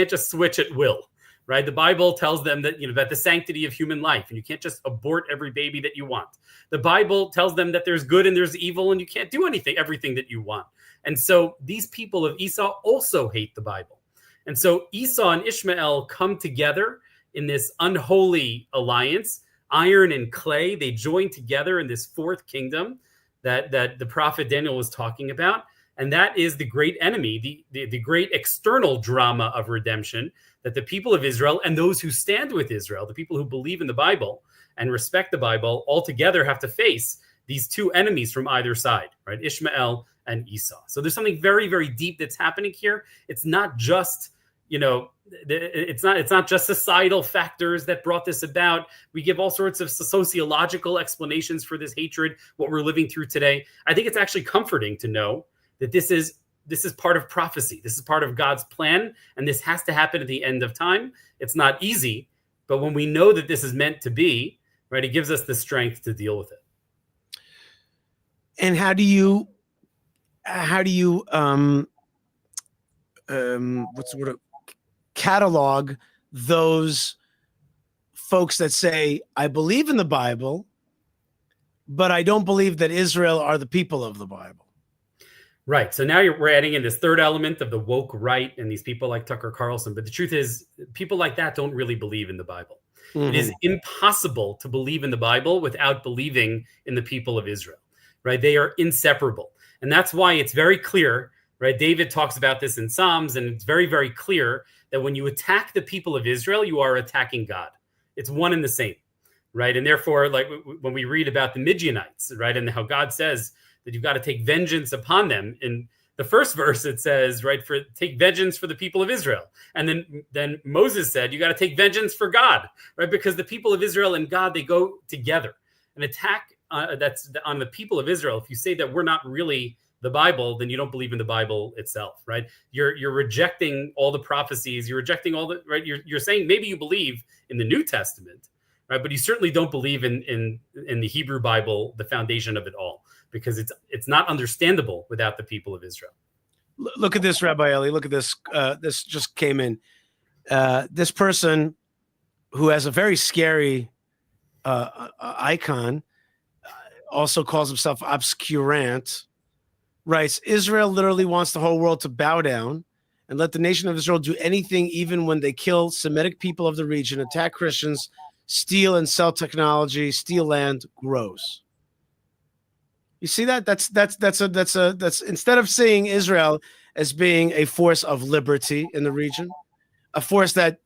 just switch at will, right? The Bible tells them that, about the sanctity of human life and you can't just abort every baby that you want. The Bible tells them that there's good and there's evil and you can't do everything that you want. And so these people of Esau also hate the Bible. And so Esau and Ishmael come together in this unholy alliance. Iron and clay, they join together in this fourth kingdom that the prophet Daniel was talking about. And that is the great enemy, the great external drama of redemption that the people of Israel and those who stand with Israel, the people who believe in the Bible and respect the Bible, all together have to face these two enemies from either side, right? Ishmael and Esau. So there's something very, very deep that's happening here. It's not just it's not just societal factors that brought this about. We give all sorts of sociological explanations for this hatred, what we're living through today. I think it's actually comforting to know that this is part of prophecy. This is part of God's plan, and this has to happen at the end of time. It's not easy, but when we know that this is meant to be, right, it gives us the strength to deal with it. And how do you catalog those folks that say, I believe in the Bible, but I don't believe that Israel are the people of the Bible? Right. So now we're adding in this third element of the woke right and these people like Tucker Carlson. But the truth is, people like that don't really believe in the Bible. It is impossible to believe in the Bible without believing in the people of Israel, right? They are inseparable. And that's why it's very clear, right? David talks about this in Psalms, and it's very, very clear that when you attack the people of Israel, you are attacking God. It's one and the same, right? And therefore, like when we read about the Midianites, right, and how God says that you've got to take vengeance upon them. In the first verse, it says, right, for take vengeance for the people of Israel. And then Moses said, you got to take vengeance for God, right? Because the people of Israel and God, they go together. An attack that's on the people of Israel, if you say that we're not really the Bible, then you don't believe in the Bible itself, right? You're rejecting all the prophecies. You're rejecting all the, right? You're saying maybe you believe in the New Testament, right? But you certainly don't believe in the Hebrew Bible, the foundation of it all, because it's not understandable without the people of Israel. Look at this, Rabbi Eli. Look at this. This just came in. This person who has a very scary icon, also calls himself obscurant, writes, Israel literally wants the whole world to bow down and let the nation of Israel do anything, even when they kill Semitic people of the region, attack Christians, steal and sell technology, steal land, grows. You see that? That's instead of seeing Israel as being a force of liberty in the region, a force that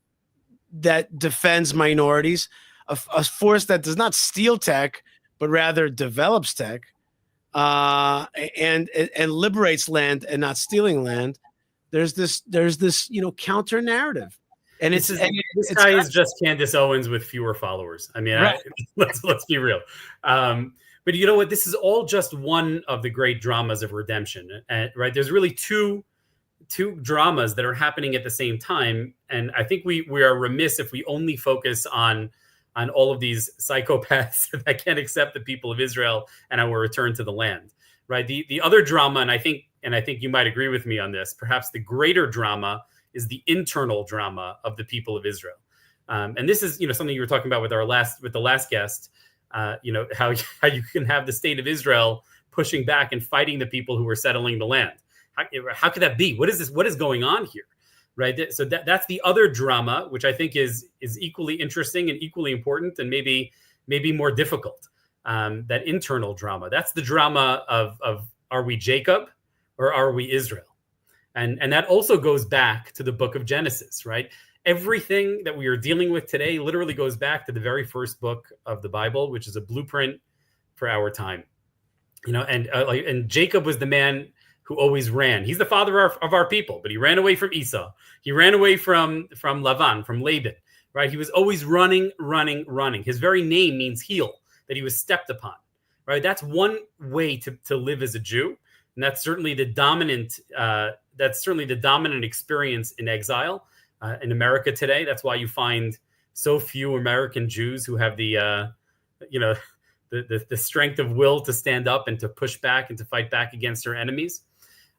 defends minorities, a force that does not steal tech, but rather develops tech, and liberates land and not stealing land. There's this counter narrative, and this guy is just Candace Owens with fewer followers. I mean, right. let's be real. But you know what? This is all just one of the great dramas of redemption, right? There's really two dramas that are happening at the same time, and I think we are remiss if we only focus on all of these psychopaths that can't accept the people of Israel and our return to the land, right? The other drama, and I think you might agree with me on this, perhaps the greater drama is the internal drama of the people of Israel, and this is something you were talking about with the last guest. How you can have the state of Israel pushing back and fighting the people who are settling the land. How could that be? What is this? What is going on here? Right. So that's the other drama, which I think is equally interesting and equally important, and maybe more difficult. That internal drama. That's the drama of are we Jacob or are we Israel? And that also goes back to the book of Genesis, right? Everything that we are dealing with today literally goes back to the very first book of the Bible, which is a blueprint for our time. And Jacob was the man who always ran. He's the father of our people, but he ran away from Esau. He ran away from Lavan, from Laban, right? He was always running. His very name means heel, that he was stepped upon, right? That's one way to live as a Jew, and that's certainly the dominant experience in exile. In America today, that's why you find so few American Jews who have the strength of will to stand up and to push back and to fight back against their enemies.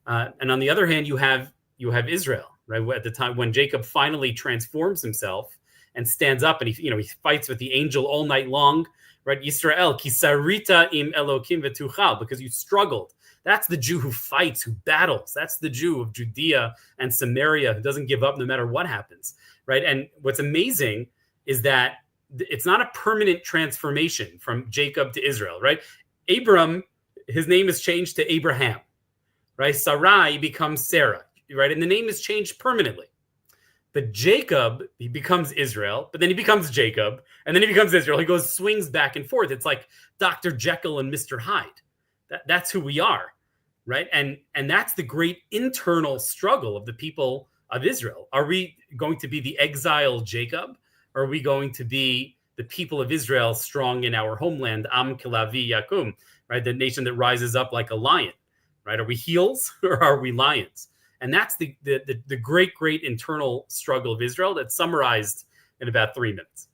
And on the other hand, you have Israel, right? At the time when Jacob finally transforms himself and stands up, and he fights with the angel all night long, right? Yisrael, ki sarita im Elokim v'tuchal, because you struggled. That's the Jew who fights, who battles. That's the Jew of Judea and Samaria who doesn't give up no matter what happens, right? And what's amazing is that it's not a permanent transformation from Jacob to Israel, right? Abram, his name is changed to Abraham, right? Sarai becomes Sarah, right? And the name is changed permanently. But Jacob, he becomes Israel, but then he becomes Jacob, and then he becomes Israel. He swings back and forth. It's like Dr. Jekyll and Mr. Hyde. That's who we are, right? And that's the great internal struggle of the people of Israel. Are we going to be the exiled Jacob? Or are we going to be the people of Israel strong in our homeland, Am Kilavi Yakum, right? The nation that rises up like a lion, right? Are we heels or are we lions? And that's the great internal struggle of Israel that's summarized in about 3 minutes.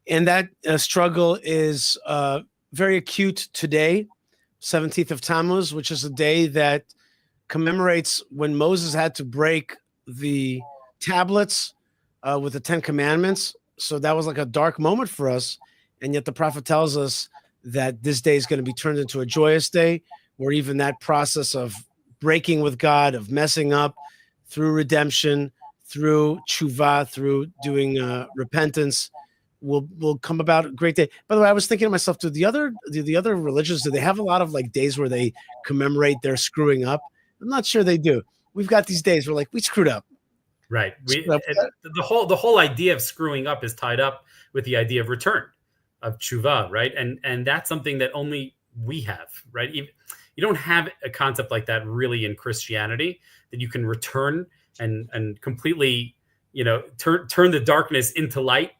And that struggle is very acute today. 17th of Tammuz, which is a day that commemorates when Moses had to break the tablets with the 10 commandments. So that was like a dark moment for us. And yet the prophet tells us that this day is going to be turned into a joyous day or even that process of breaking with God, of messing up, through redemption, through tshuva, through doing repentance, will come about a great day. By the way, I was thinking to myself, do the other religions, do they have a lot of like days where they commemorate their screwing up? I'm not sure they do. We've got these days where like we screwed up. Right. The whole idea of screwing up is tied up with the idea of return, of tshuva, right? And that's something that only we have, right? You don't have a concept like that really in Christianity, that you can return and completely, turn the darkness into light.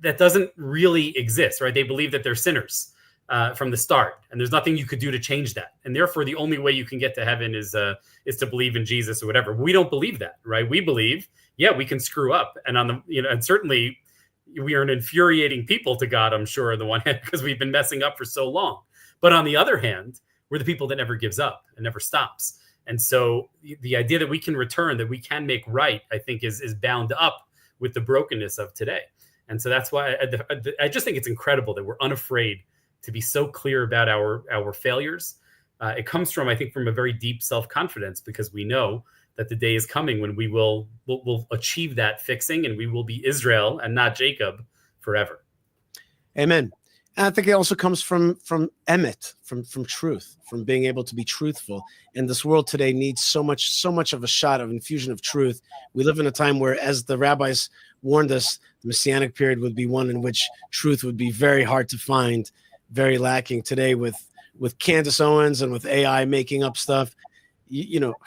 That doesn't really exist, right? They believe that they're sinners from the start, and there's nothing you could do to change that. And therefore, the only way you can get to heaven is to believe in Jesus or whatever. We don't believe that, right? We believe, we can screw up, and and certainly we are an infuriating people to God, I'm sure, on the one hand, because we've been messing up for so long. But on the other hand, we're the people that never gives up and never stops. And so the idea that we can return, that we can make right, I think is bound up with the brokenness of today. And so that's why I just think it's incredible that we're unafraid to be so clear about our failures. It comes from, I think, from a very deep self-confidence, because we know that the day is coming when we'll achieve that fixing, and we will be Israel and not Jacob forever. Amen. And I think it also comes from emet, from truth, from being able to be truthful. And this world today needs so much of a shot of infusion of truth. We live in a time where, as the rabbis warned us, the Messianic period would be one in which truth would be very hard to find, very lacking. Today, with Candace Owens and with AI making up stuff,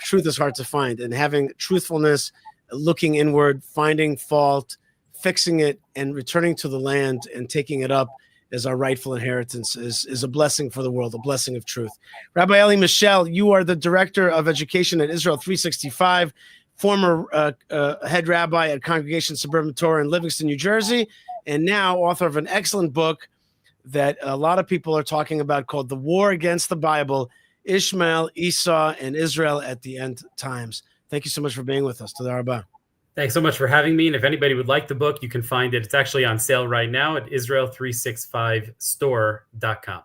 truth is hard to find. And having truthfulness, looking inward, finding fault, fixing it, and returning to the land and taking it up as our rightful inheritance is a blessing for the world, a blessing of truth. Rabbi Eli Mischel, you are the Director of Education at Israel 365, former head rabbi at Congregation Suburban Torah in Livingston, New Jersey, and now author of an excellent book that a lot of people are talking about called The War Against the Bible, Ishmael, Esau, and Israel at the End Times. Thank you so much for being with us. Toda Rabba. Thanks so much for having me. And if anybody would like the book, you can find it. It's actually on sale right now at Israel365store.com.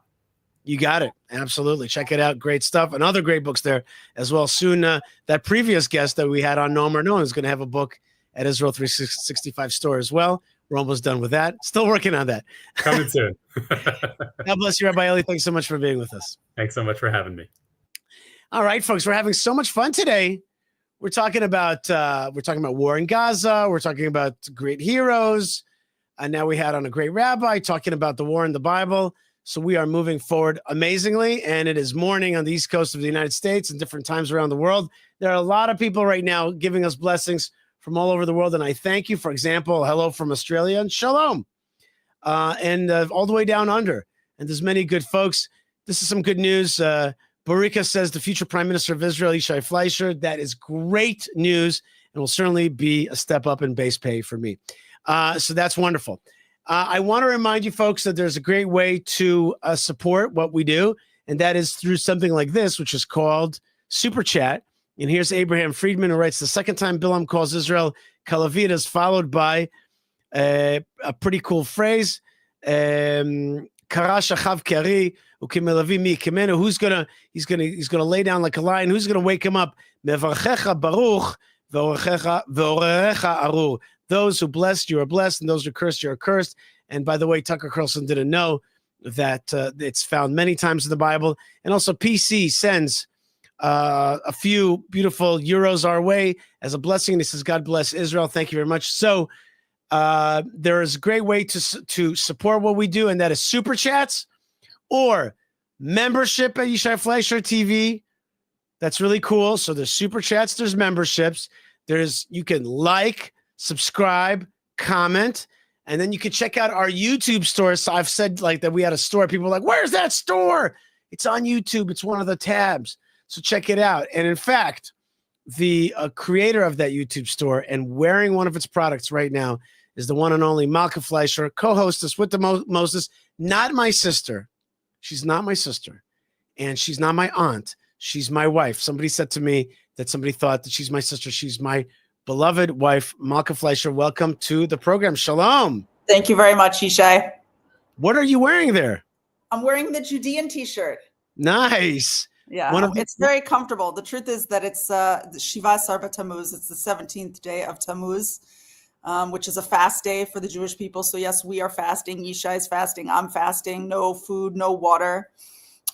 You got it. Absolutely. Check it out. Great stuff. And other great books there as well. Soon, that previous guest that we had on Noam Arnon is going to have a book at Israel 365 store as well. We're almost done with that. Still working on that. Coming soon. God bless you, Rabbi Eli. Thanks so much for being with us. Thanks so much for having me. All right, folks, we're having so much fun today. We're talking about war in Gaza. We're talking about great heroes. And now we had on a great rabbi talking about the war in the Bible. So we are moving forward amazingly. And it is morning on the East Coast of the United States and different times around the world. There are a lot of people right now giving us blessings from all over the world. And I thank you. For example, hello from Australia and shalom. And all the way down under. And there's many good folks. This is some good news. Barika says the future Prime Minister of Israel, Yishai Fleisher. That is great news and will certainly be a step up in base pay for me. So that's wonderful. I want to remind you folks that there's a great way to support what we do, and that is through something like this, which is called Super Chat. And here's Abraham Friedman, who writes, the second time Bilam calls Israel Kalavidas, followed by a pretty cool phrase. Karash Achav Kari, Ukimelavi Mi Kimenu. He's gonna lay down like a lion. Who's gonna wake him up? Mevarchecha Baruch, Veorecha Arur. Those who blessed, you are blessed, and those who cursed, you are cursed. And by the way, Tucker Carlson didn't know that it's found many times in the Bible. And also, PC sends a few beautiful euros our way as a blessing. And he says, God bless Israel. Thank you very much. So there is a great way to support what we do, and that is Super Chats or membership at Yishai Fleisher TV. That's really cool. So there's Super Chats, there's memberships. You can like, subscribe, comment, and then you can check out our YouTube store. So I've said like that we had a store. People are like, where's that store? It's on YouTube. It's one of the tabs. So check it out. And in fact, the creator of that YouTube store and wearing one of its products right now is the one and only Malkah Fleisher, co-hostess with the Moses, not my sister. She's not my sister. And she's not my aunt. She's my wife. Somebody said to me that somebody thought that she's my sister. She's my beloved wife, Malkah Fleisher. Welcome to the program. Shalom. Thank you very much, Yishai. What are you wearing there? I'm wearing the Judean t-shirt. Nice. Yeah, it's very comfortable. The truth is that it's Shiva Sarva Tammuz. It's the 17th day of Tammuz, which is a fast day for the Jewish people. So yes, we are fasting. Yishai is fasting. I'm fasting. No food, no water,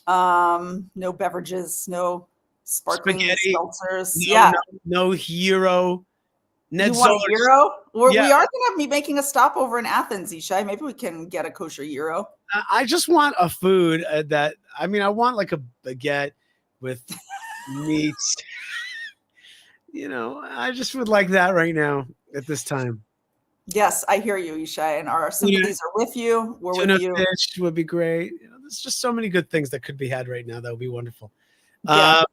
no beverages, no sparkling Spaghetti, seltzers. no hero. You want a gyro? We Yeah. are going to be making a stopover in Athens, Yishai. Maybe we can get a kosher gyro. I just want a food that, I mean, I want like a baguette with meats. I just would like that right now at this time. Yes, I hear you, Yishai, and our sympathies are with you. We're Tuna with you. fish would be great. There's just so many good things that could be had right now. That would be wonderful. Yeah.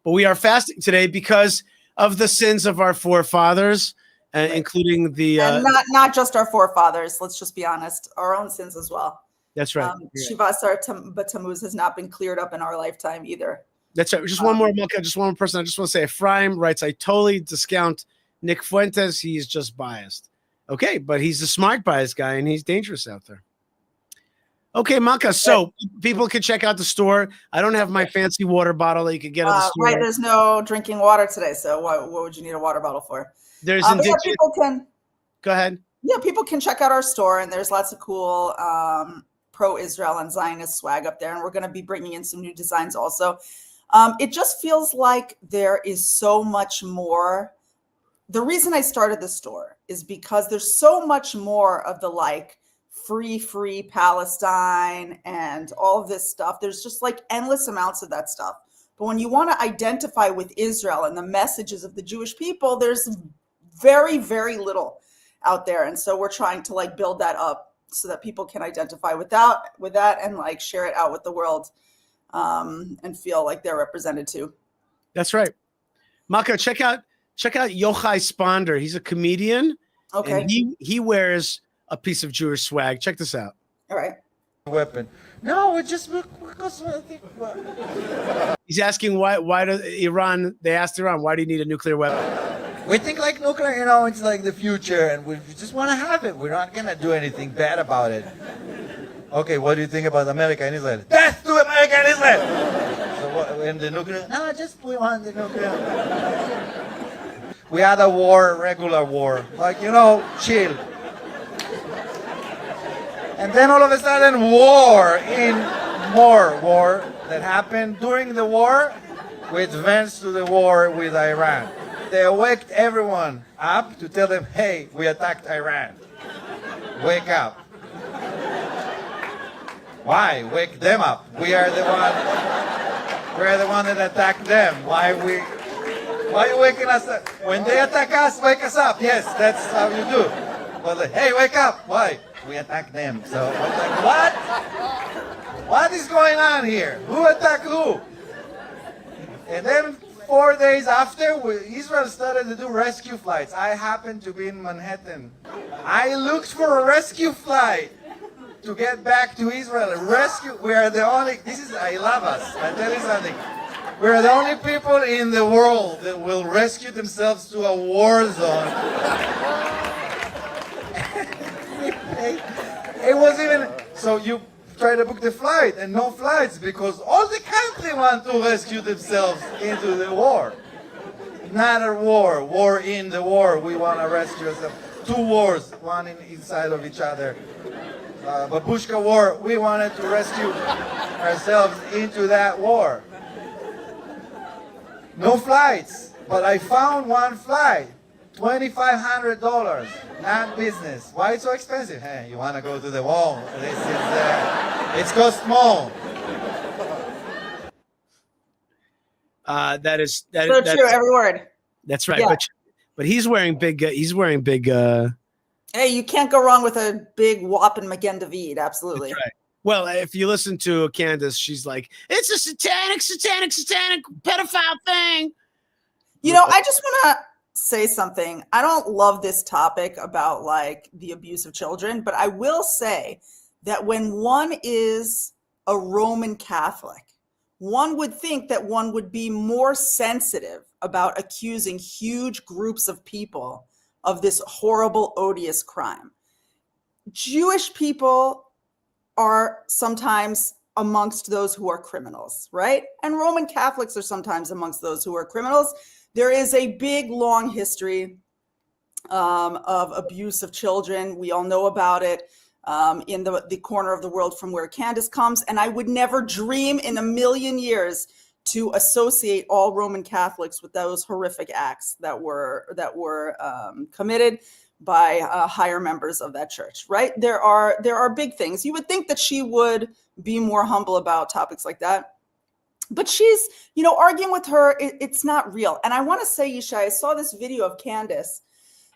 But we are fasting today because of the sins of our forefathers, including the and not just our forefathers. Let's just be honest, our own sins as well. That's right. Shiva Asar Tammuz has not been cleared up in our lifetime either. That's right. Just one more, Malkah. Just one more person. I just want to say, Ephraim writes, I totally discount Nick Fuentes. He's just biased. Okay, but he's a smart biased guy, and he's dangerous out there. Okay, Malkah. So people can check out the store. I don't have my fancy water bottle that you could get at the store. Right, there's no drinking water today, so what would you need a water bottle for? There's people can. Go ahead. Yeah, people can check out our store, and there's lots of cool pro-Israel and Zionist swag up there, and we're going to be bringing in some new designs also. It just feels like there is so much more. The reason I started the store is because there's so much more of the free Palestine and all of this stuff. There's just like endless amounts of that stuff. But when you want to identify with Israel and the messages of the Jewish people, there's very, very little out there. And so we're trying to build that up so that people can identify with that and share it out with the world. And feel like they're represented too. That's right. Malkah, check out Yishai Sponder. He's a comedian. Okay. And he wears a piece of Jewish swag. Check this out. All right. Weapon. No, it just because I think. He's asking why does Iran? They asked Iran, why do you need a nuclear weapon? We think nuclear, it's like the future, and we just want to have it. We're not gonna do anything bad about it. Okay, what do you think about America and Israel? Death to America and Israel! So what, and the nuclear? No, just we want the nuclear. We had a war, regular war. Chill. And then all of a sudden, more war that happened during the war, we advanced to the war with Iran. They waked everyone up to tell them, hey, we attacked Iran. Wake up. Why? Wake them up. We are the one that attacked them. Why are you waking us up? When they attack us, wake us up. Yes, that's how you do. Well, hey, wake up. Why? We attacked them. So I was like, what? What is going on here? Who attacked who? And then 4 days after, Israel started to do rescue flights. I happened to be in Manhattan. I looked for a rescue flight to get back to Israel. We are the only, I love us. I tell you something. We are the only people in the world that will rescue themselves to a war zone. It was even, so you try to book the flight and no flights because all the country want to rescue themselves into the war. Not a war in the war. We want to rescue ourselves. 2 wars, one inside of each other. Babushka war, we wanted to rescue ourselves into that war. No flights, but I found one flight, $2,500, not business. Why it's so expensive? Hey, you want to go to the wall? This is, it's cost more. That is so true, every word. That's right. Yeah. But he's wearing big. Hey, you can't go wrong with a big whopping Magen David. Absolutely. That's right. Well, if you listen to Candace, she's like, it's a satanic pedophile thing. I just want to say something. I don't love this topic about the abuse of children, but I will say that when one is a Roman Catholic, one would think that one would be more sensitive about accusing huge groups of people of this horrible, odious crime. Jewish people are sometimes amongst those who are criminals, right? And Roman Catholics are sometimes amongst those who are criminals. There is a big, long history of abuse of children. We all know about it in the corner of the world from where Candace comes. And I would never dream in a million years to associate all Roman Catholics with those horrific acts that were committed by higher members of that church, right? There are big things. You would think that she would be more humble about topics like that. But she's, arguing with her, it's not real. And I want to say, Yishai, I saw this video of Candace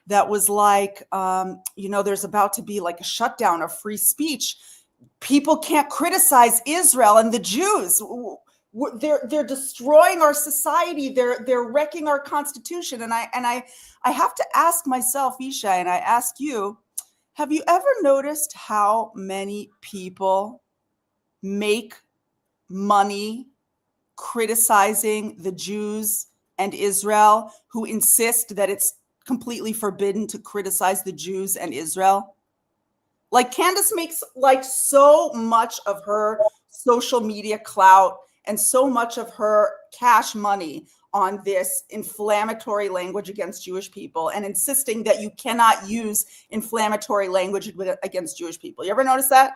that was like, there's about to be like a shutdown of free speech. People can't criticize Israel and the Jews. They're destroying our society. They're wrecking our constitution. And I have to ask myself, Yishai, and I ask you, have you ever noticed how many people make money criticizing the Jews and Israel, who insist that it's completely forbidden to criticize the Jews and Israel? Like, Candace makes like so much of her social media clout and so much of her cash money on this inflammatory language against Jewish people and insisting that you cannot use inflammatory language against Jewish people. You ever notice that?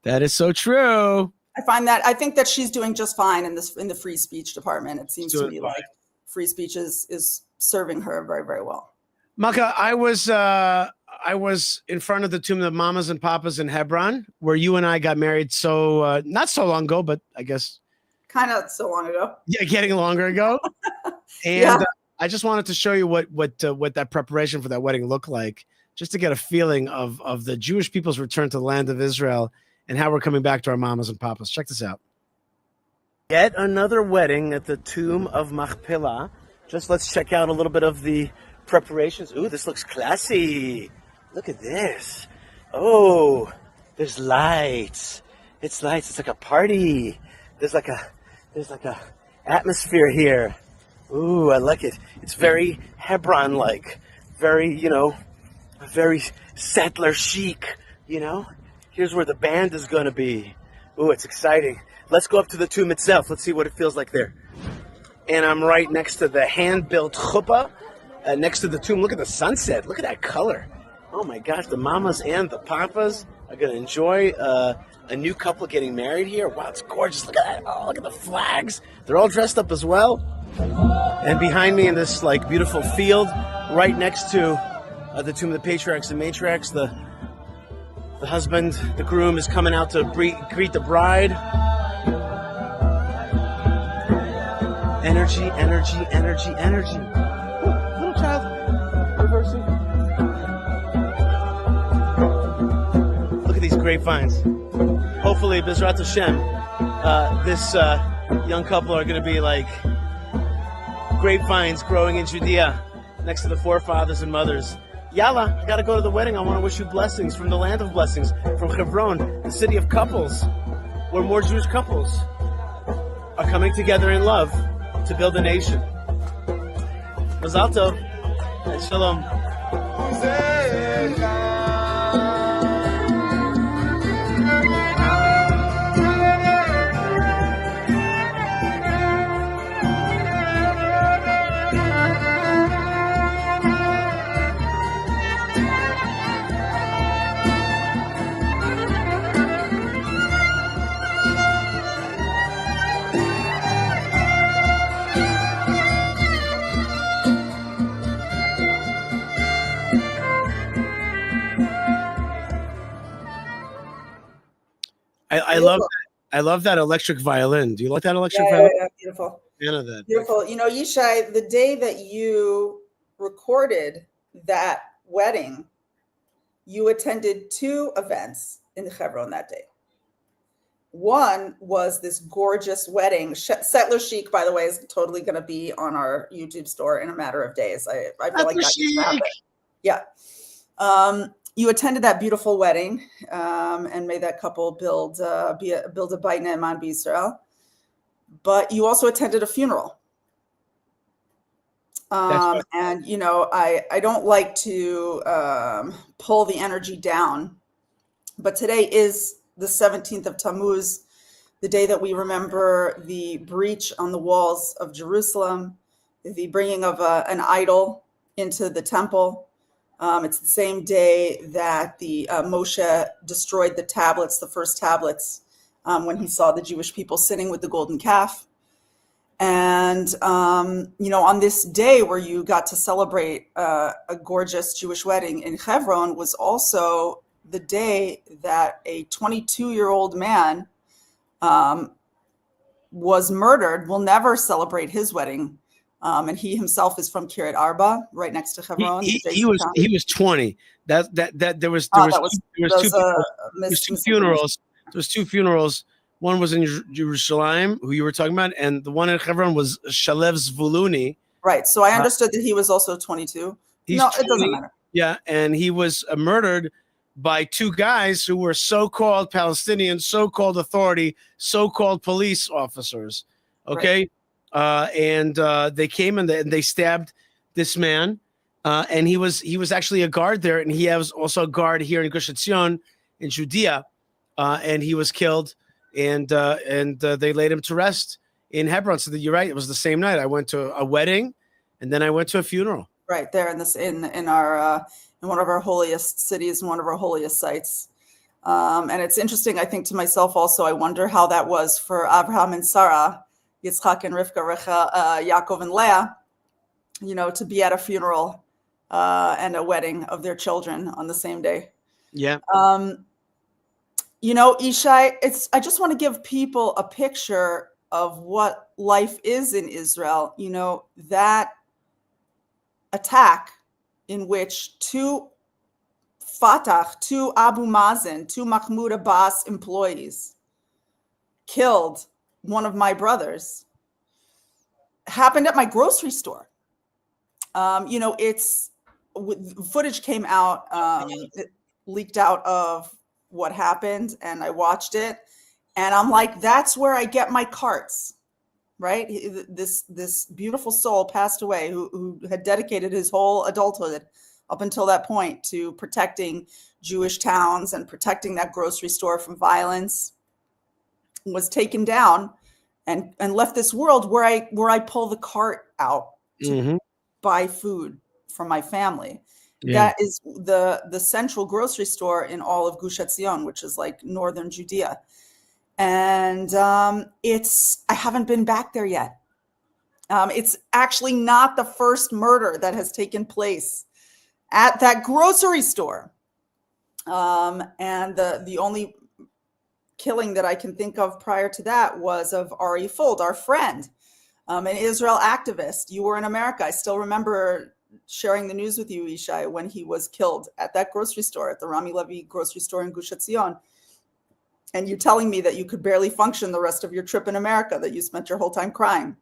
That is so true. I think that she's doing just fine in the free speech department. It seems to me like free speech is serving her very, very well. Malkah, I was in front of the tomb of the mamas and papas in Hebron, where you and I got married. So not so long ago, but I guess kind of so long ago. Yeah, getting longer ago. And I just wanted to show you what that preparation for that wedding looked like, just to get a feeling of the Jewish people's return to the land of Israel and how we're coming back to our mamas and papas. Check this out. Yet another wedding at the tomb of Machpelah. Just let's check out a little bit of the preparations. Ooh, this looks classy. Look at this. Oh, there's lights. It's lights. It's like a party. There's like a atmosphere here. Ooh, I like it. It's very Hebron-like. Very, very settler chic, Here's where the band is going to be. Ooh, it's exciting. Let's go up to the tomb itself. Let's see what it feels like there. And I'm right next to the hand-built chuppah, next to the tomb. Look at the sunset. Look at that color. Oh my gosh, the mamas and the papas are going to enjoy a new couple getting married here. Wow, it's gorgeous. Look at that. Oh, look at the flags. They're all dressed up as well. And behind me in this beautiful field, right next to the tomb of the patriarchs and matriarchs, the husband, the groom, is coming out to greet the bride. Energy, energy, energy, energy. Ooh, little child reversing. Look at these grapevines. Hopefully, B'ezrat Hashem, this young couple are going to be like grapevines growing in Judea next to the forefathers and mothers. Yalla, I got to go to the wedding. I want to wish you blessings from the land of blessings, from Hebron, the city of couples, where more Jewish couples are coming together in love to build a nation. Mazal tov and shalom. I love that electric violin. Do you like that electric violin? Yeah, beautiful. Fan of that. Beautiful. Yishai, the day that you recorded that wedding, you attended two events in Hebron that day. One was this gorgeous wedding. Settler Chic, by the way, is totally going to be on our YouTube store in a matter of days. I feel like that needs to happen. Yeah. You attended that beautiful wedding and made that couple build a Beit Ne'eman b'Yisrael. But you also attended a funeral. And, I don't like to pull the energy down, but today is the 17th of Tammuz, the day that we remember the breach on the walls of Jerusalem, the bringing of an idol into the temple. It's the same day that the Moshe destroyed the tablets, the first tablets, when he saw the Jewish people sitting with the golden calf. And, on this day where you got to celebrate a gorgeous Jewish wedding in Hebron was also the day that a 22-year-old man was murdered. We'll never celebrate his wedding. And he himself is from Kiryat Arba, right next to Hebron. He was 20. There was two funerals. There was two funerals. One was in Jerusalem, who you were talking about, and the one in Hebron was Shalev Zvuluni. Right. So I understood that he was also 22. No, 20, it doesn't matter. Yeah, and he was murdered by two guys who were so-called Palestinian, so-called authority, so-called police officers. Okay, and they came and they stabbed this man, and he was actually a guard there, and he was also a guard here in Gush Etzion in Judea, and he was killed. And they laid him to rest in Hebron. So that you're right. It was the same night. I went to a wedding, and then I went to a funeral. Right there in our in one of our holiest cities, and one of our holiest sites. And it's interesting. I think to myself also. I wonder how that was for Abraham and Sarah, Yitzchak and Rivka, Yaakov and Leah. To be at a funeral and a wedding of their children on the same day. Yeah. Yishai, I just want to give people a picture of what life is in Israel. That attack in which two Fatah, two Abu Mazen, two Mahmoud Abbas employees killed one of my brothers happened at my grocery store. It's footage came out, it leaked out of what happened, and I watched it, and I'm like, that's where I get my carts, right? This beautiful soul passed away who had dedicated his whole adulthood up until that point to protecting Jewish towns and protecting that grocery store from violence, was taken down and left this world where I pull the cart out to buy food for my family. Yeah. That is the central grocery store in all of Gush Etzion, which is like northern Judea. And I haven't been back there yet. It's actually not the first murder that has taken place at that grocery store. And the only killing that I can think of prior to that was of Ari Fold, our friend, an Israel activist. You were in America. I still remember sharing the news with you, Yishai, when he was killed at that grocery store, at the Rami Levy grocery store in Gush Etzion. And you telling me that you could barely function the rest of your trip in America, that you spent your whole time crying.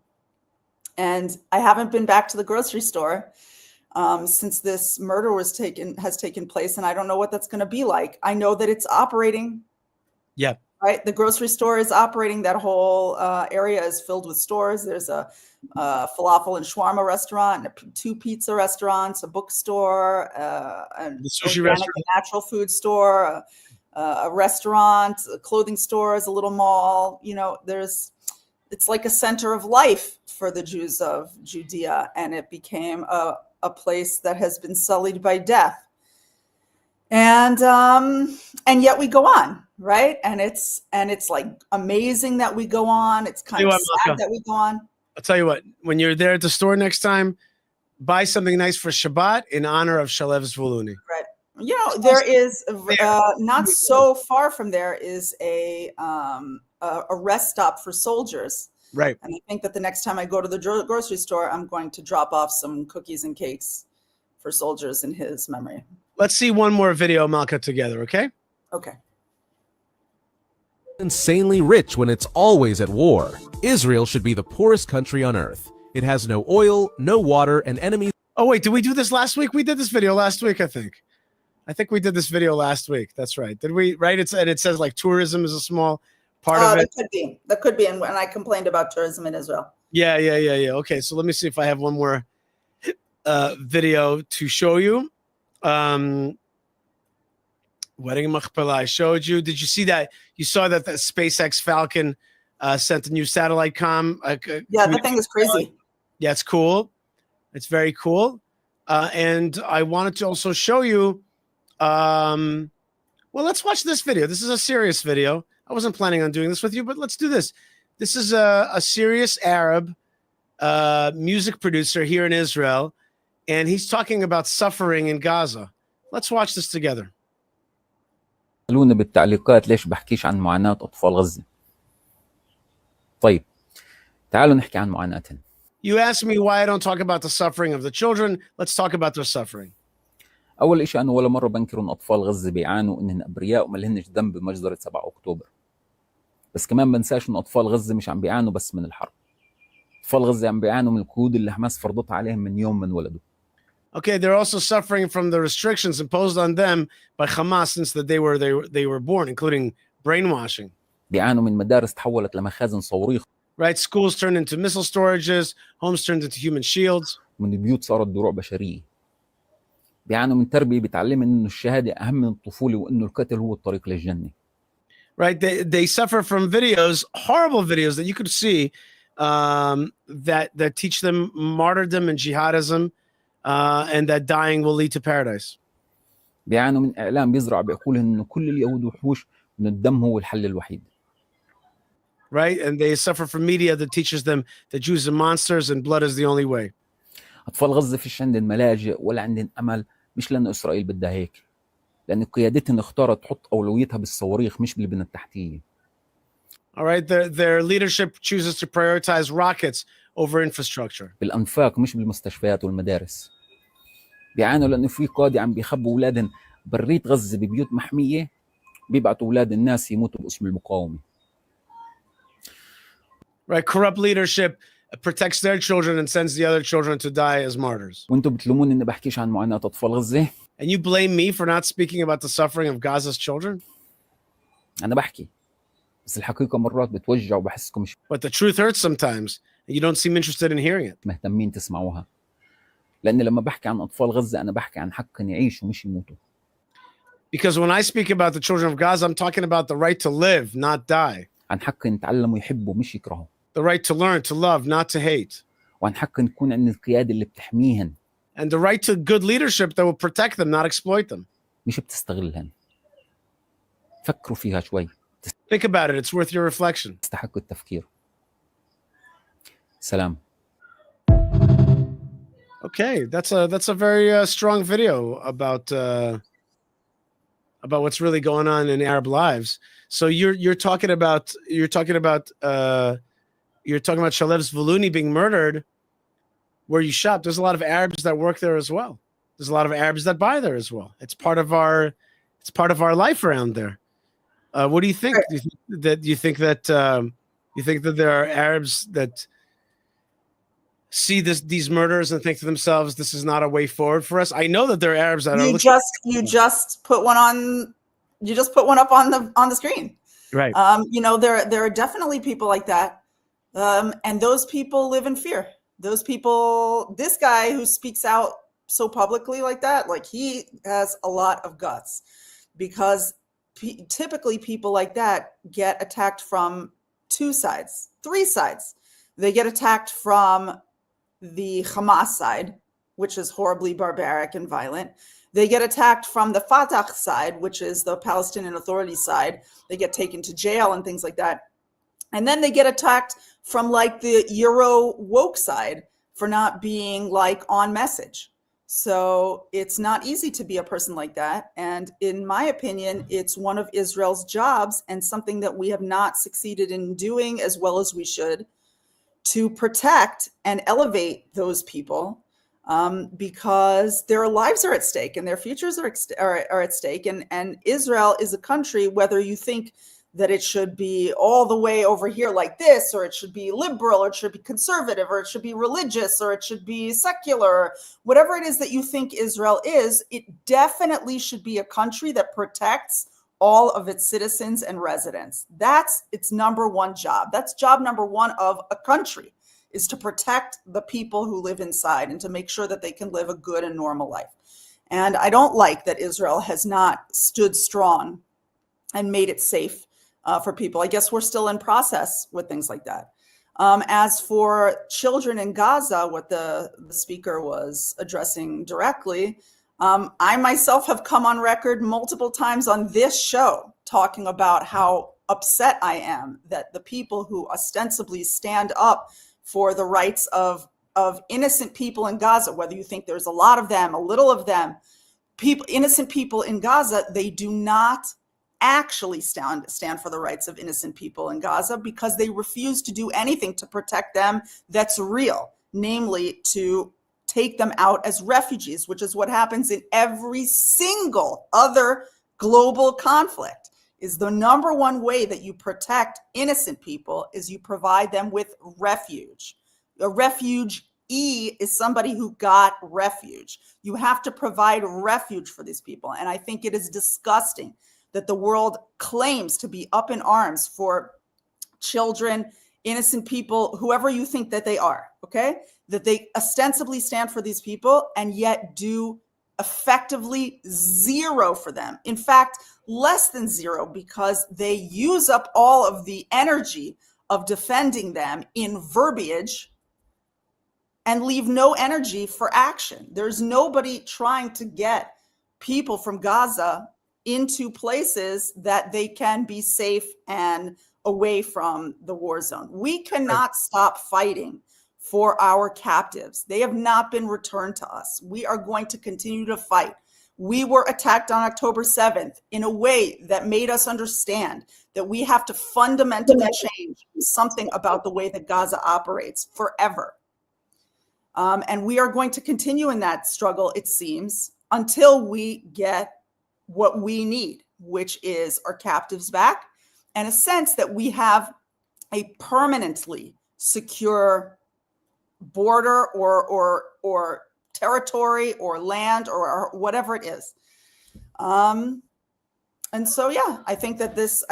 And I haven't been back to the grocery store since this murder has taken place. And I don't know what that's going to be like. I know that it's operating. Yeah. Right. The grocery store is operating. That whole area is filled with stores. There's a falafel and shawarma restaurant, two pizza restaurants, a bookstore, an sushi organic restaurant, and natural food store, a restaurant, clothing stores, a little mall. It's like a center of life for the Jews of Judea, and it became a place that has been sullied by death. And yet we go on, right? And it's like amazing that we go on. It's kind of sad that we go on. I'll tell you what, when you're there at the store next time, buy something nice for Shabbat in honor of Shalev Zvuluni. Right. There is not so far from there is a rest stop for soldiers. Right. And I think that the next time I go to the grocery store, I'm going to drop off some cookies and cakes for soldiers in his memory. Let's see one more video, Malkah, together, okay? Okay. Insanely rich when it's always at war. Israel should be the poorest country on earth. It has no oil, no water, and enemies. Oh, wait, did we do this last week? We did this video last week, I think. I think we did this video last week. That's right. Did we? Right? It says like tourism is a small part of it. That could be. And I complained about tourism in Israel. Yeah. Okay, so let me see if I have one more video to show you. Wedding Machpelah, I showed you. Did you see that? You saw that the SpaceX Falcon sent a new satellite Yeah, the thing is crazy. Yeah, it's cool. It's very cool. And I wanted to also show you, well, let's watch this video. This is a serious video. I wasn't planning on doing this with you, but let's do this. This is a serious Arab music producer here in Israel, and he's talking about suffering in Gaza. Let's watch this together. سألونا بالتعليقات ليش بحكيش عن معاناة أطفال غزة. طيب تعالوا نحكي عن معاناتهم. You asked me why I don't talk about the suffering of the children. Let's talk about their suffering. أول إشي أنا ولا مرة بنكر إن أطفال غزة بيعانوا إنهم أبرياء وما لهنش ذنب بمجزرة 7 أكتوبر. بس كمان بنساش إن أطفال غزة مش عم بيعانوا بس من الحرب. أطفال غزة عم بيعانوا من القيود اللي حماس فرضتها عليهم من يوم من ولدوا. Okay, they're also suffering from the restrictions imposed on them by Hamas since that they were born, including brainwashing. بيعانوا من مدارس تحولت لمخازن صواريخ. Right, schools turned into missile storages, homes turned into human shields. من بيوت صارت دروع بشرية. بيعانوا من تربية بتعلمهم إنه الشهادة أهم من الطفولة وإنه القتل هو الطريق للجنة. Right, they suffer from videos, horrible videos that you could see that teach them martyrdom and jihadism. And that dying will lead to paradise. بيعانوا من إعلام بيزرع بعقولهم إنه كل اليهود وحوش وإن الدم هو الحل الوحيد. Right, and they suffer from media that teaches them that Jews are monsters and blood is the only way. أطفال غزة فيش عندهم ملاجئ ولا عندهم أمل، مش لأن إسرائيل بدها هيك، لأن قيادتهم اختارت تحط أولويتها بالصواريخ مش بالبنى التحتية. All right, their leadership chooses to prioritize rockets over infrastructure. بالأنفاق مش بالمستشفيات والمدارس. بيعانوا لأنه في قادة عم بيخبوا أولادهم بريت غزة ببيوت محمية، بيبعتوا أولاد الناس يموتوا باسم المقاومة. Right, corrupt leadership protects their children and sends the other children to die as martyrs. وأنتم بتلوموني إني بحكيش عن معاناة أطفال غزة. And you blame me for not speaking about the suffering of Gaza's children? أنا بحكي، بس الحقيقة مرات بتوجع وبحسكم مش. But the truth hurts sometimes, and you don't seem interested in hearing it. مهتمين تسمعوها. لأن لما بحكي عن أطفال غزة أنا بحكي عن حق يعيشوا مش يموتوا. Because when I speak about the children of Gaza, I'm talking about the right to live, not die. عن حق يتعلموا يحبوا مش يكرهوا. The right to learn, to love, not to hate. وعن حق نكون عندنا القيادة اللي بتحميهن. And the right to good leadership that will protect them, not exploit them. مش بتستغلهن. فكروا فيها شوي. Think about it. It's worth your reflection. تستحق التفكير. سلام. Okay, that's a very strong video about what's really going on in Arab lives. So you're talking about Shalev's Voluni being murdered where you shop. There's a lot of Arabs that work there as well. There's a lot of Arabs that buy there as well. It's part of our life around there. What do you think? Do you think that there are Arabs that see these murders and think to themselves, this is not a way forward for us? I know that there are Arabs that you just put one up on the screen. Right. There are definitely people like that. And those people live in fear. Those people, this guy who speaks out so publicly like that, like he has a lot of guts, because typically people like that get attacked from 2 sides, 3 sides. They get attacked from the Hamas side, which is horribly barbaric and violent. They get attacked from the Fatah side, which is the Palestinian Authority side. They get taken to jail and things like that. And then they get attacked from like the Euro woke side for not being like on message. So it's not easy to be a person like that. And in my opinion, it's one of Israel's jobs and something that we have not succeeded in doing as well as we should, to protect and elevate those people, because their lives are at stake and their futures are at stake. And Israel is a country, whether you think that it should be all the way over here like this, or it should be liberal, or it should be conservative, or it should be religious, or it should be secular, whatever it is that you think Israel is, it definitely should be a country that protects all of its citizens and residents. That's its number one job. That's job number one of a country, is to protect the people who live inside and to make sure that they can live a good and normal life. And I don't like that Israel has not stood strong and made it safe for people. I guess we're still in process with things like that. As for children in Gaza, what the speaker was addressing directly, I myself have come on record multiple times on this show talking about how upset I am that the people who ostensibly stand up for the rights of innocent people in Gaza, whether you think there's a lot of them, a little of them, innocent people in Gaza, they do not actually stand for the rights of innocent people in Gaza because they refuse to do anything to protect them that's real, namely to take them out as refugees, which is what happens in every single other global conflict. Is the number one way that you protect innocent people is you provide them with refuge. A refugee is somebody who got refuge. You have to provide refuge for these people. And I think it is disgusting that the world claims to be up in arms for children, innocent people, whoever you think that they are, okay? That they ostensibly stand for these people and yet do effectively zero for them. In fact, less than zero, because they use up all of the energy of defending them in verbiage and leave no energy for action. There's nobody trying to get people from Gaza into places that they can be safe and away from the war zone. We cannot stop fighting for our captives. They have not been returned to us. We are going to continue to fight. We were attacked on October 7th in a way that made us understand that we have to fundamentally change something about the way that Gaza operates forever. And we are going to continue in that struggle, it seems, until we get what we need, which is our captives back, and a sense that we have a permanently secure border or territory or land or whatever it is. And so, yeah, I think that this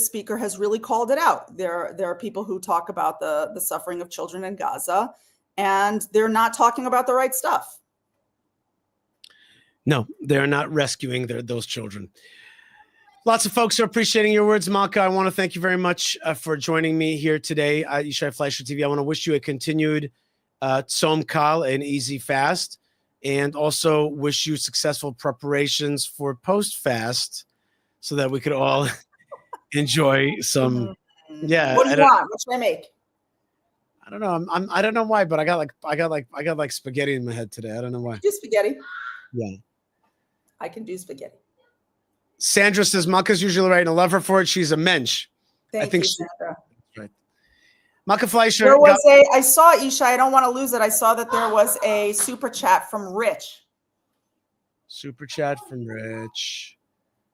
speaker has really called it out. There are people who talk about the suffering of children in Gaza, and they're not talking about the right stuff. No, they're not rescuing those children. Lots of folks are appreciating your words, Malkah. I want to thank you very much for joining me here today at Yishai Fleisher TV. I want to wish you a continued Tzom Kal, an easy fast, and also wish you successful preparations for post-fast so that we could all enjoy some. Yeah. What do you want? What should I make? I don't know. I don't know why, but I got like spaghetti in my head today. I don't know why. Do spaghetti. Yeah. I can do spaghetti. Sandra says Malkah's usually right, and I love her for it. She's a mensch. Thank you, Sandra. Right. Malkah Fleisher. There was I saw Yishai. I don't want to lose it. I saw that there was a super chat from Rich. Super chat from Rich.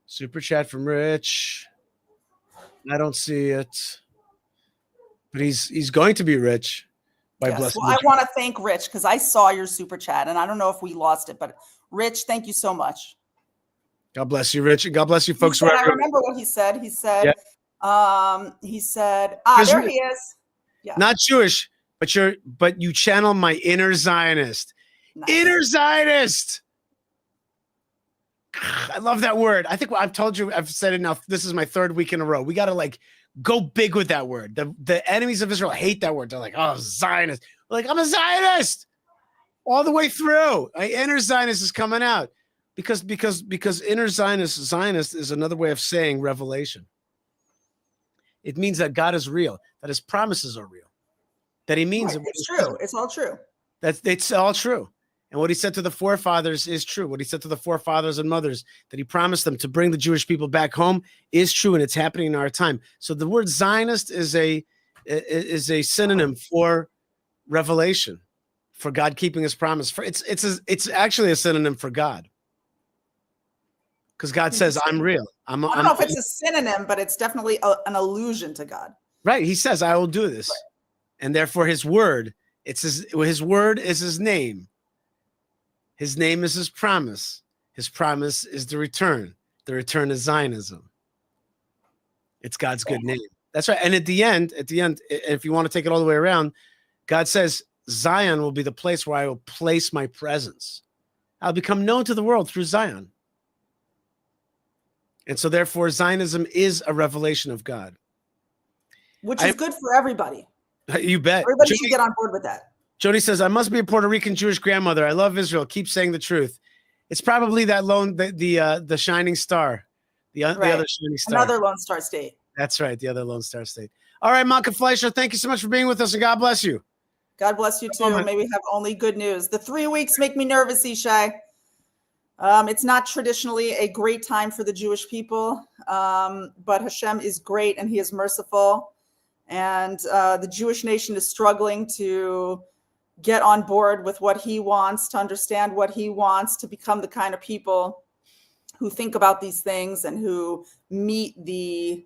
Super chat from Rich. I don't see it, but he's going to be rich by blessing. Well, I want to thank Rich because I saw your super chat, and I don't know if we lost it, but Rich, thank you so much. God bless you, Rich. God bless you, folks. I remember what he said. He said, there he is. Yeah. Not Jewish, but you channel my inner Zionist. Nice. Inner Zionist. I love that word. I think I've told you, I've said it now. This is my third week in a row. We got to go big with that word. The enemies of Israel hate that word. They're like, oh, Zionist. We're like, I'm a Zionist all the way through. Inner Zionist is coming out because inner Zionist is another way of saying revelation. It means that God is real, that his promises are real, that he means it. It's true. It's all true. It's all true. And what he said to the forefathers is true. What he said to the forefathers and mothers, that he promised them to bring the Jewish people back home, is true, and it's happening in our time. So the word Zionist is a synonym for revelation, for God keeping his promise. It's actually a synonym for God, because God says, "I'm real." I don't know if it's a synonym, but it's definitely an allusion to God. Right? He says, "I will do this," right. And therefore, his word. His word is his name. His name is his promise. His promise is the return. The return is Zionism. It's God's good name. That's right. And at the end, if you want to take it all the way around, God says, Zion will be the place where I will place my presence. I'll become known to the world through Zion. And so therefore, Zionism is a revelation of God. Which is good for everybody. You bet. Everybody should get on board with that. Jody says, I must be a Puerto Rican Jewish grandmother. I love Israel. Keep saying the truth. It's probably that the shining star. The other shining star. Another Lone Star State. That's right. The other Lone Star State. All right, Malkah Fleisher, thank you so much for being with us, and God bless you. God bless you too. May we have only good news. The 3 weeks make me nervous, Yishai. It's not traditionally a great time for the Jewish people, but Hashem is great and he is merciful. And the Jewish nation is struggling to get on board with what he wants, to understand what he wants, to become the kind of people who think about these things and who meet the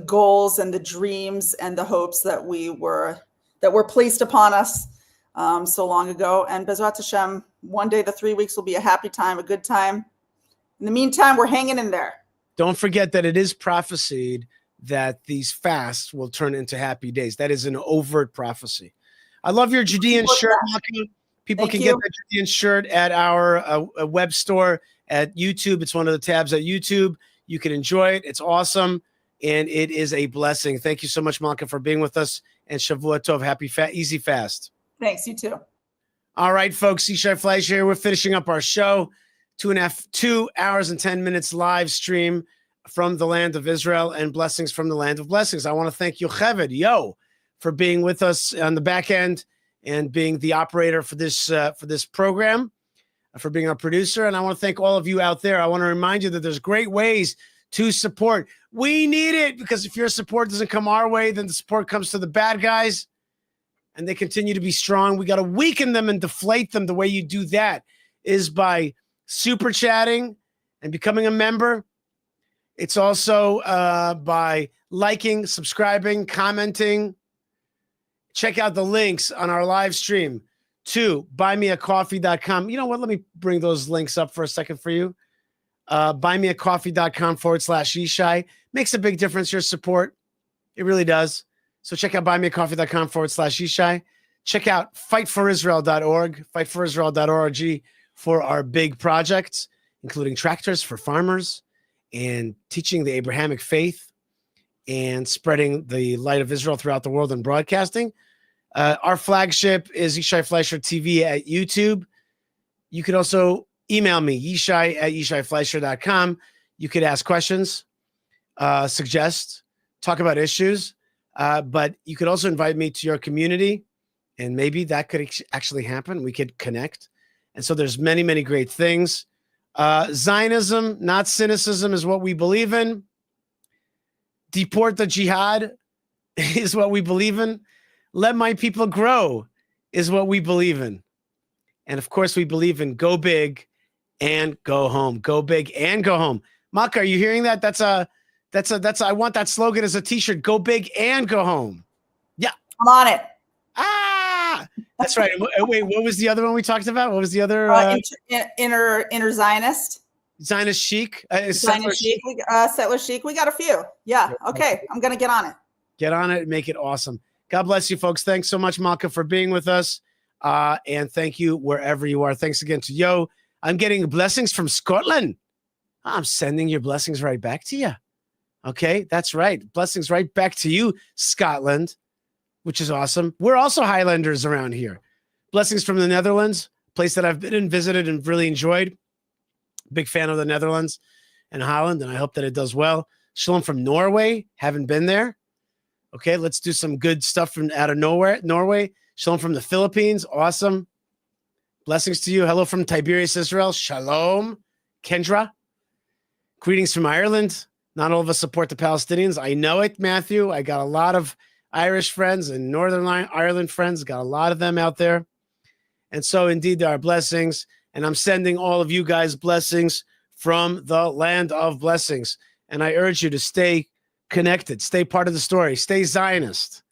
goals and the dreams and the hopes that were placed upon us so long ago. And Bezrat Hashem, one day the 3 weeks will be a happy time, a good time. In the meantime, we're hanging in there. Don't forget that it is prophesied that these fasts will turn into happy days. That is an overt prophecy. I love your Judean shirt, Malkah. People can get that Judean shirt at our web store at YouTube. It's one of the tabs at YouTube. You can enjoy it. It's awesome. And it is a blessing. Thank you so much, Malkah, for being with us. And Shavua Tov. Happy, easy fast. Thanks. You too. All right, folks. Yishai Fleisher here. We're finishing up our show. 2 hours and 10 minutes live stream from the land of Israel and blessings from the land of blessings. I want to thank Yocheved, for being with us on the back end and being the operator for this program, for being our producer. And I want to thank all of you out there. I want to remind you that there's great ways to support. We need it, because if your support doesn't come our way, then the support comes to the bad guys and they continue to be strong. We got to weaken them and deflate them. The way you do that is by super chatting and becoming a member. It's also by liking, subscribing, commenting. Check out the links on our live stream to buymeacoffee.com. You know what? Let me bring those links up for a second for you. Buymeacoffee.com/Yishai. Makes a big difference, your support. It really does. So check out buymeacoffee.com/Yishai. Check out fightforisrael.org, fightforisrael.org for our big projects, including tractors for farmers and teaching the Abrahamic faith and spreading the light of Israel throughout the world and broadcasting. Our flagship is Yishai Fleisher TV at YouTube. You could also email me, yishai@yishaifleisher.com. You could ask questions, suggest, talk about issues, but you could also invite me to your community, and maybe that could actually happen. We could connect. And so there's many, many great things. Zionism, not cynicism, is what we believe in. Deport the jihad is what we believe in. Let my people grow is what we believe in. And of course, we believe in go big and go home. Go big and go home. Malkah, are you hearing that? I want that slogan as a t-shirt. Go big and go home. Yeah. I'm on it. That's right. Wait, what was the other one we talked about? What was the other? Inner Zionist. Zionist chic. Zionist chic. Settler chic. We got a few. Yeah. Okay. I'm going to get on it. Get on it and make it awesome. God bless you, folks. Thanks so much, Malkah, for being with us. And thank you wherever you are. Thanks again to Yo. I'm getting blessings from Scotland. I'm sending your blessings right back to you. Okay, that's right. Blessings right back to you, Scotland, which is awesome. We're also Highlanders around here. Blessings from the Netherlands, place that I've been and visited and really enjoyed. Big fan of the Netherlands and Holland, and I hope that it does well. Shalom from Norway. Haven't been there. Okay, let's do some good stuff from out of Norway. Shalom from the Philippines. Awesome. Blessings to you. Hello from Tiberias, Israel. Shalom. Kendra. Greetings from Ireland. Not all of us support the Palestinians. I know it, Matthew. I got a lot of Irish friends and Northern Ireland friends. Got a lot of them out there. And so indeed there are blessings. And I'm sending all of you guys blessings from the land of blessings. And I urge you to stay connected. Stay part of the story. Stay Zionist.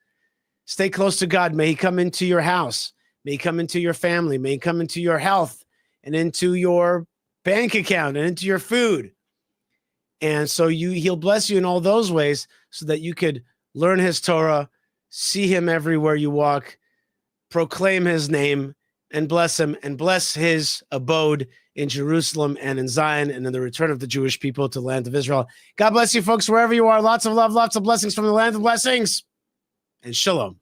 Stay close to God. May he come into your house. May he come into your family. May he come into your health and into your bank account and into your food. And so he'll bless you in all those ways so that you could learn his Torah, see him everywhere you walk, proclaim his name, and bless him and bless his abode in Jerusalem and in Zion and in the return of the Jewish people to the land of Israel. God bless you folks wherever you are. Lots of love, lots of blessings from the land of blessings, and shalom.